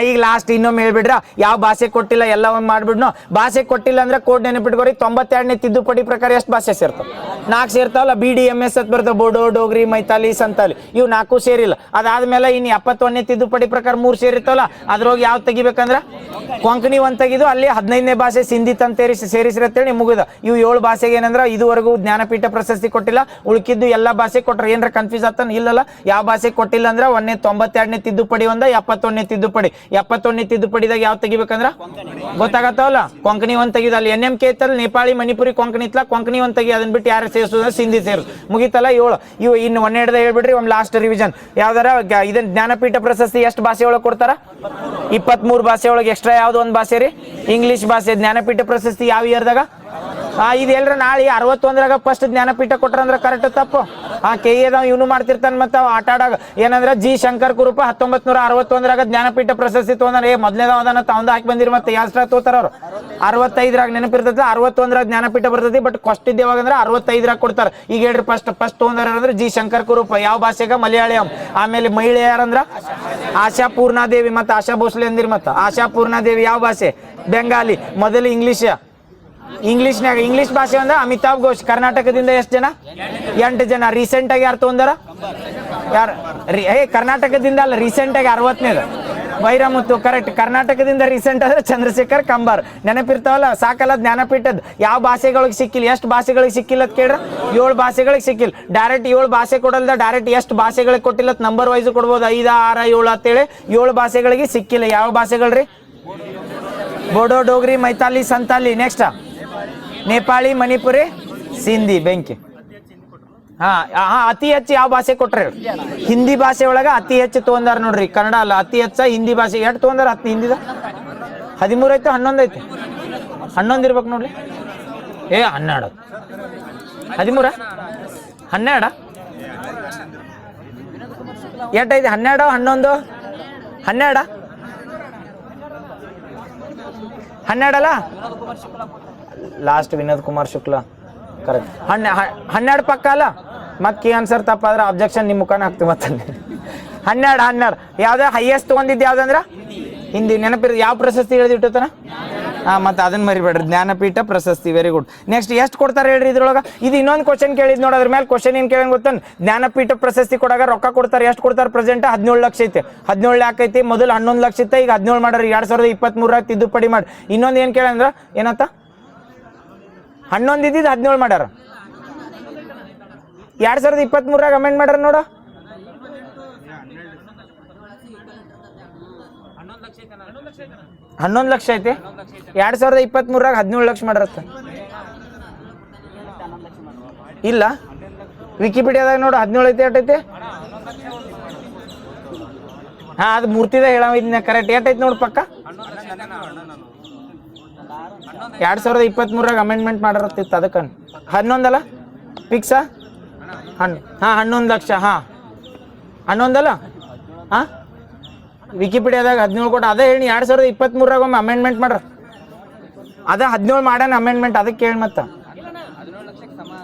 ಈಗ ಲಾಸ್ಟ್ ಇನ್ನೊಮ್ಮೆ ಹೇಳ್ಬಿಡ್ರ ಯಾವ ಭಾಷೆ ಕೊಟ್ಟಿಲ್ಲ ಎಲ್ಲ ಒಂದು ಮಾಡ್ಬಿಡ್ನು. ಭಾಷೆ ಕೊಟ್ಟಿಲ್ಲ ಅಂದ್ರೆ ಕೋಡ್ ನೆನಪಿಟ್ಕೋರಿ. 92ನೇ ತಿದ್ದುಪಡಿ ಪ್ರಕಾರ ಎಷ್ಟು ಭಾಷೆ ಸೇರ್ತಾವ? 4 ಸೇರ್ತಾವಲ್ಲ. BDMS ಅಂತ ಬರ್ತಾವ. ಬೋಡೋ ಡೋಗ್ರಿ ಮೈತಾಲಿ ಸಂತಾಲಿ. ಇವು 4 ಸೇರಿಲ್ಲ. ಅದಾದ್ಮೇಲೆ ಇನ್ನು 71ನೇ ತಿದ್ದುಪಡಿ ಪ್ರಕಾರ 3 ಸೇರಿರ್ತಾವಲ್ಲ. ಅದ್ರೋಗಿ ಯಾವ್ದು ತೆಗಿಬೇಕಂದ್ರ ಕೊಂಕಣಿ ಒಂದು ತೆಗಿದು ಅಲ್ಲಿ 15ನೇ ಭಾಷೆ ಸಿಂಧಿ ತಂತೇರಿ ಸೇರಿಸಿರತ್ತೇಳಿ ಮುಗಿದ. ಇವು 7 ಭಾಷೆಗೆ ಏನಂದ್ರ ಇದುವರೆಗೂ ಜ್ಞಾನಪೀಠ ಪ್ರಶಸ್ತಿ ಕೊಟ್ಟಿಲ್ಲ. ಉಳ್ಕಿದ್ದು ಎಲ್ಲ ಭಾಷೆ ಕೊಟ್ರ. ಏನ್ರ ಕನ್ಫ್ಯೂಸ್ ಆಗ್ತಾನ? ಇಲ್ಲಲ್ಲ. ಯಾವ ಭಾಷೆ ಕೊಟ್ಟಿಲ್ಲ ಅಂದ್ರ 92ನೇ ತಿದ್ದುಪಡಿ 71ನೇ ತಿದ್ದುಪಡಿ. 71ನೇ ತಿದ್ದುಪಡಿದಾಗ ಯಾವ ತೆಗಿಬೇಕಂದ್ರ ಗೊತ್ತಾಗತ್ತವಲ್ಲ. ಕೊಂಕಣಿ ಒಂದು ತೆಗಿದ. ಅಲ್ಲಿ NMK ಇತ್ತಲ್ಲ ನೇಪಾಳಿ ಮಣಿಪುರಿ ಕೊಂಕಣಿ ಇತ್ತಲ್ಲ. ಕೊಂಕಣಿ ಒಂದು ತೆಗಿ. ಅದನ್ನ ಬಿಟ್ಟು ಯಾರು ಸೇರಿಸೋದ್ರೆ ಸಿಂಧಿ ಸೇರಿಸ್ ಮುಗಿತಲ್ಲ. 7 ಇವು ಇನ್ನು 1 ಹೇಳ್ಬಿಡ್ರಿ. ಒಂದು ಲಾಸ್ಟ್ ರಿವಿಷನ್ ಯಾವ್ದಾರ ಇದನ್ನ ಜ್ಞಾನಪೀಠ ಪ್ರಶಸ್ತಿ ಎಷ್ಟು ಭಾಷೆ ಒಳಗೆ ಕೊಡ್ತಾರ? 23 ಭಾಷೆ ಒಳಗೆ. ಎಕ್ಸ್ಟ್ರಾ ಯಾವ್ದು ಒಂದು ಭಾಷೆ ರೀ? ಇಂಗ್ಲಿಷ್ ಭಾಷೆ. ಜ್ಞಾನಪೀಠ ಪ್ರಶಸ್ತಿ ಯಾವ ಇಯರ್ದಾಗ? ಇದು ಎಲ್ರ ನಾಳೆ 61ರಾಗ ಫಸ್ಟ್ ಜ್ಞಾನಪೀಠ ಕೊಟ್ರಂದ್ರ ಕರೆಕ್ಟ್ ತಪ್ಪು? KA ಇವನು ಮಾಡ್ತಿರ್ತಾನೆ. ಮತ್ತೆ ಆಟ ಆಡಾಗ ಏನಂದ್ರೆ G ಶಂಕರ್ ಕುರುಪ 1961ರಾಗ ಜ್ಞಾನಪೀಠ ಪ್ರಶಸ್ತಿ ತೊಗೊಂಡ್ರೆ ಮೊದಲನೇದಾವದನ್ನ ತಾವಂದ ಹಾಕಿ ಬಂದಿರಿ. ಮತ್ತೆ ಯಾವ ತೋತಾರ ಅವ್ರು? 65ರಾಗ ನೆನಪಿರ್ತೈತೆ. 61ರಾಗ ಜ್ಞಾನಪೀಠ ಬರ್ತೈತಿ. ಬಟ್ ಫಸ್ಟ್ ಇದ್ದೇವಾಗ ಅಂದ್ರೆ 65ರಾಗ ಕೊಡ್ತಾರೆ. ಈಗ ಹೇಳ್ರಿ ಫಸ್ಟ್ ತೊಗೊಂಡ್ರ ಅಂದ್ರೆ G ಶಂಕರ್ ಕುರುಪ ಯಾವ ಭಾಷೆಗ? ಮಲಯಾಳಂ. ಆಮೇಲೆ ಮಹಿಳೆ ಯಾರಂದ್ರ ಆಶಾ ಪೂರ್ಣಾದೇವಿ. ಮತ್ತೆ ಆಶಾ ಭೋಸ್ಲೆ ಅಂದಿರಿ. ಮತ್ತೆ ಆಶಾ ಪೂರ್ಣಾದೇವಿ ಯಾವ ಭಾಷೆ? ಬೆಂಗಾಲಿ. ಮೊದಲು ಇಂಗ್ಲಿಷ್ನಾಗ ಇಂಗ್ಲಿಷ್ ಭಾಷೆ ಅಂದ್ರೆ ಅಮಿತಾಬ್ ಘೋಷ್. ಕರ್ನಾಟಕದಿಂದ ಎಷ್ಟು ಜನ? 8 ಜನ. ರೀಸೆಂಟ್ ಆಗಿ ಯಾರು ತೊಗೊಂಡಾರ? ಯಾರು? ಕರ್ನಾಟಕದಿಂದ ಅಲ್ಲ, ರೀಸೆಂಟ್ ಆಗಿ 60ನೇದು ವೈರಮುತ್ತು. ಕರೆಕ್ಟ್. ಕರ್ನಾಟಕದಿಂದ ರೀಸೆಂಟ್ ಆದ್ರೆ ಚಂದ್ರಶೇಖರ್ ಕಂಬಾರ್. ನೆನಪಿರ್ತಾವಲ್ಲ. ಸಾಕಲ್ಲ ಜ್ಞಾನಪೀಠದ ಯಾವ ಭಾಷೆಗಳಿಗೆ ಸಿಕ್ಕಿಲ್ಲ? ಎಷ್ಟು ಭಾಷೆಗಳಿಗೆ ಸಿಕ್ಕಿಲ್ಲ ಅಂತ ಕೇಳ್ರ? 7 ಭಾಷೆಗಳಿಗೆ ಸಿಕ್ಕಿಲ್ಲ. ಡೈರೆಕ್ಟ್ 7 ಭಾಷೆ ಕೊಡಲ್ದ ಡೈರೆಕ್ಟ್ ಎಷ್ಟು ಭಾಷೆಗಳಿಗೆ ಕೊಟ್ಟಿಲ್ಲ ನಂಬರ್ ವೈಸ್ ಕೊಡ್ಬೋದು. 5 6 7 ಅಂತೇಳಿ 7 ಭಾಷೆಗಳಿಗೆ ಸಿಕ್ಕಿಲ್ಲ. ಯಾವ ಭಾಷೆಗಳ್ರಿ? ಬೋಡೋ ಡೋಗ್ರಿ ಮೈತಾಲಿ ಸಂತಾಲಿ. ನೆಕ್ಸ್ಟ್ ನೇಪಾಳಿ ಮಣಿಪುರಿ ಸಿಂಧಿ. ಬೆಂಕಿ. ಅತಿ ಹೆಚ್ಚು ಯಾವ ಭಾಷೆ ಕೊಟ್ರಿ? ಹಿಂದಿ ಭಾಷೆ ಒಳಗ ಅತಿ ಹೆಚ್ಚು ತೊಗೊಂಡಾರ ನೋಡ್ರಿ. ಕನ್ನಡ ಅಲ್ಲ, ಅತಿ ಹೆಚ್ಚ ಹಿಂದಿ ಭಾಷೆ. ಎಷ್ಟು ತೊಗೊಂಡಾರ? ಹಿಂದಿದ 13 ಐತೆ 11 ಐತೆ 11 ಇರ್ಬೇಕು ನೋಡ್ರಿ. 12 13 12 ಎಷ್ಟೈತೆ? 12 11 12 12 ಅಲ್ಲ. ಲಾಸ್ಟ್ ವಿನೋದ್ ಕುಮಾರ್ ಶುಕ್ಲಾ. ಕರೆಕ್ಟ್. 12 ಪಕ್ಕ ಅಲ್ಲ. ಮತ್ತೆ ಆನ್ಸರ್ ತಪ್ಪಾದ್ರೆ ಅಬ್ಜೆಕ್ಷನ್ ನಿಮ್ಮ ಮುಖಾನ ಹಾಕ್ತೀವಿ. ಮತ್ತೆ 12 ಯಾವ್ದ ಹೈಯೆಸ್ಟ್ ತೊಗೊಂಡಿದ್ದು ಯಾವ್ದಂದ್ರ ಹಿಂದಿ. ನೆನಪಿರ ಯಾವ ಪ್ರಶಸ್ತಿ ಹೇಳಿದಿಟ್ಟತನ? ಮತ್ತೆ ಅದನ್ನ ಮರಿಬೇಡ್ರಿ. ಜ್ಞಾನಪೀಠ ಪ್ರಶಸ್ತಿ. Very good. ನೆಕ್ಸ್ಟ್ ಎಷ್ಟು ಕೊಡ್ತಾರೆ ಹೇಳ್ರಿ ಇದ್ರೊಳಗ? ಇದು ಇನ್ನೊಂದು ಕ್ವಶನ್ ಕೇಳಿದ್ ನೋಡಿ. ಅದ್ರ ಮೇಲೆ ಕ್ವಶನ್ ಏನ್ ಕೇಳ ಗೊತ್ತ? ಜ್ಞಾನಪೀಠ ಪ್ರಶಸ್ತಿ ಕೊಡಾಗ ರೊಕ್ಕ ಕೊಡ್ತಾರೆ. ಎಷ್ಟು ಕೊಡ್ತಾರೆ? ಪ್ರೆಸೆಂಟ್ 17 ಲಕ್ಷ ಐತೆ. 17 ಯಾಕೈತಿ? ಮೊದಲು 11 ಲಕ್ಷ ಇತ್ತ, ಈಗ 17 ಮಾಡ್ರಿ. 2023ರಾಗ ತಿದ್ದುಪಡಿ ಮಾಡಿ. ಇನ್ನೊಂದು ಏನ್ ಕೇಳಂದ್ರ ಏನಂತ? 11 ಇದ್ದಿದ್ದು 17 ಮಾಡ್ಯಾರ. 2023ರಾಗ ಅಮೆಂಡ್ ಮಾಡ್ಯಾರ ನೋಡ. 11 ಲಕ್ಷ ಐತಿ. 2023ರಾಗ 17 ಲಕ್ಷ ಮಾಡ್ಯಾರ. ಇಲ್ಲ ವಿಕಿಪೀಡಿಯಾದಾಗ ನೋಡು 17 ಐತಿ. ಎಷ್ಟೈತಿ? ಅದು ಮೂರ್ತಿದಾಗ ಹೇಳ ಇದನ್ನ ಕರೆಕ್ಟ್. ಎಷ್ಟೈತಿ ನೋಡು ಪಕ್ಕ? 2023ರಾಗ ಅಮೆಂಡ್ಮೆಂಟ್ ಮಾಡಿರತ್ತಿತ್ತು. ಅದಕ್ಕ 11 ಅಲ್ಲ ಫಿಕ್ಸಾ? ಹಾಂ 11 ಲಕ್ಷ. ಹಾಂ 11 ಹಾಂ ವಿಕಿಪೀಡಿಯಾದಾಗ 17 ಕೊಟ್ಟು ಅದೇ ಹೇಳಿ 2023 ಒಮ್ಮೆ ಅಮೆಂಡ್ಮೆಂಟ್ ಮಾಡ್ರ ಅದ 17 ಮಾಡ್ಯಾನ ಅಮೆಂಡ್ಮೆಂಟ್ ಅದಕ್ಕೆ ಹೇಳಿ ಮತ್ತೆ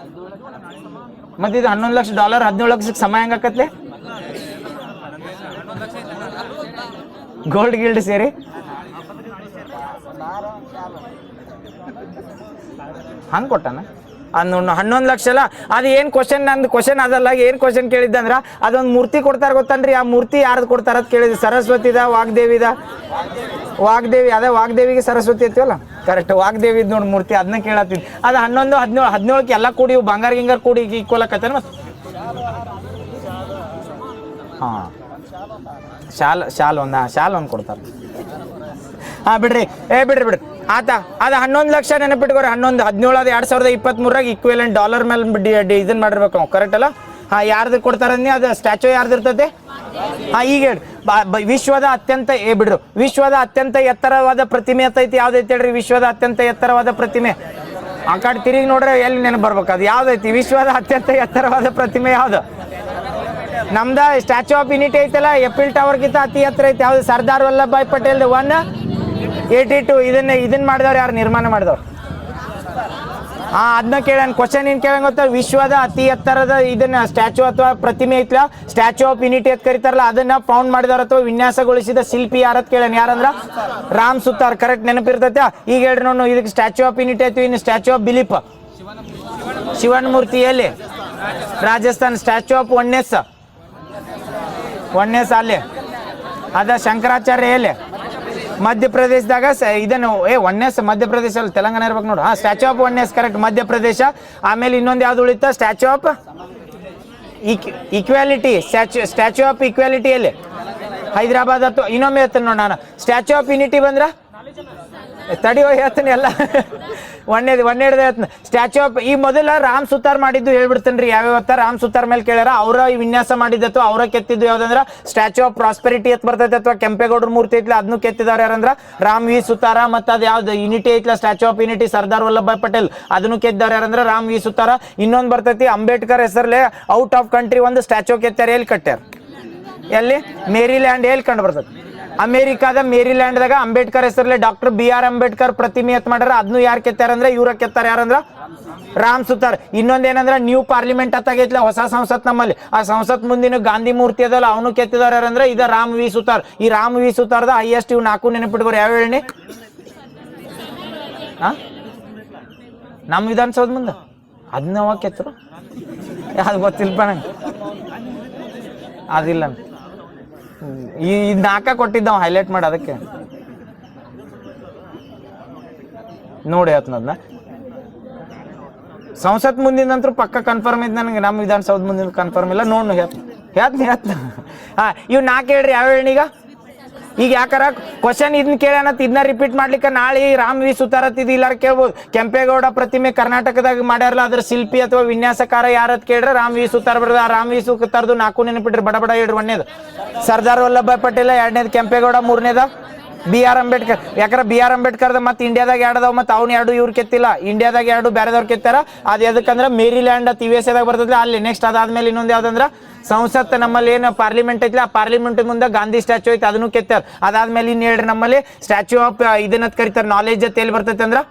ಇದು $11 ಲಕ್ಷ 17 ಲಕ್ಷಕ್ಕೆ ಸಮ ಹೆಂಗಾಕತ್ಲೆ ಗೋಲ್ಡ್ ಗಿಲ್ಡ್ ಸೇರಿ ಹಂಗೆ ಕೊಟ್ಟಾನ ಅದು 11 ಲಕ್ಷ ಅಲ್ಲ. ಅದು ಏನು ಕ್ವಶನ್ ನಂದು ಕ್ವಶನ್ ಅದಲ್ಲ, ಏನು ಕ್ವಶನ್ ಕೇಳಿದ್ದಂದ್ರೆ ಅದೊಂದು ಮೂರ್ತಿ ಕೊಡ್ತಾರೆ ಗೊತ್ತನ್ರಿ, ಆ ಮೂರ್ತಿ ಯಾರ್ದು ಕೊಡ್ತಾರ ಅಂತ ಕೇಳಿದ್ವಿ. ಸರಸ್ವತಿದ ವಾಗ್ದೇವಿದ ವಾಗ್ದೇವಿ ಅದೇ ವಾಗ್ದೇವಿಗೆ ಸರಸ್ವತಿ ಐತಿವಲ್ಲ ಕರೆಕ್ಟ್ ವಾಗ್ದೇವಿದ್ ನೋಡಿ ಮೂರ್ತಿ ಅದನ್ನ ಕೇಳತ್ತಿದ್ವಿ. ಅದು 11 17 17ಕ್ಕೆ ಎಲ್ಲ ಕೂಡಿ ಬಂಗಾರ ಗಿಂಗಾರ ಕೂಡಿ ಈಕ್ವಲ್ ಆಕತ್ತೇನ ಮತ್ತೆ ಹಾಂ ಶಾಲ್ ಒಂದು ಕೊಡ್ತಾರೆ. ಹಾಂ ಬಿಡ್ರಿ ಬಿಡ್ರಿ ಆತ ಅದು 11 ಲಕ್ಷ ನೆನಪಿಟ್ಕೋರಿ. 17 ಅದು 2023 ಈಕ್ವಲೆಂಟ್ ಡಾಲರ್ ಮೇಲೆ ಇದನ್ನ ಮಾಡಿರ್ಬೇಕು ನಾವು ಕರೆಕ್ಟ್ ಅಲ್ಲ. ಹಾಂ ಯಾರ್ದು ಕೊಡ್ತಾರಂದ್ರೆ ಅದು ಸ್ಟ್ಯಾಚ್ಯೂ ಯಾರ್ದು ಇರ್ತೈತೆ. ಹಾಂ ಈಗ ಹೇಳಿ ವಿಶ್ವದ ಅತ್ಯಂತ ಬಿಡ್ರು ವಿಶ್ವದ ಅತ್ಯಂತ ಎತ್ತರವಾದ ಪ್ರತಿಮೆ ಐತಿ ಯಾವ್ದೈತಿ ಹೇಳ್ರಿ. ವಿಶ್ವದ ಅತ್ಯಂತ ಎತ್ತರವಾದ ಪ್ರತಿಮೆ ಆ ಕಡೆ ತಿರುಗಿ ನೋಡ್ರೆ ಎಲ್ಲಿ ನೆನಪು ಬರ್ಬೇಕು ಅದು ಯಾವ್ದೈತಿ. ವಿಶ್ವದ ಅತ್ಯಂತ ಎತ್ತರವಾದ ಪ್ರತಿಮೆ ಯಾವ್ದು ನಮ್ದ ಸ್ಟ್ಯಾಚ್ಯೂ ಆಫ್ ಯೂನಿಟಿ ಐತಲ್ಲ ಎಫಿಲ್ ಟವರ್ಗಿಂತ ಅತಿ ಎತ್ತರ ಐತಿ ಯಾವ್ದು ಸರ್ದಾರ್ ವಲ್ಲಭಾಯ್ ಪಟೇಲ್ 182 ಇದನ್ನ ಮಾಡಿದವ್ರು ಯಾರು ನಿರ್ಮಾಣ ಮಾಡಿದವ್ರು. ಹಾಂ ಅದನ್ನ ಕೇಳೋಣ ಕ್ವಶನ್ ಏನು ಕೇಳಂಗ ಗೊತ್ತಾ. ವಿಶ್ವದ ಅತಿ ಎತ್ತರದ ಇದನ್ನ ಸ್ಟ್ಯಾಚ್ಯೂ ಅಥವಾ ಪ್ರತಿಮೆ ಐತ್ಲ ಸ್ಟ್ಯಾಚ್ಯೂ ಆಫ್ ಯೂನಿಟಿ ಅಂತ ಕರೀತಾರಲ್ಲ ಅದನ್ನ ಫೌಂಡ್ ಮಾಡಿದವ್ರ ಅಥವಾ ವಿನ್ಯಾಸಗೊಳಿಸಿದ ಶಿಲ್ಪಿ ಯಾರತ್ ಕೇಳೋಣ. ಯಾರಂದ್ರ ರಾಮ್ ಸುತಾರ್ ಕರೆಕ್ಟ್ ನೆನಪಿರ್ತೈತೆ. ಈಗ ಹೇಳ್ರಿ ನೋಡು ಇದಕ್ಕೆ ಸ್ಟ್ಯಾಚ್ಯೂ ಆಫ್ ಯೂನಿಟಿ ಐತಿ. ಇನ್ನು ಸ್ಟ್ಯಾಚ್ಯೂ ಆಫ್ ಬಿಲೀಪ್ ಶಿವನ್ ಮೂರ್ತಿ ಎಲ್ಲಿ ರಾಜಸ್ಥಾನ್. ಸ್ಟ್ಯಾಚ್ಯೂ ಆಫ್ ಒನ್ನೆಸ್ ಅಲ್ಲೇ ಅದ ಶಂಕರಾಚಾರ್ಯ ಎಲ್ಲಿ ಮಧ್ಯಪ್ರದೇಶದಾಗ ಇದನ್ನು ಒನ್ನೆಸ್ ಮಧ್ಯಪ್ರದೇಶ ಅಲ್ಲಿ ತೆಲಂಗಾಣ ಇರ್ಬೇಕು ನೋಡು. ಹಾಂ statue of oneness correct Madhya Pradesh. ಆಮೇಲೆ ಇನ್ನೊಂದು ಯಾವ್ದು ಉಳಿತ statue of equality statue of equality ಎಲ್ಲಿ ಹೈದರಾಬಾದ್ ಅಥವಾ ಇನ್ನೊಮ್ಮೆ ಹೇಳ್ತೇನೆ ನೋಡಿ ನಾನು. ಸ್ಟ್ಯಾಚ್ಯೂ ಆಫ್ ಯೂನಿಟಿ ಬಂದ್ರ ತಡಿಯೋ ಹೇಳ್ತೀನಿ ಎಲ್ಲ ಒಂದೇದು ಹೇಳ್ತೀನಿ. ಸ್ಟ್ಯಾಚ್ಯೂ ಆಫ್ ಈ ಮೊದಲ ರಾಮ್ ಸುತಾರ್ ಮಾಡಿದ್ದು ಹೇಳ್ಬಿಡ್ತೇನೆ ರೀ ಯಾವ್ಯಾವ ರಾಮ್ ಸುತಾರ್ ಮೇಲೆ ಕೇಳ್ಯಾರ. ಅವರ ವಿನ್ಯಾಸ ಮಾಡಿದ್ದು ಅವರ ಕೆತ್ತಿದ್ದು ಯಾವ್ದಂದ್ರ ಸ್ಟ್ಯಾಚ್ಯೂ ಆಫ್ ಪ್ರಾಸ್ಪೆರಿಟಿ ಎತ್ ಬರ್ತೈತೆ ಅಥವಾ ಕೆಂಪೇಗೌಡರ ಮೂರ್ತಿ ಐತ್ಲ ಅದನ್ನು ಕೆತ್ತಿದವ್ರು ಯಾರಂದ್ರ ರಾಮ್ ವಿ ಸುತಾರ. ಮತ್ತು ಅದು ಯಾವ್ದು ಯೂನಿಟಿ ಐತ್ಲ statue of unity Sardar Vallabhbhai Patel ಅದನ್ನು ಕೆತ್ತಿದವ್ರು ಯಾರಂದ್ರ ರಾಮ್ ವಿ ಸುತಾರ. ಇನ್ನೊಂದು ಬರ್ತೈತಿ ಅಂಬೇಡ್ಕರ್ ಹೆಸರ್ಲೆ ಔಟ್ ಆಫ್ ಕಂಟ್ರಿ ಒಂದು ಸ್ಟ್ಯಾಚ್ಯೂ ಕೆತ್ತಾರ. ಎಲ್ಲಿ ಕಟ್ಟ್ಯಾರ ಎಲ್ಲಿ ಮೇರಿಲ್ಯಾಂಡ್ ಎಲ್ಲಿ ಕಂಡು ಬರ್ತೈತಿ ಅಮೇರಿಕಾದ ಮೇರಿಲ್ಯಾಂಡ್ದಾಗ ಅಂಬೇಡ್ಕರ್ ಹೆಸರಲ್ಲಿ ಡಾಕ್ಟರ್ BR ಅಂಬೇಡ್ಕರ್ ಪ್ರತಿಮೆ ಎತ್ ಮಾಡ್ಯಾರ. ಅದನ್ನು ಯಾರು ಕೆತ್ತಾರಂದ್ರೆ ಇವ್ರ ಕೆತ್ತಾರ ಯಾರಂದ್ರ ರಾಮ್ ಸುತಾರ್. ಇನ್ನೊಂದೇನಂದ್ರ ನ್ಯೂ ಪಾರ್ಲಿಮೆಂಟ್ ಅತ್ತಾಗೈತ್ಲ ಹೊಸ ಸಂಸತ್ ನಮ್ಮಲ್ಲಿ ಆ ಸಂಸತ್ ಮುಂದಿನ ಗಾಂಧಿ ಮೂರ್ತಿ ಅದಲ್ಲ ಅವನು ಕೆತ್ತಿದವ್ರು ಯಾರಂದ್ರೆ ಇದ ರಾಮ್ ವಿ ಸುತಾರ್. ಈ ರಾಮ್ ವಿ ಸುತಾರ್ದ ಹೈಯೆಸ್ಟ್ ಇವ್ 4 ನೆನಪಿಟ್ಕೋರಿ ಯಾವ ಹೇಳಿ ನಮ್ಮ ವಿಧಾನಸೌಧ ಮುಂದೆ ಅದನ್ನ ಅವಾಗ ಕೆತ್ತರು ಅದು ಗೊತ್ತಿಲ್ಪ ನಂಗೆ ಅದಿಲ್ಲ ಈ 4 ಕೊಟ್ಟಿದ್ದಾವ ಹೈಲೈಟ್ ಮಾಡಿ ಅದಕ್ಕೆ ನೋಡಿ ಹೇಳ್ತನದ್ನ ಸಂಸತ್ ಮುಂದಿನ ನಂತರ ಪಕ್ಕ ಕನ್ಫರ್ಮ್ ಐತೆ ನನಗೆ. ನಮ್ಮ ವಿಧಾನಸೌಧ ಮುಂದಿನ ಕನ್ಫರ್ಮ್ ಇಲ್ಲ ನೋಡ್ ಹೇಳ್ತೀನಿ ಹಾಂ ಇವ್ 4 ಹೇಳ್ರಿ ಯಾವ ಹೇಳೀಗ. ಈಗ ಯಾಕಾರ ಕ್ವಶನ್ ಇದನ್ನ ಕೇಳೋಣತ್ ಇದನ್ನ ರಿಪೀಟ್ ಮಾಡ್ಲಿಕ್ಕೆ ನಾಳೆ ರಾಮ್ ವಿ ಸುತಾರತ್ ಇದು ಇಲ್ಲಾರ ಕೇಳ್ಬೋದು. ಕೆಂಪೇಗೌಡ ಪ್ರತಿಮೆ ಕರ್ನಾಟಕದಾಗ ಮಾಡ್ಯಾರಲ್ಲ ಅದ್ರ ಶಿಲ್ಪಿ ಅಥವಾ ವಿನ್ಯಾಸಕಾರ ಯಾರತ್ ಕೇಳ್ರೆ ರಾಮ್ ವಿ ಸುತಾರ್ ಬರ್ತದೆ. ಆ ರಾಮ್ ವಿ ಸುತಾರ್ದು 4 ನೆನಪಿಟ್ರಿ ಬಡ ಹೇಳ್ರಿ. 1ನೇದು ಸರ್ದಾರ್ ವಲ್ಲಭಾಯ್ ಪಟೇಲ್, 2ನೇದು ಕೆಂಪೇಗೌಡ, 3ನೇದ BR ಅಂಬೇಡ್ಕರ್. ಯಾಕಂದ್ರೆ BR ಅಂಬೇಡ್ಕರ್ದ ಮತ್ತೆ ಇಂಡಿಯಾದಾಗ 2 ಅದಾವ ಮತ್ತು ಅವ್ನು 2 ಇವ್ರು ಕೆತ್ತಿಲ್ಲ. ಇಂಡಿಯಾದಾಗ 2 ಬೇರೆದವ್ರು ಕೆತ್ತಾರ. ಅದು ಎದಕ್ಕಂದ್ರೆ ಮೇರಿಲ್ಯಾಂಡ್ USA ದಾಗ ಬರ್ತದೆ ಅಲ್ಲಿ. ನೆಕ್ಸ್ಟ್ ಅದಾದ್ಮೇಲೆ ಇನ್ನೊಂದು ಯಾವ್ದಂದ್ರೆ ಸಂಸತ್ ನಮ್ಮಲ್ಲಿ ಏನು ಪಾರ್ಲಿಮೆಂಟ್ ಐತಿಲ್ಲ ಆ ಪಾರ್ಲಿಮೆಂಟ್ ಮುಂದೆ ಗಾಂಧಿ ಸ್ಟ್ಯಾಚ್ಯೂ ಐತೆ ಅದನ್ನು ಕೆತ್ತಾರ. ಅದಾದ್ಮೇಲೆ ಇನ್ನು ಹೇಳ್ರಿ ನಮ್ಮಲ್ಲಿ ಸ್ಟ್ಯಾಚ್ಯೂ ಆಫ್ ಇದನ್ನ ಕರಿತಾರೆ ನಾಲೆಜ್ ಅಂತ ಎಲ್ಲಿ ಬರ್ತೈತೆ ಅಂದ್ರೆ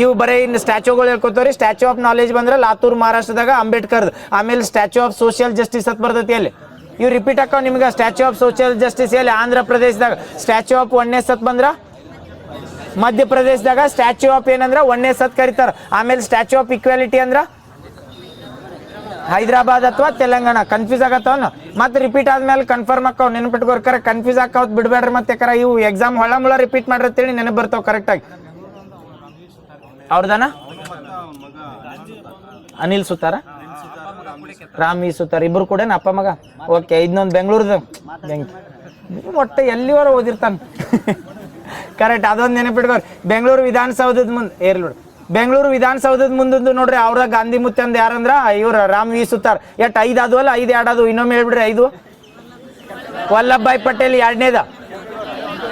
ಇವು ಬರೀ ಇನ್ನು ಸ್ಟ್ಯಾಚ್ಯೂಗಳು ಹೇಳ್ಕೊತಾವ್ರಿ. ಸ್ಟ್ಯಾಚ್ಯೂ ಆಫ್ ನಾಲೆಜ್ ಬಂದ್ರೆ ಲಾತೂರ್ ಮಹಾರಾಷ್ಟ್ರದಾಗ ಅಂಬೇಡ್ಕರ್. ಆಮೇಲೆ ಸ್ಟ್ಯಾಚ್ಯೂ ಆಫ್ ಸೋಷಿಯಲ್ ಜಸ್ಟಿಸ್ ಅಂತ ಬರ್ತೈತಿ ಅಲ್ಲಿ ಇವು ರಿಪೀಟ್ ಹಾಕೋ ನಿಮ್ಗೆ. ಸ್ಟ್ಯಾಚ್ಯೂ ಆಫ್ ಸೋಷಿಯಲ್ ಜಸ್ಟಿಸ್ ಎಲ್ಲಿ ಆಂಧ್ರ ಪ್ರದೇಶದಾಗ. ಸ್ಟ್ಯಾಚ್ಯೂ ಆಫ್ ಒನ್ನೆಸ್ ಅಂತ ಬಂದ್ರ ಮಧ್ಯಪ್ರದೇಶದಾಗ. ಸ್ಟ್ಯಾಚ್ಯೂ ಆಫ್ ಏನಂದ್ರ ಒನ್ನೆಸ್ ಅಂತ ಕರಿತಾರ. ಆಮೇಲೆ ಸ್ಟ್ಯಾಚ್ಯೂ ಆಫ್ ಈಕ್ವಾಲಿಟಿ ಅಂದ್ರ ಹೈದರಾಬಾದ್ ಅಥವಾ ತೆಲಂಗಾಣ. ಕನ್ಫ್ಯೂಸ್ ಆಗತ್ತವನು ಮತ್ತೆ ರಿಪೀಟ್ ಆದ್ಮೇಲೆ ಕನ್ಫರ್ಮ್ ಹಾಕವ್ ನೆನಪಿಟ್ಕೋರ್ಕರ ಕನ್ಫ್ಯೂಸ್ ಹಾಕೋದ್ ಬಿಡ್ಬೇಡ್ರಿ. ಮತ್ತೆ ಯಾಕರ ಇವು ಎಕ್ಸಾಮ್ ಹೊಳ ರಿಪೀಟ್ ಮಾಡಿರ್ತೇಳಿ ನೆನಪು ಬರ್ತಾವ ಕರೆಕ್ಟಾಗಿ. ಅವ್ರದನ ಅನಿಲ್ ಸುತಾರ ರಾಮ್ ವಿ ಸುತಾರ್ ಇಬ್ರು ಕೂಡ ಅಪ್ಪ ಮಗ. ಓಕೆ ಇನ್ನೊಂದು ಬೆಂಗಳೂರದ ಒಟ್ಟು ಎಲ್ಲಿವರ ಓದಿರ್ತಾನ ಕರೆಕ್ಟ್ ಅದೊಂದು ನೆನಪಿಟ್ಕೋರಿ. ಬೆಂಗಳೂರು ವಿಧಾನಸೌಧದ ಮುಂದೆ ಏರ್ಲೋಡ್ ಬೆಂಗಳೂರು ವಿಧಾನಸೌಧದ ಮುಂದೊಂದು ನೋಡ್ರಿ ಅವ್ರ ಗಾಂಧಿ ಮುತ್ತಂದ ಯಾರಂದ್ರ ಇವ್ರ ರಾಮ್ ವಿ ಸುತಾರ್. 5 ಆದವಲ್ಲ 5 2 ಇನ್ನೊಮ್ಮೆ ಹೇಳ್ಬಿಡ್ರಿ. 5 ವಲ್ಲಭಾಯ್ ಪಟೇಲ್ 2ನೇದ,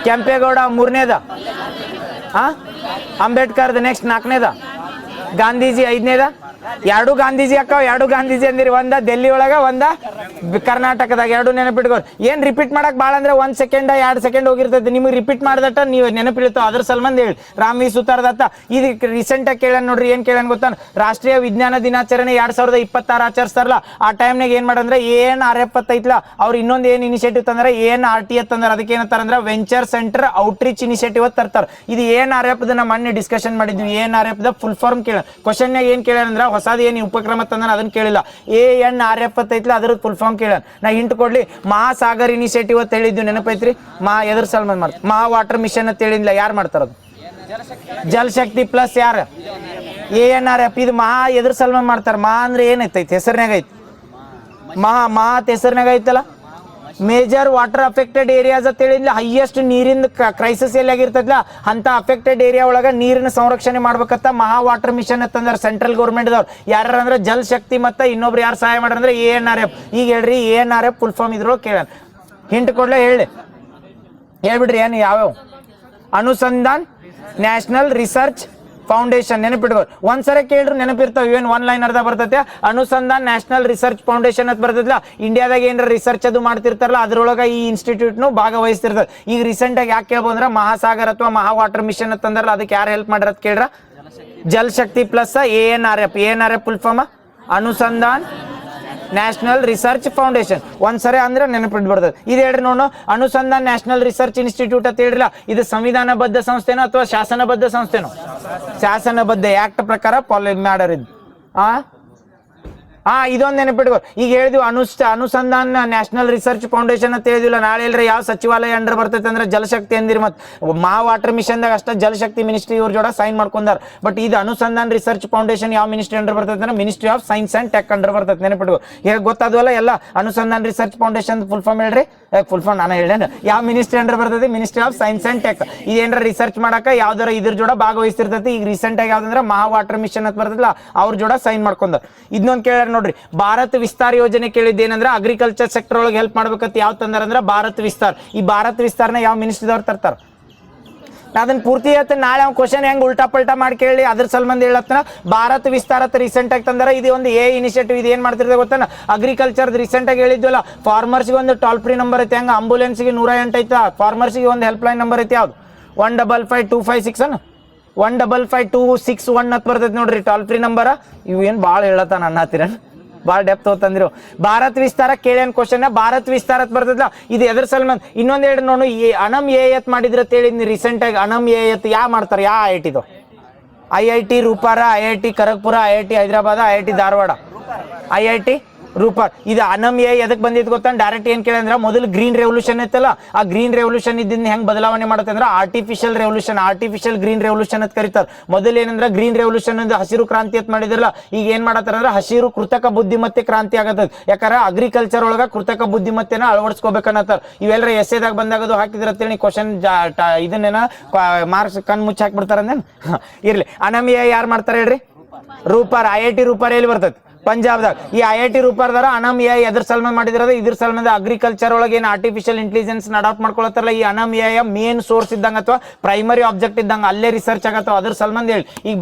ಕೆಂಪೇಗೌಡ 3ನೇದ, ಅಂಬೇಡ್ಕರ್ದ ನೆಕ್ಸ್ಟ್ 4ನೇದ, ಗಾಂಧೀಜಿ 5ನೇದ ಎರಡು ಗಾಂಧೀಜಿ ಅಕ್ಕ, ಎರಡು ಗಾಂಧೀಜಿ ಅಂದಿರಿ, ಒಂದ ಡೆಲ್ಲಿ ಒಳಗ, ಒಂದ ಕರ್ನಾಟಕದಾಗ. ಎರಡು ನೆನಪಿಟ್ಕೋರಿ. ಏನ್ ರಿಪೀಟ್ ಮಾಡಕ್ ಭಾಳ ಅಂದ್ರೆ 1 ಸೆಕೆಂಡ್ 2 ಸೆಕೆಂಡ್ ಹೋಗಿರ್ತೈತಿ. ನಿಮಗೆ ರಿಪೀಟ್ ಮಾಡ್ದಟ್ಟ ನೀವು ನೆನಪಿಡ್ತಾವ. ಅದ್ರ ಸಲ್ಮಂದ್ ಹೇಳಿ ರಾಮಿ ಸುತಾರ್ದತ್ತ. ಇದು ರೀಸೆಂಟ್ ಆಗಿ ಕೇಳನ್ ನೋಡ್ರಿ. ಏನ್ ಕೇಳನ್ ಗೊತ್ತಾ, ರಾಷ್ಟ್ರೀಯ ವಿಜ್ಞಾನ ದಿನಾಚರಣೆ 2026 ಆಚರಿಸ್ತಾರಲ್ಲ, ಆ ಟೈಮ್ನಾಗ ಏನ್ ಮಾಡಂದ್ರೆ ANRF ಐತ್ಲಾ, ಅವ್ರು ಇನ್ನೊಂದು ಏನ್ ಇನಿಷಿಯೇಟಿವ್ ತಂದ್ರೆ ANRT ತಂದ್ರೆ, ಅದಕ್ಕೆ ಏನಂತಾರಂದ್ರೆ ವೆಂಚರ್ ಸೆಂಟರ್ ಔಟ್ರೀಚ್ ಇನಿಷಿಯೇಟಿವ್ ತರ್ತಾರೆ. ಇದು ANRF ದ ಮೊನ್ನೆ ಡಿಸ್ಕಷನ್ ಮಾಡಿದ್ವಿ. ANRF ದ ಫುಲ್ ಫಾರ್ಮ್ ಕೇಳ ಕ್ವಶನ್ ಏನ್ ಕೇಳ್ಯಾರ, ಹೊಸದ ಏನ್ ಉಪಕ್ರಮ ತಂದ್ರೆ ಅದನ್ನ ಕೇಳಿಲ್ಲ. ANRF ಐತ್ಲ ಅದ್ರ ಫುಲ್ ಫಾರ್ಮ್ ಕೇಳ. ನಾ ಹಿಂಟ್ ಕೊಡ್ಲಿ, ಮಹಾಸಾಗರ್ ಇನಿಷಿಯೇಟಿವ್ ಅಂತ ಹೇಳಿದ್ವಿ, ನೆನಪೈತ್ರಿ? ಎದ್ರ ಸಲ್ಮಾನ್ ಮಾಡ್ತಾರೆ, ಮಹಾ ವಾಟರ್ ಮಿಷನ್ ಅಂತ ಹೇಳಿಲ್ಲ, ಯಾರು ಮಾಡ್ತಾರದು? ಜಲಶಕ್ತಿ ಪ್ಲಸ್ ಯಾರು? ANRF. ಇದು ಮಹಾ ಎದ್ರ ಸಲ್ಮಾನ್ ಮಾಡ್ತಾರ? ಮಹಾ ಅಂದ್ರೆ ಏನೈತೈತಿ, ಹೆಸರ್ನಾಗ ಐತಿ. ಮಹಾ ಹೆಸರ್ನಾಗ ಐತಲ್ಲ, ಮೇಜರ್ ವಾಟರ್ ಅಫೆಕ್ಟೆಡ್ ಏರಿಯಾಸ್ ಅಂತ ಹೇಳಿದ್ಲ. ಹೈಯೆಸ್ಟ್ ನೀರಿನ ಕ್ರೈಸಿಸ್ ಎಲ್ಲಿ ಆಗಿರ್ತೈತ್ಲ ಅಂತ ಅಫೆಕ್ಟೆಡ್ ಏರಿಯಾ ಒಳಗ ನೀರಿನ ಸಂರಕ್ಷಣೆ ಮಾಡ್ಬೇಕಂತ ಮಹಾ ವಾಟರ್ ಮಿಷನ್ ಅಂತಂದ್ರೆ ಸೆಂಟ್ರಲ್ ಗೌರ್ಮೆಂಟ್ ದವ್ರು. ಯಾರು ಅಂದ್ರೆ ಜಲ್ ಶಕ್ತಿ ಮತ್ತೆ ಇನ್ನೊಬ್ರು ಯಾರು ಸಹಾಯ ಮಾಡ್ರಂದ್ರೆ ANRF. ಈಗ ಹೇಳ್ರಿ ANRF ಫುಲ್ ಫಾರ್ಮ್ ಇದ್ರೊಳಗೆ ಕೇಳ. ಹಿಂಟ್ ಕೊಡ್ಲೇ ಹೇಳಿ, ಹೇಳ್ಬಿಡ್ರಿ ಏನು ಯಾವ್ಯಾವ? ಅನುಸಂಧಾನ್ ನ್ಯಾಷನಲ್ ರಿಸರ್ಚ್ ಫೌಂಡೇಶನ್. ನೆನಪಿಟ್ಕೋ, ಒಂದ್ಸರಿ ಕೇಳ್ರಿ ನೆನಪಿರ್ತಾವ. ಇವೇನ್ 1 ಲೈನರ್ದಾಗ ಬರ್ತೈತೆ. ಅನುಸಂಧಾನ್ ನ್ಯಾಷನಲ್ ರಿಸರ್ಚ್ ಫೌಂಡೇಶನ್ ಅಂತ ಬರ್ತೈತಿಲ್ಲ, ಇಂಡಿಯಾದಾಗ ಏನಾರ ರಿಸರ್ಚ್ ಅದು ಮಾಡ್ತಿರ್ತಾರಲ್ಲ, ಅದ್ರೊಳಗ ಈ ಇನ್ಸ್ಟಿಟ್ಯೂಟ್ನು ಭಾಗವಹಿಸ್ತಿರ್ತದೆ. ಈಗ ರೀಸೆಂಟ್ ಆಗಿ ಯಾಕೆ ಕೇಳ್ಬೋದು ಅಂದ್ರೆ ಮಹಾಸಾಗರ್ ಅಥವಾ ಮಹಾ ವಾಟರ್ ಮಿಷನ್ ಅಂತಂದ್ರಲ್ಲ, ಅದಕ್ಕೆ ಯಾರು ಹೆಲ್ಪ್ ಮಾಡಿರತ್ ಕೇಳ್ರ? Jal Shakti plus ANRF. ANRF full form Anusandhan National Research Foundation. ಒಂದ್ಸರಿ ಅಂದ್ರೆ ನೆನಪಿಟ್ಬಿಡ್ತದೆ. ಇದು ಹೇಳ್ರಿ ನೋಡು, ಅನುಸಂಧಾನ್ ನ್ಯಾಷನಲ್ ರಿಸರ್ಚ್ ಇನ್ಸ್ಟಿಟ್ಯೂಟ್ ಅಂತ ಹೇಳಿಲ್ಲ, ಇದು ಸಂವಿಧಾನಬದ್ಧ ಸಂಸ್ಥೆನೋ ಅಥವಾ ಶಾಸನಬದ್ಧ ಸಂಸ್ಥೆನೋ? ಶಾಸನಬದ್ಧ, ಆಕ್ಟ್ ಪ್ರಕಾರ ಮಾಡ್ಯಾರ ಇದು. ಇದೊಂದು ನೆನಪಿಟ್ಕೋ. ಈಗ ಹೇಳಿದ್ವಿ ಅನುಸಂಧಾನ್ ನ್ಯಾಷನಲ್ ರಿಸರ್ಚ್ ಫೌಂಡೇಶನ್ ಅಂತ ಹೇಳಿದ್ವಿಲ್ಲ, ನಾಳೆ ಎಲ್ರಿ ಯಾವ ಸಚಿವಾಲಯ ಅಂಡರ್ ಬರ್ತೈತೆ ಅಂದ್ರೆ ಜಲಶಕ್ತಿ ಅಂದಿರಿ. ಮತ್ತು ಮಹಾ ವಾಟರ್ ಮಿಷನ್ದಾಗ ಅಷ್ಟ ಜಲಶಕ್ತಿ ಮಿನಿಸ್ಟ್ರಿ ಇವ್ರ ಜೋಡ ಸೈನ್ ಮಾಡ್ಕೊಂಡಾರ. ಬಟ್ ಇದು ಅನುಸಂಧಾನ್ ರಿಸರ್ಚ್ ಫೌಂಡೇಶನ್ ಯಾವ ಮಿನಿಸ್ಟ್ರಿ ಅಂಡರ್ ಬರ್ತೈತೆ ಅಂದ್ರೆ ministry of science and tech under ಬರ್ತೈತೆ. ನೆನಪಿಟ್ಕೋ. ಈಗ ಗೊತ್ತಾದ್ವಲ್ಲ ಎಲ್ಲ. Anusandhan research foundation full form ಹೇಳ್ರಿ. ಫುಲ್ ಫಾರ್ಮ್ ನಾನು ಹೇಳೇನು? ಯಾವ ಮಿನಿಸ್ಟ್ರಿ ಅಂಡರ್ ಬರ್ತೈತಿ? Ministry of science and tech. ಇದೇನಾರ ರಿಸರ್ಚ್ ಮಾಡಕ ಯಾವ್ದಾರ ಇದ್ರ ಜೋಡ ಭಾಗವಹಿಸ್ತಿರ್ತೈತಿ. ಈಗ ರೀಸೆಂಟ್ ಆಗಿ ಯಾವ್ದಂದ್ರೆ ಮಹಾ ವಾಟರ್ ಮಿಷನ್ ಅಂತ ಬರ್ತೈತಿಲ್ಲ, ಅವ್ರ ಜೋಡ ಸೈನ್ ಮಾಡ್ಕೊಂಡ. ಇದನ್ನೊಂದು ಕೇಳ್ಯಾರ ನೋಡ್ರಿ, ಭಾರತ್ ವಿಸ್ತಾರ ಯೋಜನೆ ಕೇಳಿದ್ದೇನಂದ್ರೆ ಅಗ್ರಿಕಲ್ಚರ್ ಸೆಕ್ಟರ್ ಒಳಗೆ ಹೆಲ್ಪ್ ಮಾಡ್ಬೇಕಂತ ಯಾವ ತಂದಾರಂದ್ರೆ ಭಾರತ್ ವಿಸ್ತಾರ್. ಈ ಭಾರತ್ ವಿಸ್ತಾರನ ಯಾವ ಮಿನಿಸ್ಟ್ರಿದವ್ರು ತರ್ತಾರ? ಅದನ್ನ ಪೂರ್ತಿ ಹೇಳ್ತೀನಿ. ನಾಳೆ ಅವ್ನು ಕ್ವಶನ್ ಹೆಂಗ್ ಉಲ್ಟಾ ಪಲ್ಟಾ ಮಾಡಿ ಕೇಳಿ ಅದ್ರ ಸಲ್ಮಂದ್ ಹೇಳತ್ತನ. ಭಾರತ್ ವಿಸ್ತಾರ ರೀಸೆಂಟ್ ಆಗಿ ತಂದಾರ. ಇದು ಒಂದು ಇನಿಷಿಯೇಟಿವ್. ಇದು ಏನ್ ಮಾಡ್ತಿರ್ತದೆ ಗೊತ್ತಾನ? ಅಗ್ರಿಕಲ್ಚರ್ ರೀಸೆಂಟ್ ಆಗಿ ಹೇಳಿದ್ವಲ್ಲ, ಫಾರ್ಮರ್ಸ್ಗೆ ಒಂದು ಟೋಲ್ ಫ್ರೀ ನಂಬರ್ ಐತೆ. ಹಂಗ ಆಂಬುಲೆನ್ಸ್ಗೆ 108 ಐತೆ. ಫಾರ್ಮರ್ಸ್ಗೆ ಒಂದು ಹೆಲ್ಪ್ ಲೈನ್ ನಂಬರ್ ಐತೆ. ಯಾವ್ದು? 155256 ಅನ್ನ 155261 ಅಂತ ಬರ್ತೈತಿ ನೋಡ್ರಿ, ಟೋಲ್ ಫ್ರೀ ನಂಬರ್. ಇವು ಏನ್ ಭಾಳ ಹೇಳತ್ತಾನ ಅನ್ನತ್ತೀರ, ಭಾಳ ಡೆಪ್ತ್ ಹೋತಂದ್ರಿ. ಭಾರತ್ ವಿಸ್ತಾರ ಕೇಳೇನ್ ಕ್ವಶನ್. ಭಾರತ್ ವಿಸ್ತಾರ ಬರ್ತದಲ್ಲ, ಇದು ಎದ್ರ ಸಲ್ಮಂದ್? ಇನ್ನೊಂದ್ ಎರಡು ನೋಡು, ಅನಮ್ AIT ಮಾಡಿದ್ರ ಹೇಳಿದ್ನಿ ರೀಸೆಂಟ್ ಆಗಿ. ಅನಮ್ AIT ಯಾ ಮಾಡ್ತಾರೆ? ಯಾ IIT ಇದು? IIT ರೂಪಾರ, IIT Kharagpur, IIT Hyderabad, IIT Dharwad, IIT Ropar. ಇದು ಅನಮ್ ಎದಕ್ಕೆ ಬಂದಿದ್ದು ಗೊತ್ತಾ? ಡೈರೆಕ್ಟ್ ಏನ್ ಕೇಳಂದ್ರೆ, ಮೊದಲು ಗ್ರೀನ್ ರೆವಲ್ಯೂಷನ್ ಇತ್ತಲ್ಲ, ಆ ಗ್ರೀನ್ ರೆವಲ್ಯೂಷನ್ ಇದ್ದಿಂದ ಹೆಂಗ್ ಬದಲಾವಣೆ ಮಾಡುತ್ತೆ ಅಂದ್ರೆ artificial revolution, artificial green revolution ಅಂತ ಕರೀತಾರೆ. ಮೊದಲು ಏನಂದ್ರೆ ಗ್ರೀನ್ ರೆವಲ್ಯೂಷನ್ ಅಂದ್ರೆ ಹಸಿರು ಕ್ರಾಂತಿ ಅಂತ ಮಾಡಿದ್ರಲ್ಲ, ಈಗ ಏನ್ ಮಾಡತ್ತಾರ ಅಂದ್ರೆ ಹಸಿರು ಕೃತಕ ಬುದ್ಧಿಮತ್ತೆ ಕ್ರಾಂತಿ ಆಗತ್ತದ. ಯಾಕಂದ್ರೆ ಅಗ್ರಿಕಲ್ಚರ್ ಒಳಗ ಕೃತಕ ಬುದ್ಧಿಮತ್ತೆನ ಅಳವಡಿಸ್ಕೋಬೇಕನ್ನತ್ತಾರ. ಇವೆಲ್ಲರ ಎಸ್ಸೆದಾಗ ಬಂದಾಗದು ಹಾಕಿದ್ರತ್ತೇಳಿ ಕ್ವಶನ್ ಇದನ್ನೇನ ಮಾರ್ಕ್ಸ್ ಕಣ್ ಮುಚ್ಚಿ ಹಾಕ್ಬಿಡ್ತಾರ ಅಂದೇನು? ಇರ್ಲಿ. ಅನಮ್ ಯಾರು ಮಾಡ್ತಾರೆ ಹೇಳ್ರಿ? ರೂಪಾರ್. IIT ರೂಪಾರ್ ಎಲ್ಲಿ ಬರ್ತೈತಿ? ಪಂಜಾಬ್ದಾಗ. ಈ IIT ರೂಪಾರ್ದಾರ ಅನಮ್ ಎದ್ರ ಸಲ್ಮಾನ್ ಮಾಡಿದ್ರದ? ಇದ್ರ ಸಲ್ಮಾನ್ ಅಗ್ರಿಕಲ್ಚರ್ ಒಳಗೆ ಏನು ಆರ್ಟಿಫಿಷಿಯಲ್ ಇಂಟೆಲಿಜೆನ್ಸ್ ಅಡಾಪ್ಟ್ ಮಾಡ್ಕೊಳತ್ತಾರಲ್ಲ, ಈ ಅನಮ್ ಮೇನ್ ಸೋರ್ಸ್ ಇದ್ದಂಗ ಅಥವಾ ಪ್ರೈಮರಿ ಆಬ್ಜೆಕ್ಟ್ ಇದ್ದಂಗ ಅಲ್ಲೇ ರಿಸರ್ಚ್ ಆಗತ್ತವ. ಅದ್ರ ಸಲ್ಮಾನ್ ಹೇಳಿ. ಈಗ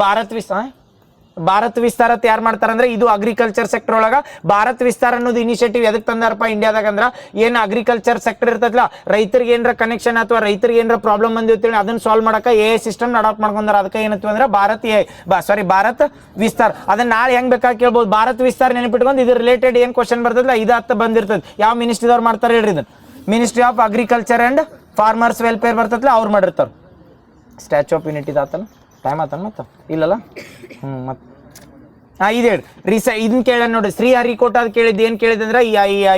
ಭಾರತ್ ವಿಸ್ತಾರ ಯಾರು ಮಾಡ್ತಾರಂದ್ರೆ, ಇದು ಅಗ್ರಿಕಲ್ಚರ್ ಸೆಕ್ಟರ್ ಒಳಗ ಭಾರತ್ ವಿಸ್ತಾರ ಅನ್ನೋದು ಇನಿಷಿಯೇಟಿವ್ ಎದಕ್ ತಂದಾರಪ್ಪ ಇಂಡಿಯಾದಾಗ ಅಂದ್ರೆ, ಏನ್ ಅಗ್ರಿಕಲ್ಚರ್ ಸೆಕ್ಟರ್ ಇರ್ತದಲ್ಲ, ರೈತರಿಗೆ ಏನಾರ ಕನೆಕ್ಷನ್ ಅಥವಾ ರೈತರಿಗೆ ಏನಾರ ಪ್ರಾಬ್ಲಮ್ ಬಂದಿರ್ತೇಳಿ ಅದನ್ನ ಸಾಲ್ವ್ ಮಾಡಕ AI ಸಿಸ್ಟಮ್ ಅಡಾಪ್ಟ್ ಮಾಡ್ಕೊಂಡಾರ. ಅದಕ್ಕೆ ಏನಂತ ಅಂದ್ರೆ ಭಾರತ್ ವಿಸ್ತಾರ. ಅದನ್ನ ನಾಳೆ ಹೆಂಗ್ ಬೇಕಾಗಿ ಕೇಳ್ಬೋದು. ಭಾರತ್ ವಿಸ್ತಾರ ನೆನಪಿಟ್ಕೊಂಡು ಇದ್ರ ರಿಲೇಟೆಡ್ ಏನ್ ಕ್ವಶನ್ ಬರ್ತದಲ್ಲ, ಇದು ಹತ್ತ ಬಂದಿರ್ತದೆ. ಯಾವ ಮಿನಿಸ್ಟ್ರಿದವ್ರು ಮಾಡ್ತಾರೆ ಹೇಳ್ರಿ? ಇದನ್ನ ministry of agriculture and farmers welfare ಬರ್ತದಲ್ಲ, ಅವ್ರು ಮಾಡಿರ್ತಾರ. ಸ್ಟ್ಯಾಚ್ಯೂ ಆಫ್ ಯೂನಿಟಿ ಆತನ ಟೈಮ್ ಆತನ ಮತ್ತ ಇಲ್ಲಲ್ಲ. ಮತ್ತೆ ಇದು ಹೇಳಿ ಇದನ್ನ ಕೇಳ ನೋಡಿ. ಶ್ರೀಹರಿಕೋಟ ಅದು ಕೇಳಿದ್ದು. ಏನು ಕೇಳಿದೆ ಅಂದ್ರೆ,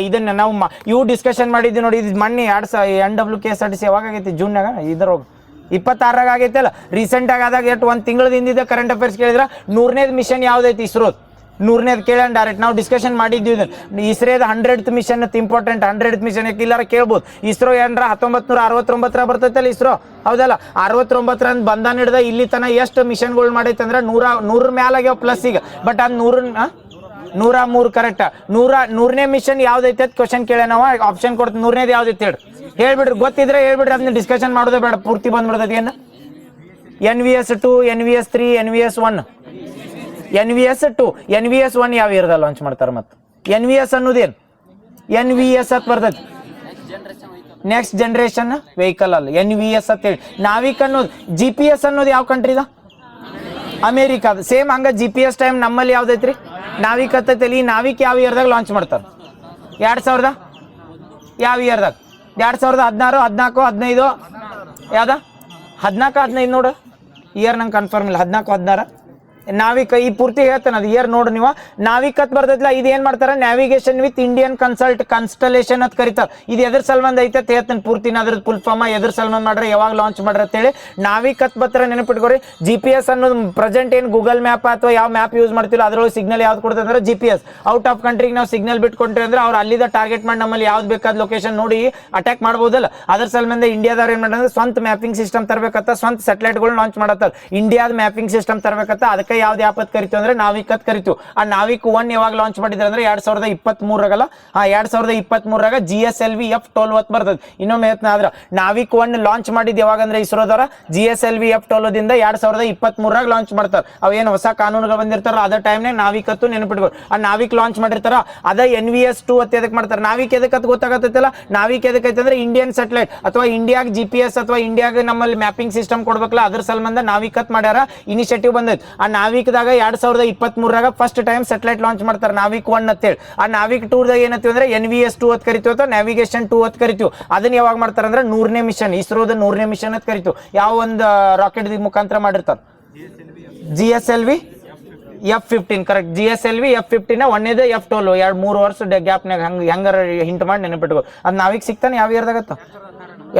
ಇದನ್ನ ನಾವು ಇವು ಡಿಸ್ಕಷನ್ ಮಾಡಿದ್ವಿ ನೋಡಿ. ಇದು ಮೊನ್ನೆ NWKSRTC ಯಾವಾಗ ಆಗೈತಿ? ಜೂನ್ನಾಗ. ಇದ್ರೋಗ 26ರಾಗ ಆಗೈತೆ ಅಲ್ಲ. ರೀಸೆಂಟ್ ಆಗಿ ಆದಾಗ ಎಷ್ಟು ಒಂದು ತಿಂಗಳದ ಹಿಂದಿದ್ದ ಕರೆಂಟ್ ಅಫೇರ್ಸ್ ಕೇಳಿದ್ರೆ, 100ನೇದು ಮಿಷನ್ ಯಾವ್ದೈತಿ? ಇಸ್ರೋದ್ 100ನೇದು ಕೇಳ ಡೈರೆಕ್ಟ್. ನಾವು ಡಿಸ್ಕಷನ್ ಮಾಡಿದ್ವಿ ಇಸ್ರೋದ 100th mission important. 100th mission ಇಲ್ಲಾರ ಕೇಳ್ಬೋದು. ಇಸ್ರೋ ಏನ್ರ 1969 ಬರ್ತೈತಲ್ಲ ಇಸ್ರೋ, ಹೌದಲ್ಲ? 69 ಬಂದಾನ ಹಿಡ್ದ ಇಲ್ಲಿ ತನ ಎಷ್ಟು ಮಿಷನ್ಗಳು ಮಾಡೈತೆ ಅಂದ್ರೆ 100 ಮ್ಯಾಲಾಗ್ಯಾವ ಪ್ಲಸ್. ಈಗ ಬಟ್ ಅದು 103 ಕರೆಕ್ಟ್. 100ನೇ ಮಿಷನ್ ಯಾವ್ದೈತೆ ಅಂತ ಕ್ವಶನ್ ಕೇಳ. ನಾವು ಆಪ್ಷನ್ ಕೊಡ್ತೀವಿ. 100ನೇದು ಯಾವ್ದೈತೆ ಹೇಳ್ಬಿಡ್ರಿ. ಗೊತ್ತಿದ್ರೆ ಹೇಳ್ಬಿಡ್ರಿ, ಅದನ್ನ ಡಿಸ್ಕಷನ್ ಮಾಡೋದೇ ಬೇಡ, ಪೂರ್ತಿ ಬಂದ್ಬಿಡ್ತೈತಿ. ಏನು NVS 2, NVS 3, NVS 1 NVS-2 NVS-1 ಯಾವ ಇಯರ್ದಾಗ ಲಾಂಚ್ ಮಾಡ್ತಾರೆ? ಮತ್ತು NVS ಅನ್ನೋದೇನು NVS ಅಂತ ಬರ್ತೈತಿ, ನೆಕ್ಸ್ಟ್ ಜನರೇಷನ್ ವೆಹಿಕಲ್ ಅಲ್ಲ NVS ಅಂತ ಹೇಳಿ. ನಾವಿಕ್ ಅನ್ನೋದು GPS ಅನ್ನೋದು ಯಾವ ಕಂಟ್ರಿದ? ಅಮೇರಿಕಾದ. ಸೇಮ್ ಹಂಗ GPS ಟೈಮ್ ನಮ್ಮಲ್ಲಿ ಯಾವ್ದೈತ್ರಿ? ನಾವಿಕ್ ಹತ್ತೈತಿ. ಈ ನಾವಿಕ್ ಯಾವ ಇಯರ್ದಾಗ ಲಾಂಚ್ ಮಾಡ್ತಾರೆ? 2000 ಯಾವ ಇಯರ್ದಾಗ? 2016, 14, 15 ಯಾವ್ದ? 14, 15 ನೋಡು. ಇಯರ್ ನಂಗೆ ಕನ್ಫರ್ಮ್ ಇಲ್ಲ. 14, 16 ನಾವಿಕ್. ಈ ಪೂರ್ತಿ ಹೇಳ್ತಾನೆ ಅದು ಇಯರ್ ನೋಡು ನೀವು. ನಾವಿಕ್ ಅಂತ ಬರ್ತೈತಿಲ್ಲ, ಇದು ಏನ್ ಮಾಡ್ತಾರೆ? ನ್ಯಾವಿಗೇಷನ್ ವಿತ್ ಇಂಡಿಯನ್ ಕಾನ್ಸ್ಟಲೇಷನ್ ಅಂತ ಕರೀತಾರೆ. ಇದು ಎದ್ರ ಸಲ್ಮಂದ್ ಐತೆ ಅಂತ ಹೇಳ್ತಾನೆ ಪೂರ್ತಿನ. ಅದ್ರದ್ದು ಫುಲ್ ಫಾರ್ಮ್ ಎದ್ರ ಸಲ್ಮಂದ್ ಮಾಡ್ರೆ, ಯಾವಾಗ ಲಾಂಚ್ ಮಾಡ್ರಿ ಅಂತೇಳಿ. ನಾವಿಕ್ ಅಂತ ಬರ್ತಾರೆ ನೆನಪಿಟ್ಕೋರಿ. GPS ಅನ್ನೋದು ಪ್ರೆಸೆಂಟ್ ಏನು ಗೂಗಲ್ ಮ್ಯಾಪ್ ಅಥವಾ ಯಾವ ಮ್ಯಾಪ್ ಯೂಸ್ ಮಾಡ್ತಿಲ್ಲ ಅದ್ರೊಳಗೆ ಸಿಗ್ನಲ್ ಯಾವ್ದು ಕೊಡ್ತದೆ ಅಂದ್ರೆ GPS. ಔಟ್ ಆಫ್ ಕಂಟ್ರಿಗೆ ನಾವು ಸಿಗ್ನಲ್ ಬಿಟ್ಕೊಂಡ್ರಿ ಅಂದ್ರೆ ಅವ್ರು ಅಲ್ಲಿದ ಟಾರ್ಗೆಟ್ ಮಾಡಿ ನಮ್ಮಲ್ಲಿ ಯಾವ್ದು ಬೇಕಾದ ಲೊಕೇಶನ್ ನೋಡಿ ಅಟ್ಯಾಕ್ ಮಾಡ್ಬೋದಲ್ಲ. ಅದ್ರ ಸಲ್ಮಂದ ಇಂಡಿಯಾದವ್ರು ಏನ್ ಮಾಡಿದ್ರೆ ಸ್ವಂತ ಮ್ಯಾಪಿಂಗ್ ಸಿಸ್ಟಮ್ ತರಬೇಕತ್ತ, ಸ್ವಂತ ಸ್ಯಾಟಲೈಟ್ಗಳು ಲಾಂಚ್ ಮಾಡತ್ತಾರ. ಇಂಡಿಯಾದ ಮ್ಯಾಪಿಂಗ್ ಸಿಸ್ಟಮ್ ತರಬೇಕತ್ತ. ಅದಕ್ಕೆ ಯಾವ್ದು ಆ್ಯಪ್ ಅಂತ ಕರಿತೀವಿ ಅಂದ್ರೆ ನಾವಿಕ್ ಅಂತ ಕರಿತೀವಿ. ಆ ನಾವಿಕ್ 1 ಯಾವಾಗ ಲಾಂಚ್ ಮಾಡಿದ್ರೆ ಅಂದ್ರೆ 2023 2023 GSLV F12 ಅಂತ ಬರ್ತದೆ. ಇನ್ನೊಮ್ಮೆ ಹೇಳ್ತಾನೆ ಆದ್ರೆ ನಾವಿಕ್ 1 ಲಾಂಚ್ ಮಾಡಿದ್ ಯಾವಾಗ ಅಂದ್ರೆ ಇಸ್ರೋದವರ GSLV F12 ದಿಂದ 2023 ಲಾಂಚ್ ಮಾಡ್ತಾರೆ. ಅವೇನು ಹೊಸ ಕಾನೂನುಗಳು ಬಂದಿರ್ತಾರ ಅದ ಟೈಮ್ನಾಗ ನಾವಿಕ್ ಅತ್ತು ನೆನಪಿಟ್ಕೊಂಡು ಆ ನಾವಿಕ್ ಲಾಂಚ್ ಮಾಡಿರ್ತಾರ. ಅದ NVS-2 ಅಂತ ಎದಕ್ಕೆ ಮಾಡ್ತಾರೆ? ನಾವಿಕ್ ಎದಕ್ಕೆ ಅಂತ ಗೊತ್ತಾಗತ್ತಲ್ಲ. ನಾವಿಕ್ ಎದಕ್ಕೆ ಐತೆ ಅಂದ್ರೆ ಇಂಡಿಯನ್ ಸ್ಯಾಟಲೈಟ್ ಅಥವಾ ಇಂಡಿಯಾಗ GPS ಅಥವಾ ಇಂಡಿಯಾಗ ನಮ್ಮಲ್ಲಿ ಮ್ಯಾಪಿಂಗ್ ಸಿಸ್ಟಮ್ ಕೊಡ್ಬೇಕಲ್ಲ, ಅದ್ರ ಸಲ್ಮಂದ ನಾವಿಕ್ ಅಂತ ಮಾಡ್ಯಾರ. ಇನಿಷಿಯೇಟಿವ್ ಬಂದೈತೆ. ಆ ನಾವಿಕ್ದಾಗ 2023 ಫಸ್ಟ್ ಟೈಮ್ ಸ್ಯಾಟಲೈಟ್ ಲಾಂಚ್ ಮಾಡ್ತಾರೆ ನಾವಿಕ್ 1 ಅಂತೇಳಿ. ಆ ನಾವಿಕ್ 2 ದಾಗ ಏನಂತೀವಿ ಅಂದ್ರೆ NVS-2 ಅಂತ ಕರಿತೀವಿ ಅಥವಾ ನ್ಯಾವಿಗೇಷನ್ 2 ಅಂತ ಕರಿತೀವಿ. ಅದನ್ನ ಯಾವಾಗ ಮಾಡ್ತಾರೆ ಅಂದ್ರೆ 100ನೇ ಮಿಷನ್, ಇಸ್ರೋದ 100ನೇ ಮಿಷನ್ ಅಂತ ಕರಿತೀವಿ. ಯಾವ ಒಂದು ರಾಕೆಟ್ ಮುಖಾಂತರ ಮಾಡಿರ್ತಾರೆ? GSLV F15 correct. GSLV F15 ಒಂದೇದು F12 3 ವರ್ಷ ಗ್ಯಾಪ್ನಾಗ ಹೆಂಗಾರ ಹಿಂಟ್ ಮಾಡಿ ನೆನಪಿಟ್ಕೋ. ಅದು ನಾವಿಕ್ ಸಿಗ್ತಾನೆ ಯಾವ ಇಯರ್ದಾಗತ್ತ?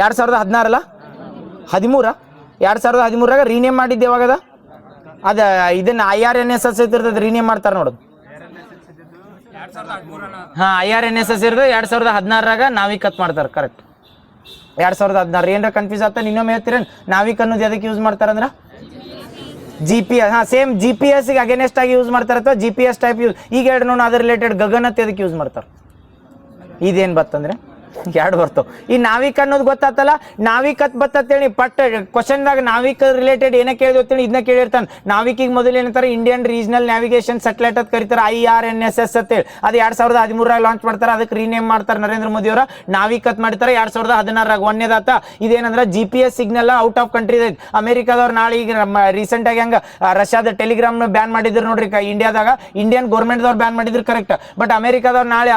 2016 ಅಲ್ಲ 13 2013 ರೀನೇಮ್ ಮಾಡಿದ್ದು ಯಾವಾಗದ? ಅದ ಇದನ್ನ IRNSS ಇರ್ತದೆ, ರೀನೇಮ್ ಮಾಡ್ತಾರೆ ನೋಡೋದು. IRNSS ಇರ್ತದೆ 2016 ನಾವಿಕ್ ಅಂತ ಮಾಡ್ತಾರೆ. ಕರೆಕ್ಟ್ 2016. ಏನಾರ ಕನ್ಫ್ಯೂಸ್ ಆಗ್ತಾನೆ ಇನ್ನೊಮ್ಮೆ ಹೇಳ್ತೀರ. ನಾವಿಕ್ ಅನ್ನೋದು ಎದಕ್ಕೆ ಯೂಸ್ ಮಾಡ್ತಾರೆ ಅಂದ್ರೆ GPS. ಸೇಮ್ GPS ಗೆ ಅಗೇನೆಸ್ಟ್ ಆಗಿ ಯೂಸ್ ಮಾಡ್ತಾರೆ ಅಥವಾ GPS ಟೈಪ್ ಯೂಸ್. ಈಗ ಎರಡು ನೋಡು ಅದ್ರ ರಿಲೇಟೆಡ್ ಗಗನ ಅಂತ ಎದಕ್ಕೆ ಯೂಸ್ ಮಾಡ್ತಾರೆ? ಇದೇನು ಬರ್ತಂದ್ರೆ ಎರಡು ಬರ್ತಾವ. ಈ ನಾವಿಕ್ ಅನ್ನೋದು ಗೊತ್ತಾತಲ್ಲ, ನಾವಿಕ್ ಅಂತ ಬತ್ತೇಳಿ ಪಟ್ ಕ್ವಶನ್ದಾಗ ನಾವಿಕ್ ರಿಲೇಟೆಡ್ ಏನೇ ಕೇಳಿದ್ವಿ ಇದನ್ನ ಕೇಳಿರ್ತಾನೆ. ನಾವಿಕಿಗೆ ಮೊದಲು ಏನಂತಾರೆ? ಇಂಡಿಯನ್ ರೀಜನಲ್ ನ್ಯಾವಿಗೇಷನ್ ಸ್ಯಾಟಲೈಟ್ ಅಂತ ಕರೀತಾರೆ, IRNSS ಅಂತೇಳಿ. ಅದು 2013 ಲಾಂಚ್ ಮಾಡ್ತಾರೆ. ಅದಕ್ಕೆ ರೀನೇಮ್ ಮಾಡ್ತಾರೆ ನರೇಂದ್ರ ಮೋದಿ ಅವರ. ನಾವಿಕ್ ಅಂತ ಮಾಡ್ತಾರೆ 2016 ಒಂದೇದಾತ. ಇದೇನಂದ್ರೆ GPS signal out of country ಐತಿ. ಅಮೆರಿಕಾದವ್ರು ನಾಳೆ ಈಗ ರೀಸೆಂಟ್ ಆಗಿ ಹಂಗ ರಷ್ಯಾದ ಟೆಲಿಗ್ರಾಮ್ ಬ್ಯಾನ್ ಮಾಡಿದ್ರು ನೋಡ್ರಿ. ಇಂಡಿಯಾದಾಗ ಇಂಡಿಯನ್ ಗೌರ್ಮೆಂಟ್ದವ್ರು ಬ್ಯಾನ್ ಮಾಡಿದ್ರು ಕರೆಕ್ಟ್. ಬಟ್ ಅಮೆರಿಕಾದವ್ರು ನಾಳೆ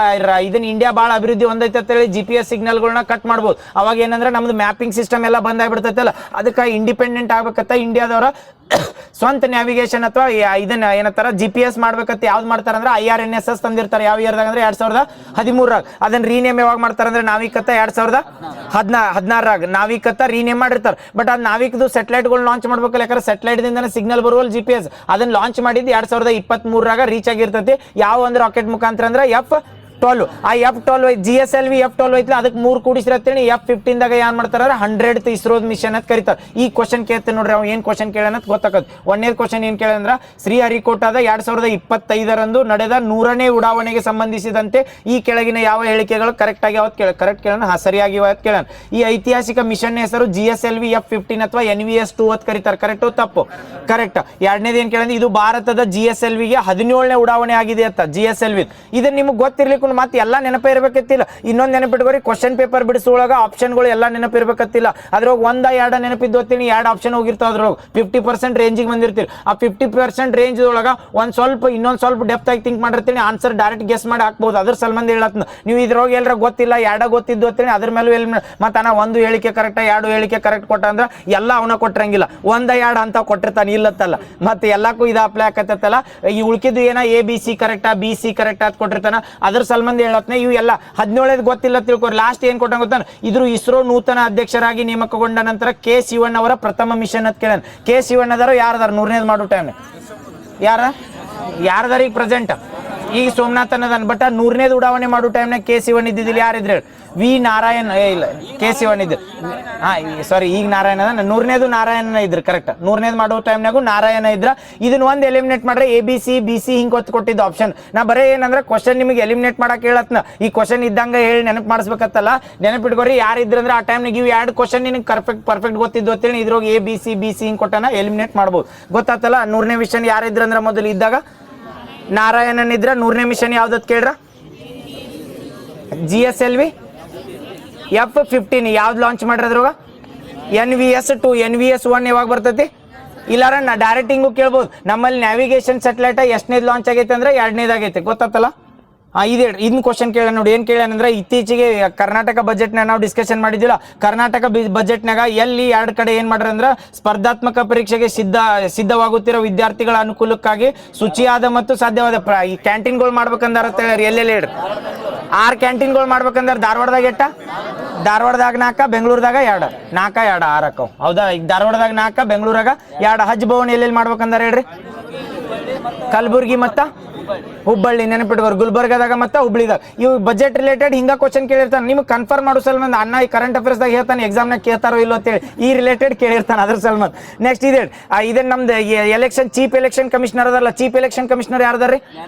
ಇದನ್ನ ಇಂಡಿಯಾ ಭಾಳ ಅಭಿವೃದ್ಧಿ ಹೊಂದೈತೆ ಅಂತೇಳಿ GPS ಸಿಗ್ನಲ್ಗಳನ್ನ ಕಟ್ ಮಾಡ್ಬೋದು. ಅವಾಗ ಏನಂದ್ರೆ ನಮ್ದು ಮ್ಯಾಪಿಂಗ್ ಸಿಸ್ಟಮ್ ಎಲ್ಲ ಬಂದಾಗ್ಬಿಡ್ತೈತಲ್ಲ, ಅದಕ್ಕೆ ಇಂಡಿಪೆಂಡೆಂಟ್ ಆಗ್ಬೇಕತ್ತ ಇಂಡಿಯಾದವರ ಸ್ವಂತ ನ್ಯಾವಿಗೇಷನ್ ಅಥವಾ ಇದನ್ನ ಏನಂತಾರ GPS ಮಾಡ್ಬೇಕಂತ ಯಾವ್ದು ಮಾಡ್ತಾರ ಅಂದ್ರೆ IRNSS ತಂದಿರ್ತಾರೆ. ಯಾವ ಇಯರ್ದಾಗ ಅಂದ್ರೆ 2013 ಅದನ್ನ ರೀನೇಮ್ ಯಾವಾಗ ಮಾಡ್ತಾರ ಅಂದ್ರೆ ನಾವಿಕತ್ತ 2016 ನಾವಿಕತ್ತ ರೀನೇಮ್ ಮಾಡಿರ್ತಾರೆ. ಬಟ್ ಅದು ನಾವಿಕದು ಸ್ಯಾಟಲೈಟ್ಗಳು ಲಾಂಚ್ ಮಾಡ್ಬೇಕಲ್ಲ, ಯಾಕಂದ್ರೆ ಸ್ಯಾಟಲೈಟ್ ದಿಂದ ಸಿಗ್ನಲ್ ಬರುವಲ್ಲ GPS. ಅದನ್ನ ಲಾಂಚ್ ಮಾಡಿದ್ದು 2023 ರೀಚ್ ಆಗಿರ್ತೈತಿ. ಯಾವ ಒಂದು ರಾಕೆಟ್ ಮುಖಾಂತರ ಅಂದ್ರೆ F12. ಆ F12 GSLV F12 ಐತಿ, ಅದಕ್ಕೆ 3 ಕೂಡಿಸಿರತ್ತೇಳಿ F15 ದಾಗ ಏನ್ ಮಾಡ್ತಾರ 100th ಇಸ್ರೋದ್ ಮಿಷನ್ ಅಂತ ಕರೀತಾರೆ. ಈ ಕ್ವಶನ್ ಕೇಳ್ತೇನೆ ನೋಡ್ರಿ, ಅವ್ ಏನ್ ಕ್ವಶನ್ ಕೇಳೋಣ ಗೊತ್ತಾಗತ್ತೆ. ಒಂದೇ ಕ್ವಶನ್ ಏನ್ ಕೇಳಂದ್ರ ಶ್ರೀಹರಿಕೋಟಾದ 2025 ನಡೆದ 100ನೇ ಉಡಾವಣೆಗೆ ಸಂಬಂಧಿಸಿದಂತೆ ಈ ಕೆಳಗಿನ ಯಾವ ಹೇಳಿಕೆಗಳು ಕರೆಕ್ಟ್ ಆಗಿ ಅವತ್ತು ಕರೆಕ್ಟ್ ಕೇಳೋಣ. ಸರಿಯಾಗಿ ಕೇಳೋಣ. ಈ ಐತಿಹಾಸಿಕ ಮಿಷನ್ ಹೆಸರು GSLV F15 ಅಥವಾ NVS-2 ಅಂತ ಕರೀತಾರೆ. ಕರೆಕ್ಟ್ ತಪ್ಪು? ಕರೆಕ್ಟ್. ಎರಡನೇದು ಏನ್ ಕೇಳಿದ್ರೆ ಇದು ಭಾರತದ GSLV ಗೆ 17ನೇ ಉಡಾವಣೆ ಆಗಿದೆ ಅಂತ. GSLV ಇದನ್ನ ನಿಮ್ಗೆ ಗೊತ್ತಿರ್ಲಿಕ್ಕೆ ಮತ್ತೆ ಎಲ್ಲ ನೆನಪೇ ಇರ್ಬೇಕತ್ತಿಲ್ಲ. ಇನ್ನೊಂದು ನೆನಪಿಟ್ಕೋರಿ, ಕ್ವಶನ್ ಪೇಪರ್ ಬಿಡಿಸುವಾಗ ಆಪ್ಷನ್ಗಳು ಎಲ್ಲ ನೆನಪಿರ್ಬೇಕತ್ತಿಲ್ಲ. ಅದ್ರೊಳಗೆ 1-2 ನೆನಪಿದ್ದು ಓದ್ತೀನಿ, 2 ಆಪ್ಷನ್ ಹೋಗಿರ್ತಾವ. ಅದ್ರೊಳಗೆ 50% ರೇಂಜಿಗೆ ಬಂದಿರ್ತೀರಿ. ಆ 50% ರೇಂಜ್ ಒಳಗ ಇನ್ನೊಂದು ಸ್ವಲ್ಪ ಡೆಪ್ತ್ ಆಗಿ ಥಿಂಕ್ ಮಾಡಿರ್ತೀನಿ, ಆನ್ಸರ್ ಡೈರೆಕ್ಟ್ ಗೆಸ್ ಮಾಡಿ ಹಾಕ್ಬೋದು. ಅದ್ರ ಸಲ್ಮಂದ ಹೇಳತ್ನ ನೀವು ಇದ್ರೊಳಗೆ ಎಲ್ಲರ ಗೊತ್ತಿಲ್ಲ 2 ಗೊತ್ತಿದ್ದು ಓದ್ತೀನಿ, ಅದ್ರ ಮೇಲೆ ಮತ್ತೆ ನಾ 1 ಹೇಳಿಕೆ ಕರೆಕ್ಟ್ 2 ಹೇಳಿಕೆ ಕರೆಕ್ಟ್ ಕೊಟ್ಟ ಅಂದ್ರೆ ಎಲ್ಲ ಅವನ ಕೊಟ್ಟಿರಂಗಿಲ್ಲ. 1-2 ಅಂತ ಕೊಟ್ಟಿರ್ತಾನೆ ಇಲ್ಲತ್ತಲ್ಲ, ಮತ್ತೆ ಎಲ್ಲಕ್ಕೂ ಇದು ಅಪ್ಲೈ ಆಕತ್ತಲ್ಲ. ಈ ಉಳ್ಕಿದ್ದು ಏನ ABC ಕರೆಕ್ಟಾ BC ಕರೆಕ್ಟ್ ಅಂತ ಕೊಟ್ಟಿರ್ತಾನ. ಅದ್ರ ಸಲ್ಮಂದ ಹೇಳತ್ನೆ ಇವು ಎಲ್ಲ 17 ಗೊತ್ತಿಲ್ಲ ತಿಳ್ಕೊರಿ. ಲಾಸ್ಟ್ ಏನ್ ಕೊಟ್ಟ ಗೊತ್ತಾನ? ಇದ್ರ ಇಸ್ರೋ ನೂತನ ಅಧ್ಯಕ್ಷರಾಗಿ ನೇಮಕಗೊಂಡ ನಂತರ K ಶಿವಣ್ಣ ಅವರ ಪ್ರಥಮ ಮಿಷನ್ ಅಂತ ಕೇಳನ್. K ಶಿವಣ್ಣ ಅದಾರ ಯಾರದಾರ 100ನೇದು ಮಾಡೋ ಟೈಮ್ ಯಾರದಾರ ಈಗ ಪ್ರೆಸೆಂಟ್ ಈಗ ಸೋಮನಾಥ್ ಅನ್ನೋದನ್ ಬಟ್ 100ನೇದು ಉಡಾವಣೆ ಮಾಡೋ ಟೈಮ್ನಾಗ ಕೆ ಶಿವನ್ ಇದ್ದಿದ್ದಿಲ್ಲ, ಯಾರಿದ್ರೆ ವಿ ನಾರಾಯಣ್ ಇಲ್ಲ ಕೆ ಶಿವನ್ ಇದ್ರು. ಸಾರಿ, ಈಗ ನಾರಾಯಣ ಅದ, 100ನೇದು ನಾರಾಯಣ ಇದ್ರು. ಕರೆಕ್ಟ್, 100ನೇದು ಮಾಡೋ ಟೈಮ್ನಾಗು ನಾರಾಯಣ ಇದ್ರ. ಇದನ್ನ ಒಂದು ಎಲಿಮಿನೇಟ್ ಮಾಡ್ರೆ ABC BC ಹಿಂಗೆ ಗೊತ್ತು ಕೊಟ್ಟಿದ್ದು ಆಪ್ಷನ್. ನಾ ಬರೀ ಏನಂದ್ರೆ ಕ್ವಶನ್ ನಿಮಗೆ ಎಲಿಮಿನೇಟ್ ಮಾಡಕ್ಕೆ ಹೇಳತ್ನ, ಈ ಕ್ವಶನ್ ಇದ್ದಂಗೆ ಹೇಳಿ ನೆನಪು ಮಾಡಿಸ್ಬೇಕತ್ತಲ್ಲ. ನೆನಪಿಟ್ಕೋರಿ, ಯಾರಿದ್ರಂದ್ರೆ ಆ ಟೈಮ್ನಾಗ ಇವು 2 ಕ್ವಶನ್ ನಿನಗೆ ಪರ್ಫೆಕ್ಟ್ ಗೊತ್ತಿದ್ದು ಅಂತೇಳಿ ಇದ್ರೋಗಿ ABC BC ಹಿಂಗೆ ಕೊಟ್ಟನ ಎಲಿಮಿನೇಟ್ ಮಾಡ್ಬೋದು. ಗೊತ್ತಾತಲ್ಲ. 100ನೇ ಮಿಷನ್ ಯಾರಿದ್ರಂದ್ರೆ ಮೊದಲು ಇದ್ದಾಗ ನಾರಾಯಣನ್ ಇದ್ರ. 100ನೇ ಮಿಷನ್ ಯಾವ್ದತ್ ಕೇಳ್ರ? GSLV F-15 ಯಾವ್ದು ಲಾಂಚ್ ಮಾಡಿರೋದ್ರಾಗ? NVS 2 NVS 1 ಯಾವಾಗ ಬರ್ತೈತಿ? ಇಲ್ಲಾರ ನಾ ಡೈರೆಕ್ಟ್ ಹಿಂಗೂ ಕೇಳ್ಬೋದು. ನಮ್ಮಲ್ಲಿ ನ್ಯಾವಿಗೇಷನ್ ಸ್ಯಾಟಲೈಟ್ ಎಷ್ಟನೇದು ಲಾಂಚ್ ಆಗೈತೆ ಅಂದ್ರೆ 2ನೇದಾಗೈತೆ. ಗೊತ್ತಾತಲ್ಲ. ಇದನ್ನ ಕ್ವಶನ್ ಕೇಳ ನೋಡಿ. ಏನು ಕೇಳ್ಯಾನಂದ್ರೆ ಇತ್ತೀಚೆಗೆ ಕರ್ನಾಟಕ ಬಜೆಟ್ನ ನಾವು ಡಿಸ್ಕಷನ್ ಮಾಡಿದ್ದಿಲ್ಲ. ಕರ್ನಾಟಕ ಬಜೆಟ್ನಾಗ ಎಲ್ಲಿ 2 ಕಡೆ ಏನು ಮಾಡ್ರ ಅಂದ್ರೆ ಸ್ಪರ್ಧಾತ್ಮಕ ಪರೀಕ್ಷೆಗೆ ಸಿದ್ಧವಾಗುತ್ತಿರೋ ವಿದ್ಯಾರ್ಥಿಗಳ ಅನುಕೂಲಕ್ಕಾಗಿ ಶುಚಿಯಾದ ಮತ್ತು ಸಾಧ್ಯವಾದ ಈ ಕ್ಯಾಂಟೀನ್ಗಳು ಮಾಡ್ಬೇಕಂದಾರ ಎಲ್ಲೆಲ್ಲಿ ಹೇಳ್ರಿ. 6 ಕ್ಯಾಂಟೀನ್ಗಳು ಮಾಡ್ಬೇಕಂದ್ರೆ ಧಾರವಾಡದಾಗ ಎಟ್ಟ? ಧಾರವಾಡದಾಗ 4, ಬೆಂಗಳೂರದಾಗ 2. 4 2 6 ಅಕ್ಕವು. ಹೌದಾ? ಈಗ ಧಾರವಾಡದಾಗ 4, ಬೆಂಗಳೂರಾಗ 2. ಹಜ್ ಭವನ್ ಎಲ್ಲೆಲ್ಲಿ ಮಾಡ್ಬೇಕಂದಾರ ಹೇಳ್ರಿ? ಕಲಬುರ್ಗಿ ಮತ್ತ ಹುಬ್ಬಳ್ಳಿ. ನೆನಪಿಟ್ಕೋರು. ಗುಲ್ಬರ್ಗದಾಗ ಮತ್ತೆ ಹುಬ್ಳಿದಾಗ. ಇವು ಬಜೆಟ್ ರಿಲೇಟೆಡ್ ಹಿಂಗ ಕ್ವಶನ್ ಕೇಳಿರ್ತಾನೆ. ನಿಮ್ಗೆ ಕನ್ಫರ್ಮ್ ಮಾಡೋ ಸಲ್ಮಂದ್ ಅಣ್ಣ ಈ ಕರೆಂಟ್ ಅಫೇರ್ಸ್ದಾಗ ಹೇಳ್ತಾನೆ, ಎಕ್ಸಾಮ್ನಾಗ ಕೇಳ್ತಾರೋ ಇಲ್ಲೋ ಅಂತೇಳಿ ಈ ರಿಲೇಟೆಡ್ ಕೇಳಿರ್ತಾನೆ ಅದ್ರ ಸಲ್ಮಂದ್. ನೆಕ್ಸ್ಟ್ ಇದೇ ನಮ್ದು ಎಲೆಕ್ಷನ್ ಚೀಫ್ ಎಲೆಕ್ಷನ್ ಕಮಿಷನರ್ ಅದಲ್ಲ. ಚೀಫ್ ಎಲೆಕ್ಷನ್ ಕಮಿಷನರ್ ಯಾರ್ದಾರ್ರಿ?